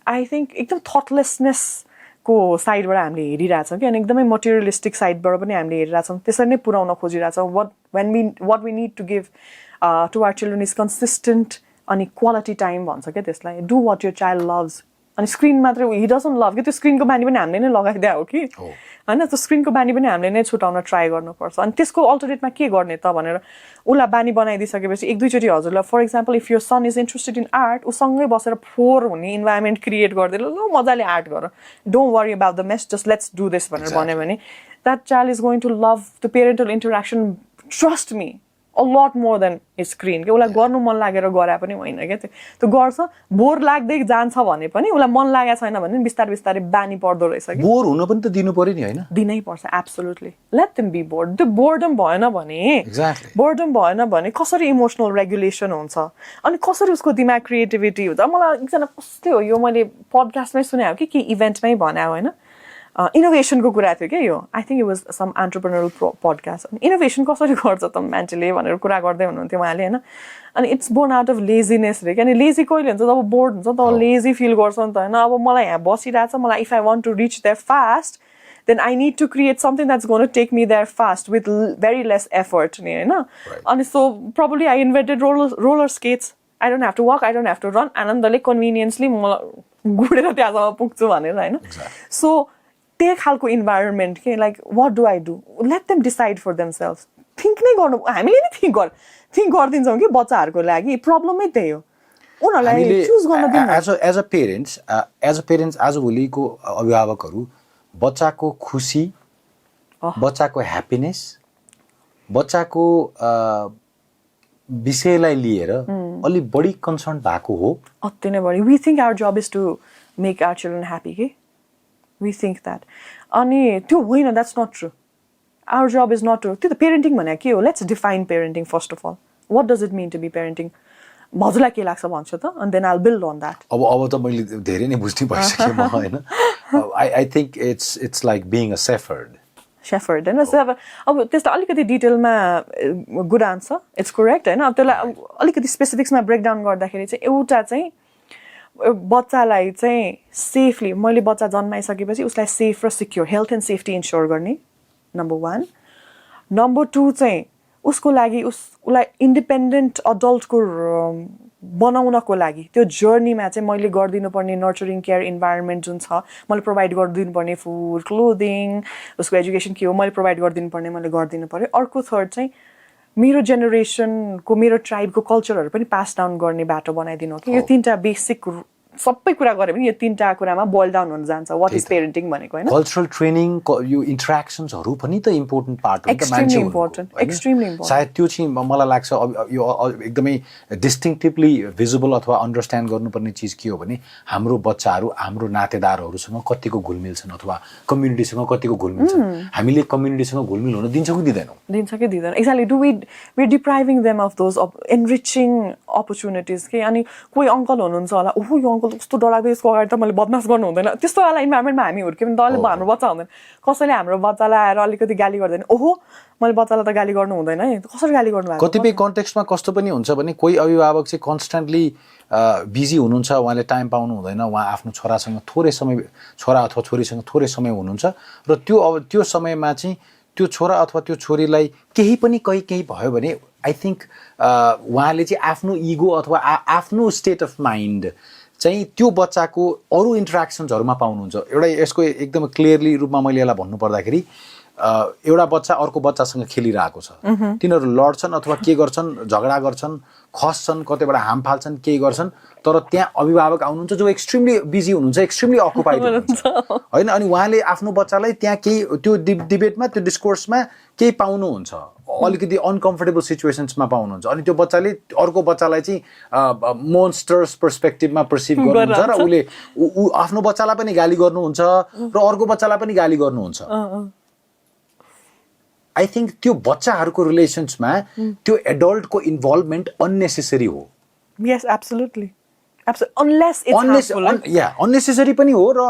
Speaker 1: आई थिङ्क एकदम थटलेसनेसको साइडबाट हामीले हेरिरहेछौँ कि अनि एकदमै मटेरियलिस्टिक साइडबाट पनि हामीले हेरिरहेछौँ त्यसरी नै पुऱ्याउन खोजिरहेछौँ what we need to give to our children is consistent अनि क्वालिटी टाइम भन्छ क्या त्यसलाई do what your child loves अनि स्क्रिन मात्रै हि डजन्ट लभ कि त्यो स्क्रिनको बानी पनि हामीले नै लगाइदिया हो कि होइन त्यो स्क्रिनको बानी पनि हामीले नै छुटाउन ट्राई गर्नुपर्छ अनि त्यसको अल्टरनेटमा के गर्ने त भनेर उसलाई बानी बनाइदिइसकेपछि एक दुईचोटि हजुरलाई फर इक्जाम्पल इफ यो सन इज इन्ट्रेस्टेड इन आर्ट उसँगै बसेर फोहोर हुने इन्भाइरोमेन्ट क्रिएट गरिदिएर ल मजाले आर्ट गर don't worry about the mess just let's do this भनेर भन्यो भने that child is going to love the parental interaction trust me a lot more than his screen के उसलाई गर्नु मन लागेर गरे पनि होइन क्या त्यो गर्छ बोर लाग्दै जान्छ भने पनि उसलाई मन लागेको छैन भने बिस्तारै बिस्तारै बानी पर्दो रहेछ कि
Speaker 2: बोर हुन पनि त दिनु पर्यो नि होइन
Speaker 1: दिनै पर्छ absolutely let them be bored त्यो बोर्डम भएन भने कसरी इमोसनल रेगुलेसन हुन्छ अनि कसरी उसको दिमाग क्रिएटिभिटी हुन्छ मलाई एकजना कस्तो हो यो मैले पडकास्टमै सुने हो कि इभेन्टमै भने होइन इनोभेसनको कुरा थियो क्या यो I think it was some entrepreneurial podcast अनि इनोभेसन कसरी गर्छ त मान्छेले भनेर कुरा गर्दै हुनुहुन्थ्यो उहाँले होइन अनि it's born out of laziness रे क्या अनि लेजी कहिले हुन्छ जब बोर्ड हुन्छ तब लेजी फिल गर्छ नि त होइन अब मलाई यहाँ बसिरहेको छ मलाई if I want to reach there fast then I need to create something that's going to take me there fast with very less effort. And so probably I invented roller skates. I don't have to walk, I don't have to run. And then conveniently, so take halko environment. Like, what do I do? Let them decide for themselves. Think nahi garnu. हामीले नि think गर्दिन्छौँ कि बच्चाहरूको लागि प्रब्लमै त्यही हो उनीहरूलाई चुज गर्न दिनु
Speaker 2: एज अ पेरेन्ट्स आजभोलिको अभिभावकहरू बच्चाको खुसी बच्चाको ह्याप्पिनेस बच्चाको विषयलाई लिएर अलि बढी कन्सर्न भएको हो
Speaker 1: अति नै बढी we think our job is to make our children happy के वी थिङ्क द्याट अनि त्यो होइन that's not true our job is not true त्यो त पेरेन्टिङ भने के हो let's define parenting first of all what does it mean to be parenting हजुरलाई के लाग्छ भन्छ त and then I'll build on that
Speaker 2: अब त मैले धेरै नै बुझ्नै भइसकेँ म हैन I think it's like being a shepherd
Speaker 1: हैन अब त्यस्तो अलिकति डिटेलमा गुड आन्सर इट्स करेक्ट हैन अब त्यसलाई अलिकति स्पेसिफिक्समा ब्रेक डाउन गर्दाखेरि चाहिँ एउटा चाहिँ बच्चालाई चाहिँ सेफली मैले बच्चा जन्माइसकेपछि उसलाई सेफ र secure health and safety ensure गर्ने नम्बर 1 नम्बर 2 चाहिँ उसको लागि उसलाई इन्डिपेन्डेन्ट अडल्टको बनाउनको लागि त्यो जर्नीमा चाहिँ मैले गरिदिनुपर्ने नर्चरिङ केयर इन्भाइरोमेन्ट जुन छ मैले प्रोभाइड गरिदिनुपर्ने फुड क्लोदिङ उसको एजुकेसन के हो मैले प्रोभाइड गरिदिनुपर्ने मैले गरिदिनु पर्यो अर्को थर्ड चाहिँ मेरो जेनेरेसनको मेरो ट्राइबको कल्चरहरू पनि पास डाउन गर्ने बाटो बनाइदिनु कि यो तीनटा बेसिक सबै कुरा गरे पनि यो तीनटा कुरामा बोइल डाउन हुन जान्छ व्हाट इज पेरेन्टिङ भनेको हैन
Speaker 2: कल्चरल ट्रेनिङ यो इन्टरेक्सन्सहरू पनि त इम्पोर्टेन्ट पार्ट हो नि त
Speaker 1: मान्छे एक्सट्रिमली इम्पोर्टेन्ट
Speaker 2: सायद त्यो चाहिँ मलाई लाग्छ यो एकदमै डिस्टिङ्क्टिभली भिजिबल अथवा अन्डरस्ट्यान्ड गर्नुपर्ने चिज के हो भने हाम्रो बच्चाहरू हाम्रो नातेदारहरूसँग कतिको घुलमिल छन् अथवा कम्युनिटीसँग कतिको घुलमिल छन् हामीले कम्युनिटीसँग घुलमिल हुन दिन्छौँ कि दिँदैनौँ exactly do we depriving them of those enriching opportunities के अनि कोही अङ्कल हुनुहुन्छ होला ओहो यो अङ्कल कस्तो डरलाग्दो यसको अगाडि त मैले बदमास गर्नु हुँदैन त्यस्तो वाला इन्भाइरोमेन्टमा हामी हुर्क्यौँ भने त हाम्रो बच्चा हुँदैन कसैले हाम्रो बच्चालाई आएर अलिकति गाली गर्दैन ओहो मैले बच्चालाई त गाली गर्नु हुँदैन है कसरी गाली गर्नु भएको कतिपय कन्टेक्स्टमा कस्तो पनि हुन्छ भने कोही अभिभावक चाहिँ कन्स्ट्यान्टली बिजी हुनुहुन्छ उहाँले टाइम पाउनु हुँदैन उहाँ आफ्नो छोरासँग थोरै समय छोरा अथवा छोरीसँग थोरै समय हुनुहुन्छ र त्यो समयमा चाहिँ त्यो छोरा अथवा त्यो छोरीलाई केही पनि केही भयो भने आई थिङ्क उहाँले चाहिँ आफ्नो इगो अथवा आफ्नो स्टेट अफ माइन्ड चाहिँ त्यो बच्चाको अरू इन्टरेक्सन्सहरूमा पाउनुहुन्छ एउटा यसको एकदम क्लियरली रूपमा मैले यसलाई भन्नुपर्दाखेरि एउटा बच्चा अर्को बच्चासँग खेलिरहेको छ तिनीहरू लड्छन् अथवा के गर्छन् झगडा गर्छन् खस्छन् कतैबाट हाम फाल्छन् केही गर्छन् तर त्यहाँ अभिभावक आउनुहुन्छ जो एक्सट्रिमली बिजी हुनुहुन्छ एक्सट्रिमली अकुपाइड हुनुहुन्छ होइन अनि उहाँले आफ्नो बच्चालाई त्यहाँ केही त्यो डिबेटमा त्यो डिस्कोर्समा केही पाउनुहुन्छ अलिकति अनकम्फर्टेबल सिचुएसन्समा पाउनुहुन्छ अनि त्यो बच्चाले अर्को बच्चालाई चाहिँ मोन्स्टर्स पर्सपेक्टिभमा पर्सिभ गर्नुहुन्छ र उसले आफ्नो बच्चालाई पनि गाली गर्नुहुन्छ र अर्को बच्चालाई पनि गाली गर्नुहुन्छ आई थिङ्क त्यो बच्चाहरूको रिलेसन्समा त्यो एडल्टको इन्भल्भमेन्ट अननेसेसरी हो
Speaker 1: यस एब्सोल्युटली
Speaker 2: अननेसेसरी पनि हो र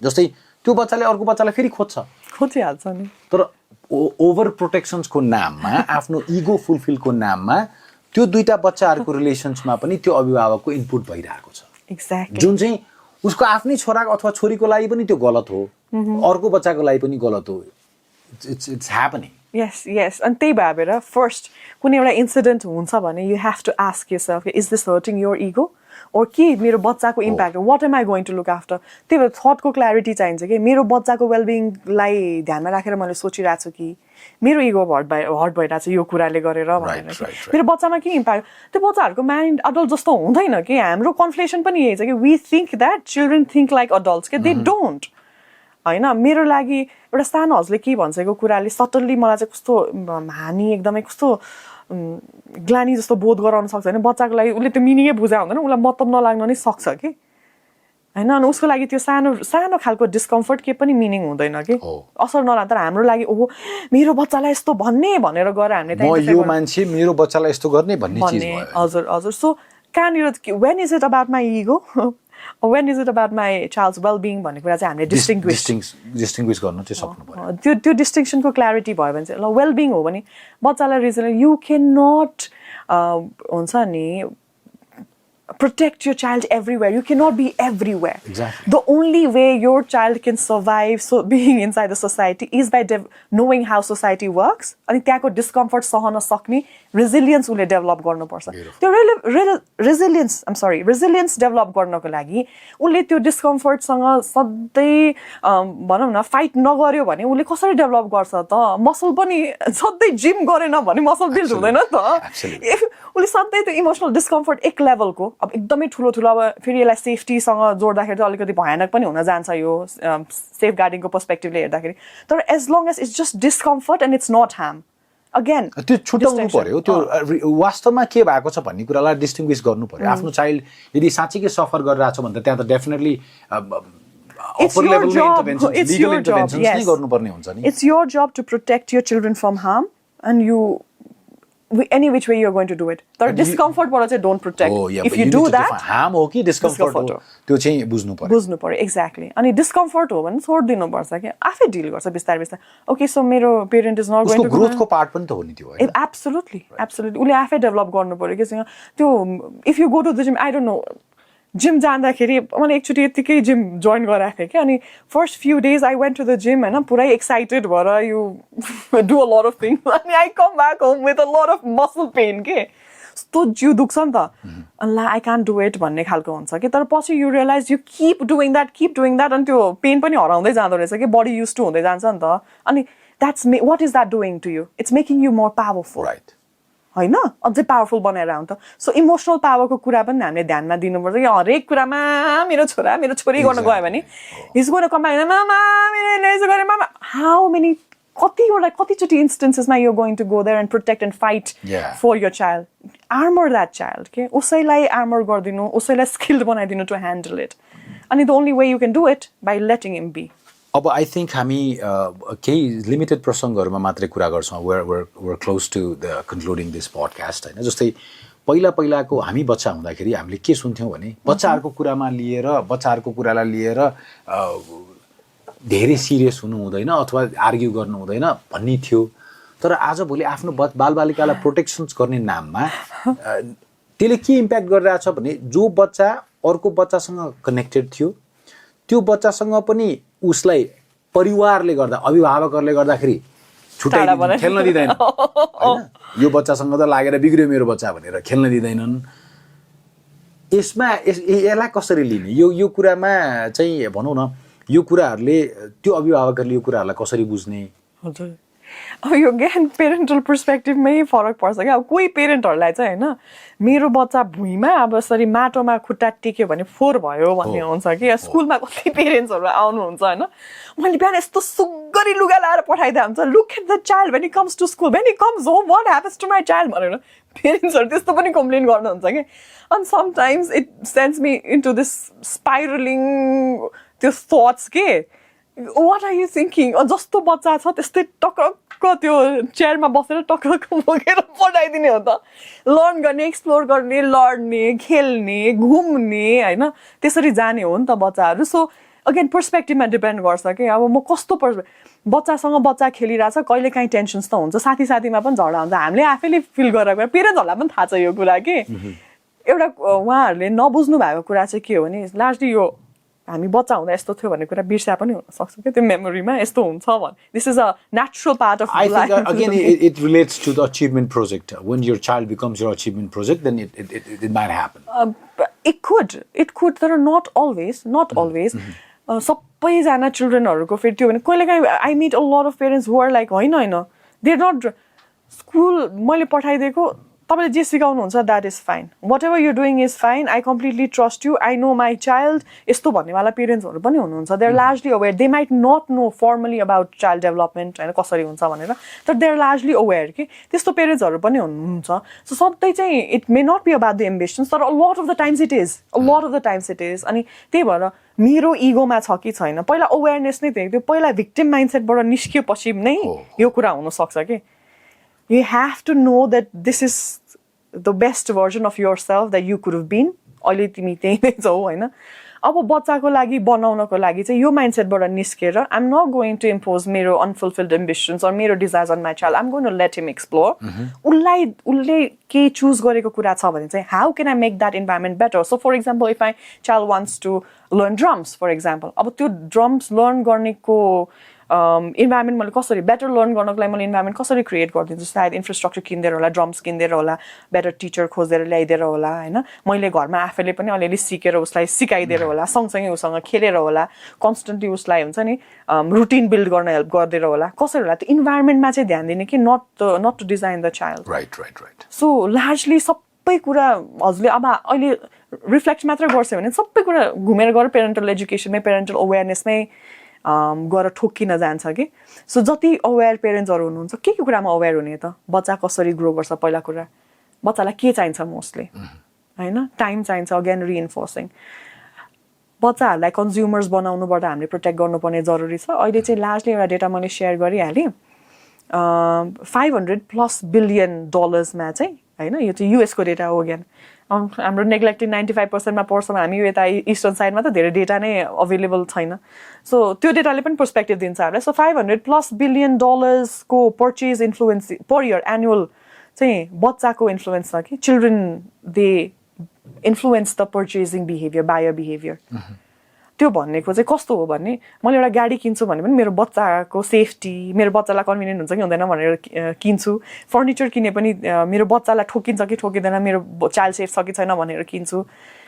Speaker 2: जस्तै त्यो बच्चाले अर्को बच्चालाई फेरि
Speaker 1: खोजिहाल्छ नि
Speaker 2: तर ओभर प्रोटेक्सन्सको नाममा आफ्नो इगो फुलफिलको नाममा त्यो दुईटा बच्चाहरूको रिलेसन्समा पनि त्यो अभिभावकको इनपुट भइरहेको छ
Speaker 1: एक्ज्याक्टली
Speaker 2: जुन चाहिँ उसको आफ्नै छोरा अथवा छोरीको लागि पनि त्यो गलत हो अर्को बच्चाको लागि पनि गलत हो it's happening
Speaker 1: yes and त्यही भएर फर्स्ट कुनै एउटा इन्सिडेन्ट हुन्छ भने you have to ask yourself is this hurting your ego or के मेरो बच्चाको impact what am I going to look after त्यही भएर थटको क्ल्यारिटी चाहिन्छ कि मेरो बच्चाको वेलबिङलाई ध्यानमा राखेर मैले सोचिरहेको छु कि मेरो इगो हर्ट भइरहेको छ यो कुराले गरेर भनेर मेरो बच्चामा के इम्प्याक्ट त्यो बच्चाहरूको माइन्ड अडल्ट जस्तो हुँदैन कि हाम्रो कन्फ्लेसन पनि यही छ कि we think that children think like adults के दे डोन्ट होइन मेरो लागि एउटा सानो हजुरले के भन्छको कुराले सटल्ली मलाई चाहिँ कस्तो हानि एकदमै कस्तो ग्लानी जस्तो बोध गराउन सक्छ होइन बच्चाको लागि उसले त्यो मिनिङै बुझा हुँदैन उसलाई मतलब नलाग्न नै सक्छ कि होइन अनि उसको लागि त्यो सानो खालको डिस्कम्फर्ट के पनि मिनिङ हुँदैन कि असर नलाग्छ तर हाम्रो लागि ओहो मेरो बच्चालाई यस्तो भन्ने भनेर गएर हामीले
Speaker 2: यो मान्छे मेरो बच्चालाई यस्तो गर्ने भन्ने चिज भयो
Speaker 1: हजुर सो कहाँनिर when is it about my ego When is it about my child's well-being भन्ने कुरा चाहिँ हामीले
Speaker 2: डिस्टिङ्ग्विस गर्न चाहिँ सक्नु पर्यो
Speaker 1: त्यो डिस्टिङसनको क्ल्यारिटी भयो भने चाहिँ ल वेलबिङ हो भने बच्चालाई रिजन यु क्यान नट हुन्छ नि protect your child everywhere. You cannot be everywhere.
Speaker 2: Exactly.
Speaker 1: The only way your child can survive being inside the society is by knowing how society works. अनि त्यहाँको discomfort सहन सक्ने resilience उसले develop गर्नुपर्छ. त्यो resilience develop गर्नको लागि उसले त्यो discomfort सँग सधैँ भनौँ न fight नगर्यो भने उसले कसरी develop गर्छ त muscle पनि सधैँ gym गरेन भने muscle build हुँदैन त उसले सधैँ त्यो इमोसनल डिस्कम्फर्ट एक लेभलको अब एकदमै ठुलो अब फेरि यसलाई सेफ्टीसँग जोड्दाखेरि त अलिकति भयानक पनि हुन जान्छ यो सेफ गार्डिङको पर्सपेक्टिभले हेर्दाखेरि तर as long as it's just discomfort and it's not harm again
Speaker 2: त्यो छुट्याउनु पर्यो त्यो वास्तवमा के भएको छ भन्ने कुरालाई डिस्टिङ्ग्विस गर्नु पर्यो आफ्नो चाइल्ड यदि साँच्चीकै सफर गरिरहेको छ भने त त्यहाँ त डेफिनेटली अपर लेभलमा इन्टरभेन्सन लिगल इन्टरभेन्सन नै गर्नुपर्ने हुन्छ नि
Speaker 1: it's your job to protect your children from harm and you any which way you're going to do it. The discomfort बाट चाहिँ don't protect.
Speaker 2: Oh, yeah,
Speaker 1: if you do that,
Speaker 2: harm हो कि discomfort हो त्यो चाहिँ बुझ्नु पर्यो.
Speaker 1: Exactly. अनि discomfort हो भने छोड दिनु पर्छ के आफै डिल गर्छ बिस्तारै बिस्तारै. Okay, so मेरो parent is not going to
Speaker 2: उसको growth को पार्ट पनि त हो नि त्यो है.
Speaker 1: Absolutely. उसले आफै डेभलप गर्नु पर्यो के त्यो if you go to the gym I don't know gym जाँदाखेरि मैले एकचोटि यतिकै जिम जोइन गराएको थिएँ कि अनि first few days I went to the gym होइन पुरै एक्साइटेड भएर you do a lot of things अनि I come back home with a lot of muscle pain के यस्तो जिउ दुख्छ नि त अल्ला आई क्यान डु इट भन्ने खालको हुन्छ कि तर पछि you realise you keep doing that अनि त्यो पेन पनि हराउँदै जाँदो रहेछ कि बडी युज टु हुँदै जान्छ नि त अनि that's what is that doing to you it's making you more powerful
Speaker 2: right
Speaker 1: होइन अझै पावरफुल बनाएर आउँ त सो इमोसनल पावरको कुरा पनि हामीले ध्यानमा दिनुपर्छ कि हरेक कुरामा मेरो छोरा मेरो छोरी गर्न गयो भने हिज गोइन कम ब्याक मामा मेरो यसो गरे मामा हाउ मेनी कतिचोटि इन्स्टेन्सेसमा you going to go there and protect and fight for your child armour that child के उसैलाई आर्मर गरिदिनु उसैलाई स्किल्ड बनाइदिनु टु ह्यान्डल इट अनि the only way you can do it by letting him be
Speaker 2: अब आई थिङ्क हामी केही लिमिटेड प्रसङ्गहरूमा मात्रै कुरा गर्छौँ we're close to the concluding this podcast होइन जस्तै पहिलाको हामी बच्चा हुँदाखेरि हामीले के सुन्थ्यौँ भने बच्चाहरूको कुरालाई लिएर धेरै सिरियस हुनु हुँदैन अथवा आर्ग्यु गर्नु हुँदैन भन्ने थियो तर आजभोलि आफ्नो बालबालिकालाई प्रोटेक्सन्स गर्ने नाममा त्यसले के इम्प्याक्ट गरिरहेछ भने जो बच्चा अर्को बच्चासँग कनेक्टेड थियो त्यो बच्चासँग पनि उसलाई परिवारले गर्दा अभिभावकहरूले गर्दाखेरि छुट्याइदिनु खेल्न दिँदैन होइन यो बच्चासँग त लागेर बिग्रियो मेरो बच्चा भनेर खेल्न दिँदैनन् यसलाई कसरी लिने यो कुरामा चाहिँ भनौँ न यो कुराहरूले त्यो अभिभावकहरूले यो कुराहरूलाई कसरी बुझ्ने
Speaker 1: हजुर अब यो ज्ञान पेरेन्टल पर्सपेक्टिभमै फरक पर्छ क्या अब कोही पेरेन्टहरूलाई चाहिँ होइन मेरो बच्चा भुइँमा अब यसरी माटोमा खुट्टा टेक्यो भने फोहोर भयो भन्ने हुन्छ कि स्कुलमा कति पेरेन्ट्सहरू आउनुहुन्छ होइन मैले बिहान यस्तो सुग्गरी लुगा लाएर पठाइदिए हुन्छ look at the child when he comes to school when he comes home what happens to my child भनेर पेरेन्ट्सहरू त्यस्तो पनि कम्प्लेन गर्नुहुन्छ कि अनि sometimes it sends me into this spiralling त्यो थट्स के वाट आर यु थिङ्किङ जस्तो बच्चा छ त्यस्तै टक्रक्क त्यो चेयरमा बसेर टक्रक्क बोकेर पठाइदिने हो त लर्न गर्ने एक्सप्लोर गर्ने लड्ने खेल्ने घुम्ने होइन त्यसरी जाने हो नि त बच्चाहरू सो अगेन पर्सपेक्टिभमा डिपेन्ड गर्छ कि अब म कस्तो बच्चासँग बच्चा खेलिरहेछ कहिले काहीँ टेन्सन्स त हुन्छ साथीमा पनि झगडा हुन्छ हामीले आफैले फिल गरेर पेरेन्ट्सहरूलाई पनि थाहा छ यो कुरा कि एउटा उहाँहरूले नबुझ्नु भएको कुरा चाहिँ के हो भने लार्जली यो हामी बच्चा हुँदा यस्तो थियो भन्ने कुरा बिर्स्या पनि हुनसक्छ कि त्यो मेमोरीमा यस्तो हुन्छ भने this is a natural part of life
Speaker 2: again it relates to the achievement project when your child becomes your achievement project then it might happen
Speaker 1: it could तर नट अलवेज सबैजना चिल्ड्रेनहरूको फेरि त्यो भने कहिले काहीँ I meet a lot of parents who are like होइन दे नट स्कुल मैले पठाइदिएको तपाईँले जे सिकाउनुहुन्छ that is fine whatever you doing is fine I completely trust you I know my child यस्तो भन्नेवाला पेरेन्ट्सहरू पनि हुनुहुन्छ they are largely aware they might not know formally about child development होइन कसरी हुन्छ भनेर तर दे आर लार्जली अवेर कि त्यस्तो पेरेन्ट्सहरू पनि हुनुहुन्छ सो सधैँ चाहिँ it may not be about the ambitions तर lot of the times it is अनि त्यही भएर मेरो इगोमा छ कि छैन पहिला अवेरनेस नै थियो त्यो पहिला भिक्टिम माइन्डसेटबाट निस्किएपछि नै यो कुरा हुनसक्छ कि you have to know that this is the best version of yourself that you could have been अहिले तिमी त्यही नै छौ होइन अब बच्चाको लागि बनाउनको लागि चाहिँ यो माइन्डसेटबाट निस्केर I am not going to impose मेरो अनफुलफिल्ड एम्बिसन्स अर मेरो desires on my child I am going to let him explore उसले केही चुज गरेको कुरा छ भने चाहिँ how can I make that environment better so for example if my child wants to learn drums for example अब त्यो ड्रम्स लर्न गर्नेको इन्भाइरोमेन्ट मैले कसरी बेटर लर्न गर्नको लागि मैले इन्भाइरोमेन्ट कसरी क्रिएट गरिदिन्छु सायद इन्फ्रास्ट्रक्चर किनिदिएर होला ड्रम्स किनिदिएर होला बेटर टिचर खोजेर ल्याइदिएर होला होइन मैले घरमा आफैले पनि अलिअलि सिकेर उसलाई सिकाइदिएर होला सँगसँगै उसँग खेलेर होला कन्सटेन्टली उसलाई हुन्छ नि रुटिन बिल्ड गर्न हेल्प गरिदिएर होला कसरी होला त्यो इन्भाइरोमेन्टमा चाहिँ ध्यान दिने कि not to design the child
Speaker 2: right
Speaker 1: so largely सबै कुरा हजुरले अब अहिले रिफ्लेक्ट मात्र गर्छ भने सबै कुरा घुमेर गएर पेरेन्टल एजुकेसनमै पेरेन्टल अवेरनेसमै गएर ठोक्किन जान्छ कि सो जति अवेर पेरेन्ट्सहरू हुनुहुन्छ के कुरामा अवेर हुने त बच्चा कसरी ग्रो गर्छ पहिला कुरा बच्चालाई के चाहिन्छ मोस्टली होइन टाइम चाहिन्छ अगेन रिइन्फोर्सिङ बच्चाहरूलाई कन्ज्युमर्स बनाउनुबाट हामीले प्रोटेक्ट गर्नुपर्ने जरुरी छ अहिले चाहिँ लार्जली एउटा डेटा मैले सेयर गरिहालेँ $500+ बिलियन चाहिँ होइन यो चाहिँ युएसको डेटा हो अगेन हाम्रो नेग्लेक्टेड 95%मा पर्छौँ हामी यो यता इस्टर्न साइडमा त धेरै डेटा नै अभाइलेबल छैन सो त्यो डेटाले पनि पर्सपेक्टिभ दिन्छ हामीलाई सो $500+ बिलियन को purchase influence per year annual चाहिँ बच्चाको इन्फ्लुएन्स छ कि children they influence the purchasing behaviour buyer behaviour त्यो भनेको चाहिँ कस्तो हो भने मैले एउटा गाडी किन्छु भने पनि मेरो बच्चाको सेफ्टी मेरो बच्चालाई कन्भिनियन्ट हुन्छ कि हुँदैन भनेर किन्छु फर्निचर किने पनि मेरो बच्चालाई ठोकिन्छ कि ठोकिँदैन मेरो चाइल्ड सेफ छ कि छैन भनेर किन्छु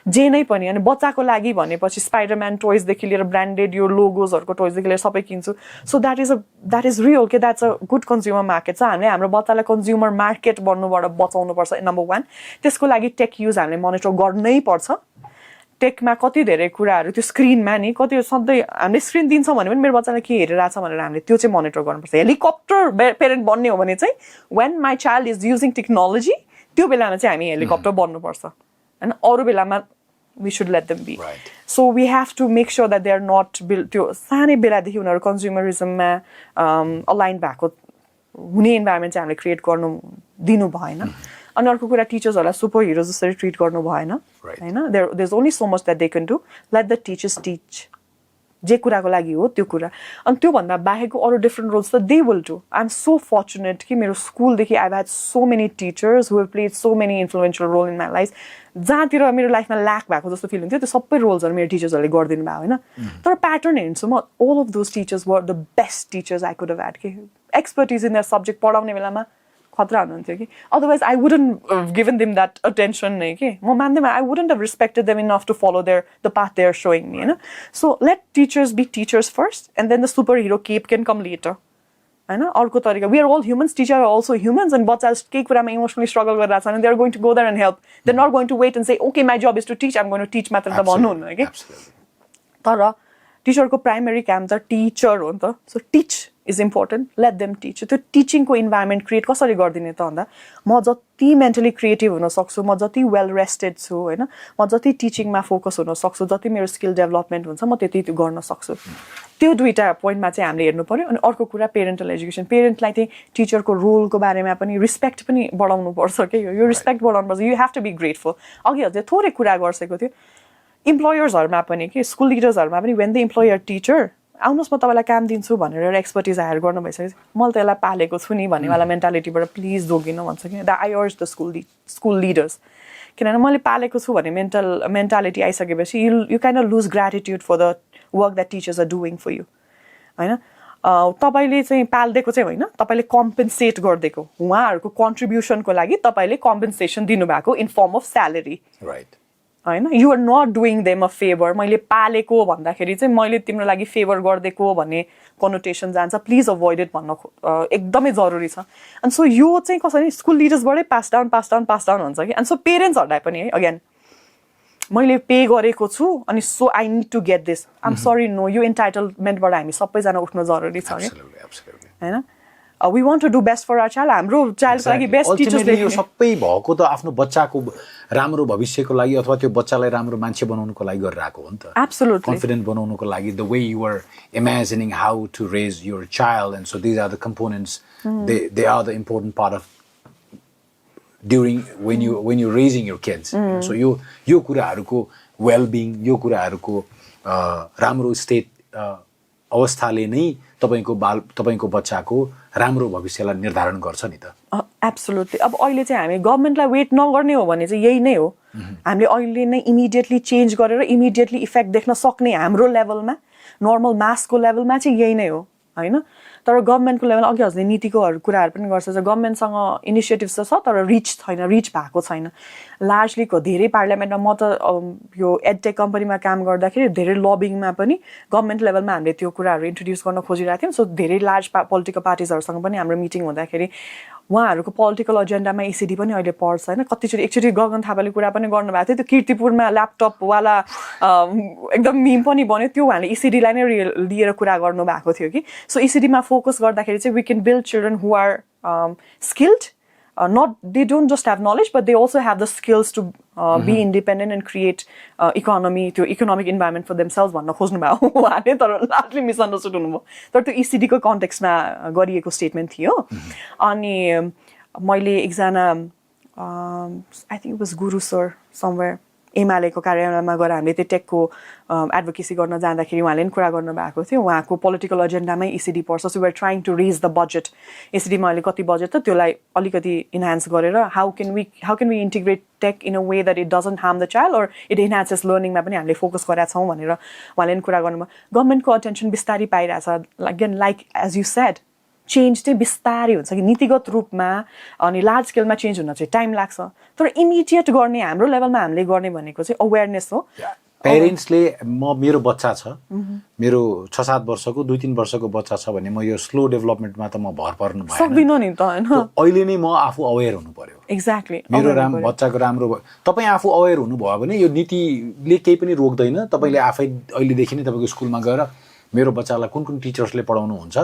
Speaker 1: जे नै पनि अनि बच्चाको लागि भनेपछि स्पाइडरम्यान टोइजदेखि लिएर ब्रान्डेड यो लोगोजहरूको टोइजदेखि लिएर सबै किन्छु सो द्याट इज रियल के that's a good consumer market छ हामीले हाम्रो बच्चालाई कन्ज्युमर मार्केट बन्नुबाट बचाउनुपर्छ नम्बर 1 त्यसको लागि टेक युज हामीले मोनिटर गर्नै पर्छ टेकमा कति धेरै कुराहरू त्यो स्क्रिनमा नि कति सधैँ हामीले स्क्रिन दिन्छौँ भने पनि मेरो बच्चाले के हेरिरहेछ भनेर हामीले त्यो चाहिँ मोनिटर गर्नुपर्छ हेलिकप्टर पेरेन्ट बन्ने हो भने चाहिँ when my child is using technology त्यो बेलामा चाहिँ हामी हेलिकप्टर बन्नुपर्छ होइन अरू बेलामा we should let them be so we have to make sure that they are not त्यो सानै बेलादेखि उनीहरू कन्ज्युमरिजममा अलाइन भएको हुने इन्भाइरोमेन्ट चाहिँ हामीले क्रिएट गर्नु दिनु भएन अनि अर्को कुरा टिचर्सहरूलाई सुपर हिरो जसरी ट्रिट गर्नु भएन होइन there is only so much that they can do let the teachers teach जे कुराको लागि हो त्यो कुरा अनि त्योभन्दा बाहेकको अरू डिफ्रेन्ट रोल्स त they will do I am so fortunate कि मेरो स्कुलदेखि I had so many teachers who have played so many influential role in my life जहाँतिर मेरो लाइफमा ल्याक भएको जस्तो फिल हुन्थ्यो त्यो सबै रोल्सहरू मेरो टिचर्सहरूले गरिदिनु भयो होइन तर प्याटर्न हेर्छु म all of those teachers were the best teachers I could have had कि एक्सपर्टिज इन द सब्जेक्ट पढाउने बेलामा खतरा हुनुहुन्थ्यो कि otherwise I wouldn't given them that attention नै कि म मान्दैन I wouldn't have respected them enough to follow the path they are showing me होइन so let teachers be teachers first and then the super hero cape can come later होइन अर्को तरिका we are all humans teacher are also humans and बच्चा केही कुरामा इमोसनली स्ट्रगल गरिरहेको छ भने they are going to go there and help they not going to wait and say okay my job is to teach I am going to teach मात्र त भन्नुहुन्न कि तर टिचरको प्राइमेरी काम त टिचर हो नि त so teach is important let them teach त्यो टिचिङको इन्भाइरोमेन्ट क्रिएट कसरी गरिदिने त भन्दा म जति मेन्टली क्रिएटिभ हुन सक्छु म जति वेल रेस्टेड छु होइन म जति टिचिङमा फोकस हुन सक्छु जति मेरो स्किल डेभलपमेन्ट हुन्छ म त्यति गर्न सक्छु त्यो दुईवटा पोइन्टमा चाहिँ हामीले हेर्नु पऱ्यो अनि अर्को कुरा पेरेन्टल एजुकेसन पेरेन्टलाई चाहिँ टिचरको रोलको बारेमा पनि रिस्पेक्ट पनि बढाउनु पर्छ कि यो रिस्पेक्ट बढाउनु पर्छ you have to be grateful अघि हजुर थोरै कुरा गरिसकेको थियो इम्प्लोयर्सहरूमा पनि कि स्कुल लिडर्सहरूमा पनि वेन द इम्प्लोयर टिचर आउनुहोस् म तपाईँलाई काम दिन्छु भनेर एउटा एक्सपर्टिज हायर गर्नु भइसकेपछि मैले त यसलाई पालेको छु नि भन्नेवाला मेन्टालिटीबाट प्लिज जोगिनु भन्छ कि the I urge the school leaders किनभने मैले पालेको छु भन्ने मेन्टालिटी आइसकेपछि you can lose gratitude for the work that teachers are doing for you होइन तपाईँले चाहिँ पालिदिएको चाहिँ होइन तपाईँले कम्पेन्सेट गरिदिएको उहाँहरूको कन्ट्रिब्युसनको लागि तपाईँले कम्पेन्सेसन दिनुभएको in form of salary
Speaker 2: right
Speaker 1: होइन you are not doing them a favour मैले पालेको भन्दाखेरि चाहिँ मैले तिम्रो लागि फेभर गरिदिएको भन्ने कनोटेसन जान्छ प्लिज अभोइड इट भन्न एकदमै जरुरी छ अनि सो यो चाहिँ कसरी स्कुल लिडर्सबाटै पास डाउन हुन्छ कि अनि सो पेरेन्ट्सहरूलाई पनि है अगेन मैले पे गरेको छु अनि so I need to get this I'm sorry no यो इन्टाइटलमेन्टबाट हामी सबैजना उठ्नु जरुरी छ कि होइन we want to do best for our child हाम्रो चाइल्डको लागि बेस्ट टिचर्सले
Speaker 2: यो सबै भएको त आफ्नो बच्चाको राम्रो भविष्यको लागि अथवा त्यो बच्चालाई राम्रो मान्छे बनाउनको लागि गरिरहेको हो नि त
Speaker 1: एब्सोल्युटली
Speaker 2: कन्फिडेन्ट बनाउनको लागि the way you are imagining how to raise your child and so these are the components they are the important part of during when you raising your kids. So यो कुराहरूको वेलबिङ, यो कुराहरूको राम्रो स्टेट अवस्थाले नै तपाईको बच्चाको राम्रो भविष्यलाई निर्धारण गर्छ नि त.
Speaker 1: एब्सोल्युटली. अब अहिले चाहिँ हामी गभर्मेन्टलाई वेट नगर्ने हो भने चाहिँ यही नै हो. हामीले अहिले नै इमिडिएटली चेन्ज गरेर इमिडिएटली इफेक्ट देख्न सक्ने हाम्रो लेभलमा, नर्मल मासको लेभलमा चाहिँ यही नै हो होइन. तर गभर्मेन्टको लेभल अघि हजुरले नीतिको कुराहरू पनि गर्छ. गभर्मेन्टसँग इनिसिएटिभ्स त छ तर रिच भएको छैन. लार्जली धेरै पार्लियामेन्टमा म त यो एडटेक कम्पनीमा काम गर्दाखेरि धेरै लबिङमा पनि गभर्मेन्ट लेभलमा हामीले त्यो कुराहरू इन्ट्रोड्युस गर्न खोजिरहेको थियौँ. सो धेरै लार्ज पोलिटिकल पार्टिजहरूसँग पनि हाम्रो मिटिङ हुँदाखेरि उहाँहरूको पोलिटिकल एजेन्डामा इसिडी पनि अहिले पर्छ होइन. कतिचोटि एकचोटि गगन थापाले कुरा पनि गर्नुभएको थियो. त्यो कीर्तिपुरमा ल्यापटपवाला एकदम मिम पनि बन्यो. त्यो उहाँले इसिडीलाई नै लिएर कुरा गर्नुभएको थियो कि. सो इसिडीमा फोकस गर्दाखेरि चाहिँ we can build children who are skilled. They don't just have knowledge, but they also have the skills to be independent and create economic environment for themselves. भन्नु खोज्नुभयो उहाँले, तर लास्टली मिसअन्डरस्ट्यान्ड हुनुभयो. तर त्यो इसिडीको कन्टेक्स्टमा गरिएको स्टेटमेन्ट थियो. अनि मैले एकजना I think it was Guru sir somewhere एमालेको कार्यालयमा गएर हामीले त्यो टेकको एडभोकेसी गर्न जाँदाखेरि उहाँले पनि कुरा गर्नुभएको थियो. उहाँको पोलिटिकल एजेन्डामै इसिडी पर्छ. So we are trying to raise the budget. इसिडीमा अहिले कति बजेट त त्यसलाई अलिकति इन्हान्स गरेर how can we integrate tech in a way that it doesn't harm the child or it enhances लर्निङमा पनि हामीले फोकस गरेका छौँ भनेर उहाँले पनि कुरा गर्नुभयो. गभर्मेन्टको अटेन्सन बिस्तारै पाइरहेछ. Again like as you said change चाहिँ बिस्तारै हुन्छ कि नीतिगत रूपमा अनि लार्ज स्केलमा चेन्ज हुन चाहिँ टाइम लाग्छ. तर इमिडिएट गर्ने हाम्रो लेभलमा हामीले गर्ने भनेको चाहिँ अवेरनेस हो.
Speaker 2: पेरेन्ट्सले मेरो बच्चा छ, मेरो 6-7 वर्षको 2-3 वर्षको बच्चा छ भने म यो स्लो डेभलपमेन्टमा त म भर पर्नु भएन.
Speaker 1: सक्दिनँ नि त होइन.
Speaker 2: अहिले नै म आफू अवेर हुनु पर्यो.
Speaker 1: एक्ज्याक्टली.
Speaker 2: मेरो बच्चाको राम्रो तपाईँ आफू अवेर हुनुभयो भने यो नीतिले केही पनि रोक्दैन. तपाईँले आफै अहिलेदेखि नै तपाईँको स्कुलमा गएर मेरो बच्चालाई कुन टिचर्सले पढाउनुहुन्छ,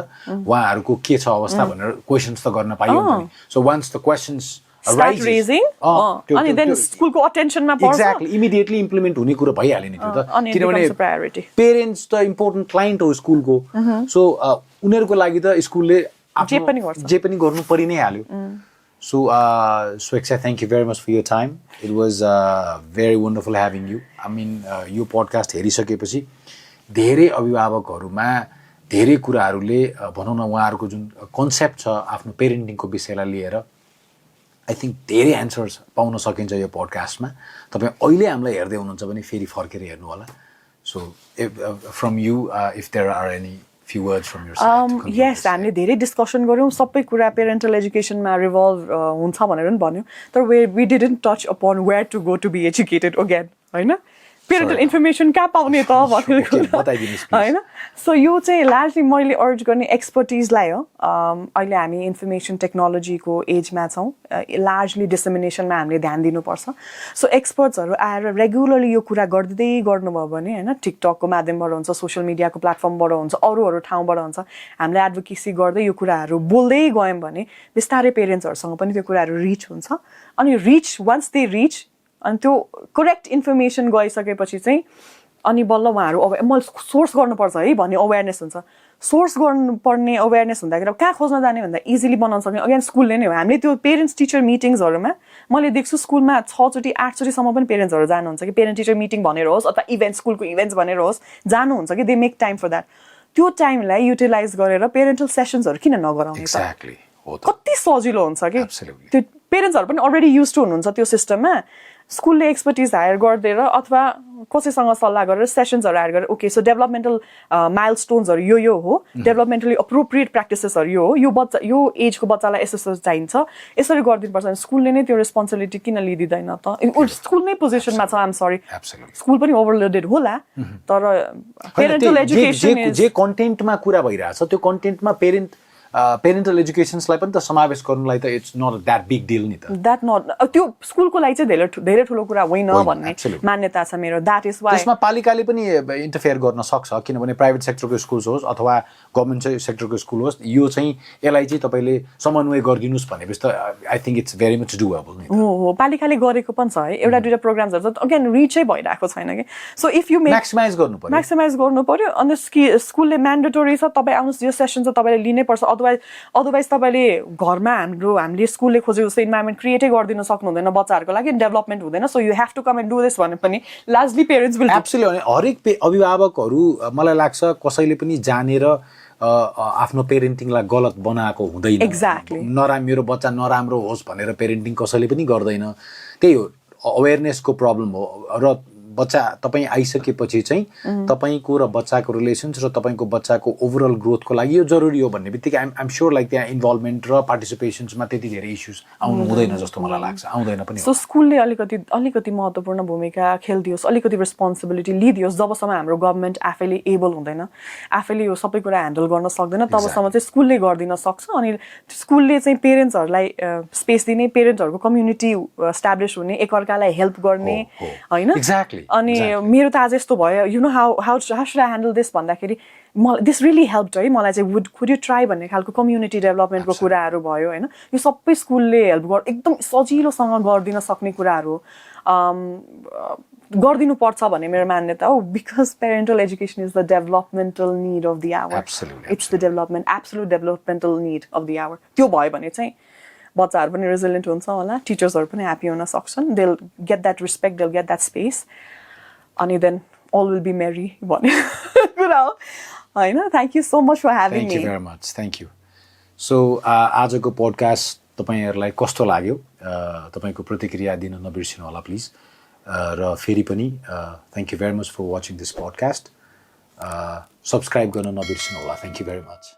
Speaker 2: उहाँहरूको के छ अवस्था भनेर क्वेसन्स त गर्न पाइयो नि. So once the questions
Speaker 1: start raising अनि then स्कुलको अटेन्सनमा पर्छ.
Speaker 2: एक्ज्याक्टली. इमिडिएटली इम्प्लिमेन्ट हुने कुरा भइहाल्यो नि त्यो त. किनभने पेरेन्ट्स त इम्पोर्टेन्ट क्लाइन्ट हो स्कुलको. सो उनीहरूको लागि त स्कुलले जे पनि गर्नु परि नै हाल्यो. So Swekshya, thank you very much for your time. It was very wonderful having you. I mean यो पडकास्ट हेरिसकेपछि धेरै अभिभावकहरूमा धेरै कुराहरूले भनौँ न उहाँहरूको जुन कन्सेप्ट छ आफ्नो पेरेन्टिङको विषयलाई लिएर आई थिङ्क धेरै एन्सर्स पाउन सकिन्छ यो पडकास्टमा. तपाईँ अहिले हामीलाई हेर्दै हुनुहुन्छ भने फेरि फर्केर हेर्नु होला. So from you if there are any few words from your side.
Speaker 1: Yes, हामीले धेरै डिस्कसन गऱ्यौँ. सबै कुरा पेरेन्टल एजुकेसनमा रिभल्भ हुन्छ भनेर पनि भन्यो. तर we didn't touch upon where to go to be educated again, होइन. पेरेन्टल इन्फर्मेसन कहाँ पाउने त भनेर होइन. सो यो चाहिँ लार्जली मैले अर्ज गर्ने एक्सपर्टिजलाई हो. अहिले हामी इन्फर्मेसन टेक्नोलोजीको एजमा छौँ. लार्जली डिसेमिनेसनमा हामीले ध्यान दिनुपर्छ. सो एक्सपर्ट्सहरू आएर रेगुलरली यो कुरा गर्दै गर्नुभयो भने होइन, टिकटकको माध्यमबाट हुन्छ, सोसियल मिडियाको प्लेटफर्मबाट हुन्छ, अरू ठाउँबाट हुन्छ, हामीले एडभोकेसी गर्दै यो कुराहरू बोल्दै गयौँ भने बिस्तारै पेरेन्ट्सहरूसँग पनि त्यो कुराहरू रिच हुन्छ. अनि वन्स दे रिच अनि त्यो करेक्ट इन्फर्मेसन गइसकेपछि चाहिँ अनि बल्ल उहाँहरू मैले सोर्स गर्नुपर्छ है भन्ने अवेरनेस हुन्छ. सोर्स गर्नुपर्ने अवेरनेस हुँदाखेरि अब कहाँ खोज्न जाने भन्दा इजिली बनाउन सक्ने अगेन स्कुलले नै हो. हामीले त्यो पेरेन्ट्स टिचर मिटिङ्सहरूमा मैले देख्छु स्कुलमा 6 चोटि 8 चोटिसम्म पनि पेरेन्ट्सहरू जानुहुन्छ कि पेरेन्ट टिचर मिटिङ भनेर होस् अथवा इभेन्ट स्कुलको इभेन्ट्स भनेर होस् जानुहुन्छ कि they make time for that. त्यो टाइमलाई युटिलाइज गरेर पेरेन्टल सेसन्सहरू किन नगराउने
Speaker 2: एक्ज्याक्टली.
Speaker 1: कति सजिलो हुन्छ कि त्यो पेरेन्ट्सहरू पनि अलरेडी युज टु हुनुहुन्छ त्यो सिस्टममा. स्कुलले एक्सपर्टिज हायर गरिदिएर अथवा कसैसँग सल्लाह गरेर सेसन्सहरू हायर गरेर ओके सो डेभलपमेन्टल माइलस्टोन्सहरू यो हो, डेभलपमेन्टली अप्रोप्रिएट प्र्याक्टिसेसहरू यो हो, यो एजको बच्चालाई यस्तो चाहिन्छ, यसरी गरिदिनुपर्छ. स्कुलले नै त्यो रेस्पोन्सिबिलिटी किन लिइदिँदैन त? स्कुल नै पोजिसनमा छ. आइम सरी, स्कुल पनि ओभरलोडेड होला. तर पेरेन्टल एजुकेसन
Speaker 2: जे कन्टेन्टमा कुरा भइरहेछ त्यो कन्टेन्टमा पेरेन्टल एजुकेसन्सलाई पनि त समावेश गर्नुलाई त it's not that big deal नि त.
Speaker 1: द्याट नट त्यो स्कुलको लागि चाहिँ धेरै ठुलो कुरा होइन भन्ने मान्यता छ मेरो. द्याट इज वाइ
Speaker 2: त्यसमा पालिकाले पनि इन्टरफेयर गर्न सक्छ किनभने प्राइभेट सेक्टरको स्कुल्स होस् अथवा गभर्मेन्ट सेक्टरको स्कुल होस् यो चाहिँ यसलाई चाहिँ तपाईँले समन्वय गरिदिनुहोस् भनेपछि त I think it's very much doable नि. हो
Speaker 1: पालिकाले गरेको पनि छ है. एउटा दुईवटा प्रोग्राम्सहरू छ अगेन रिचै भइरहेको छैन कि. सो इफ यु
Speaker 2: म्याक्सिमाइज गर्नु पर्यो
Speaker 1: अनि स्कुलले म्यान्डेटोरी छ तपाईँ आउनुहोस् यो सेसन चाहिँ तपाईँले लिनै पर्छ अदरवाइज तपाईँले घरमा हामीले स्कुलले खोजेको जस्तो इन्भाइरोमेन्ट क्रिएटै गरिदिन सक्नु हुँदैन बच्चाहरूको लागि डेभलपमेन्ट हुँदैन so you have to come and do this भने पनि लार्जली पेरेन्ट्स विल
Speaker 2: एब्सोल्युटली हरेक अभिभावकहरू मलाई लाग्छ कसैले पनि जानेर आफ्नो पेरेन्टिङलाई गलत बनाएको हुँदैन
Speaker 1: Exactly.
Speaker 2: मेरो बच्चा नराम्रो होस् भनेर पेरेन्टिङ कसैले पनि गर्दैन त्यही हो अवेरनेसको प्रब्लम हो र बच्चा तपाईँ आइसकेपछि चाहिँ तपाईँको र बच्चाको रिलेसन्स र तपाईँको बच्चाको ओभरअल ग्रोथको लागि यो जरुरी हो भन्ने बित्तिकै आइम स्योर लाइक त्यहाँ इन्भल्भमेन्ट र पार्टिसिपेसन्समा त्यति धेरै इस्युज आउनु हुँदैन जस्तो मलाई लाग्छ आउँदैन पनि
Speaker 1: सो स्कुलले अलिकति महत्त्वपूर्ण भूमिका खेलिदियोस् अलिकति रेस्पोन्सिबिलिटी लिदियोस् जबसम्म हाम्रो गभर्मेन्ट आफैले एबल हुँदैन आफैले यो सबै कुरा ह्यान्डल गर्न सक्दैन तबसम्म चाहिँ स्कुलले गरिदिन सक्छ अनि स्कुलले चाहिँ पेरेन्ट्सहरूलाई स्पेस दिने पेरेन्ट्सहरूको कम्युनिटी इस्टाब्लिस हुने एकअर्कालाई हेल्प गर्ने होइन
Speaker 2: एक्ज्याक्टली
Speaker 1: अनि मेरो त आज यस्तो भयो you know how should I handle this भन्दाखेरि दिस रियली हेल्प है मलाई चाहिँ कुड यु ट्राई भन्ने खालको कम्युनिटी डेभलपमेन्टको कुराहरू भयो होइन यो सबै स्कुलले हेल्प एकदम सजिलोसँग गरिदिन सक्ने कुराहरू गरिदिनु पर्छ भन्ने मेरो मान्यता हो because parental education is the developmental need of the hour it's the absolute developmental need of the hour त्यो भयो भने चाहिँ बच्चाहरू पनि रेजिलियन्ट हुन्छ होला टिचर्सहरू पनि ह्याप्पी हुन सक्छन् they will get that respect they will get that space अनि then all will be merry भन्ने कुरा हो होइन thank you so much for having me
Speaker 2: thank you very much thank you so आजको पोडकास्ट तपाईँहरूलाई कस्तो लाग्यो तपाईँको प्रतिक्रिया दिन नबिर्सिनु होला प्लिज र फेरि पनि thank you very much for watching this podcast subscribe गर्न नबिर्सिनु होला थ्याङ्क यू भेरी मच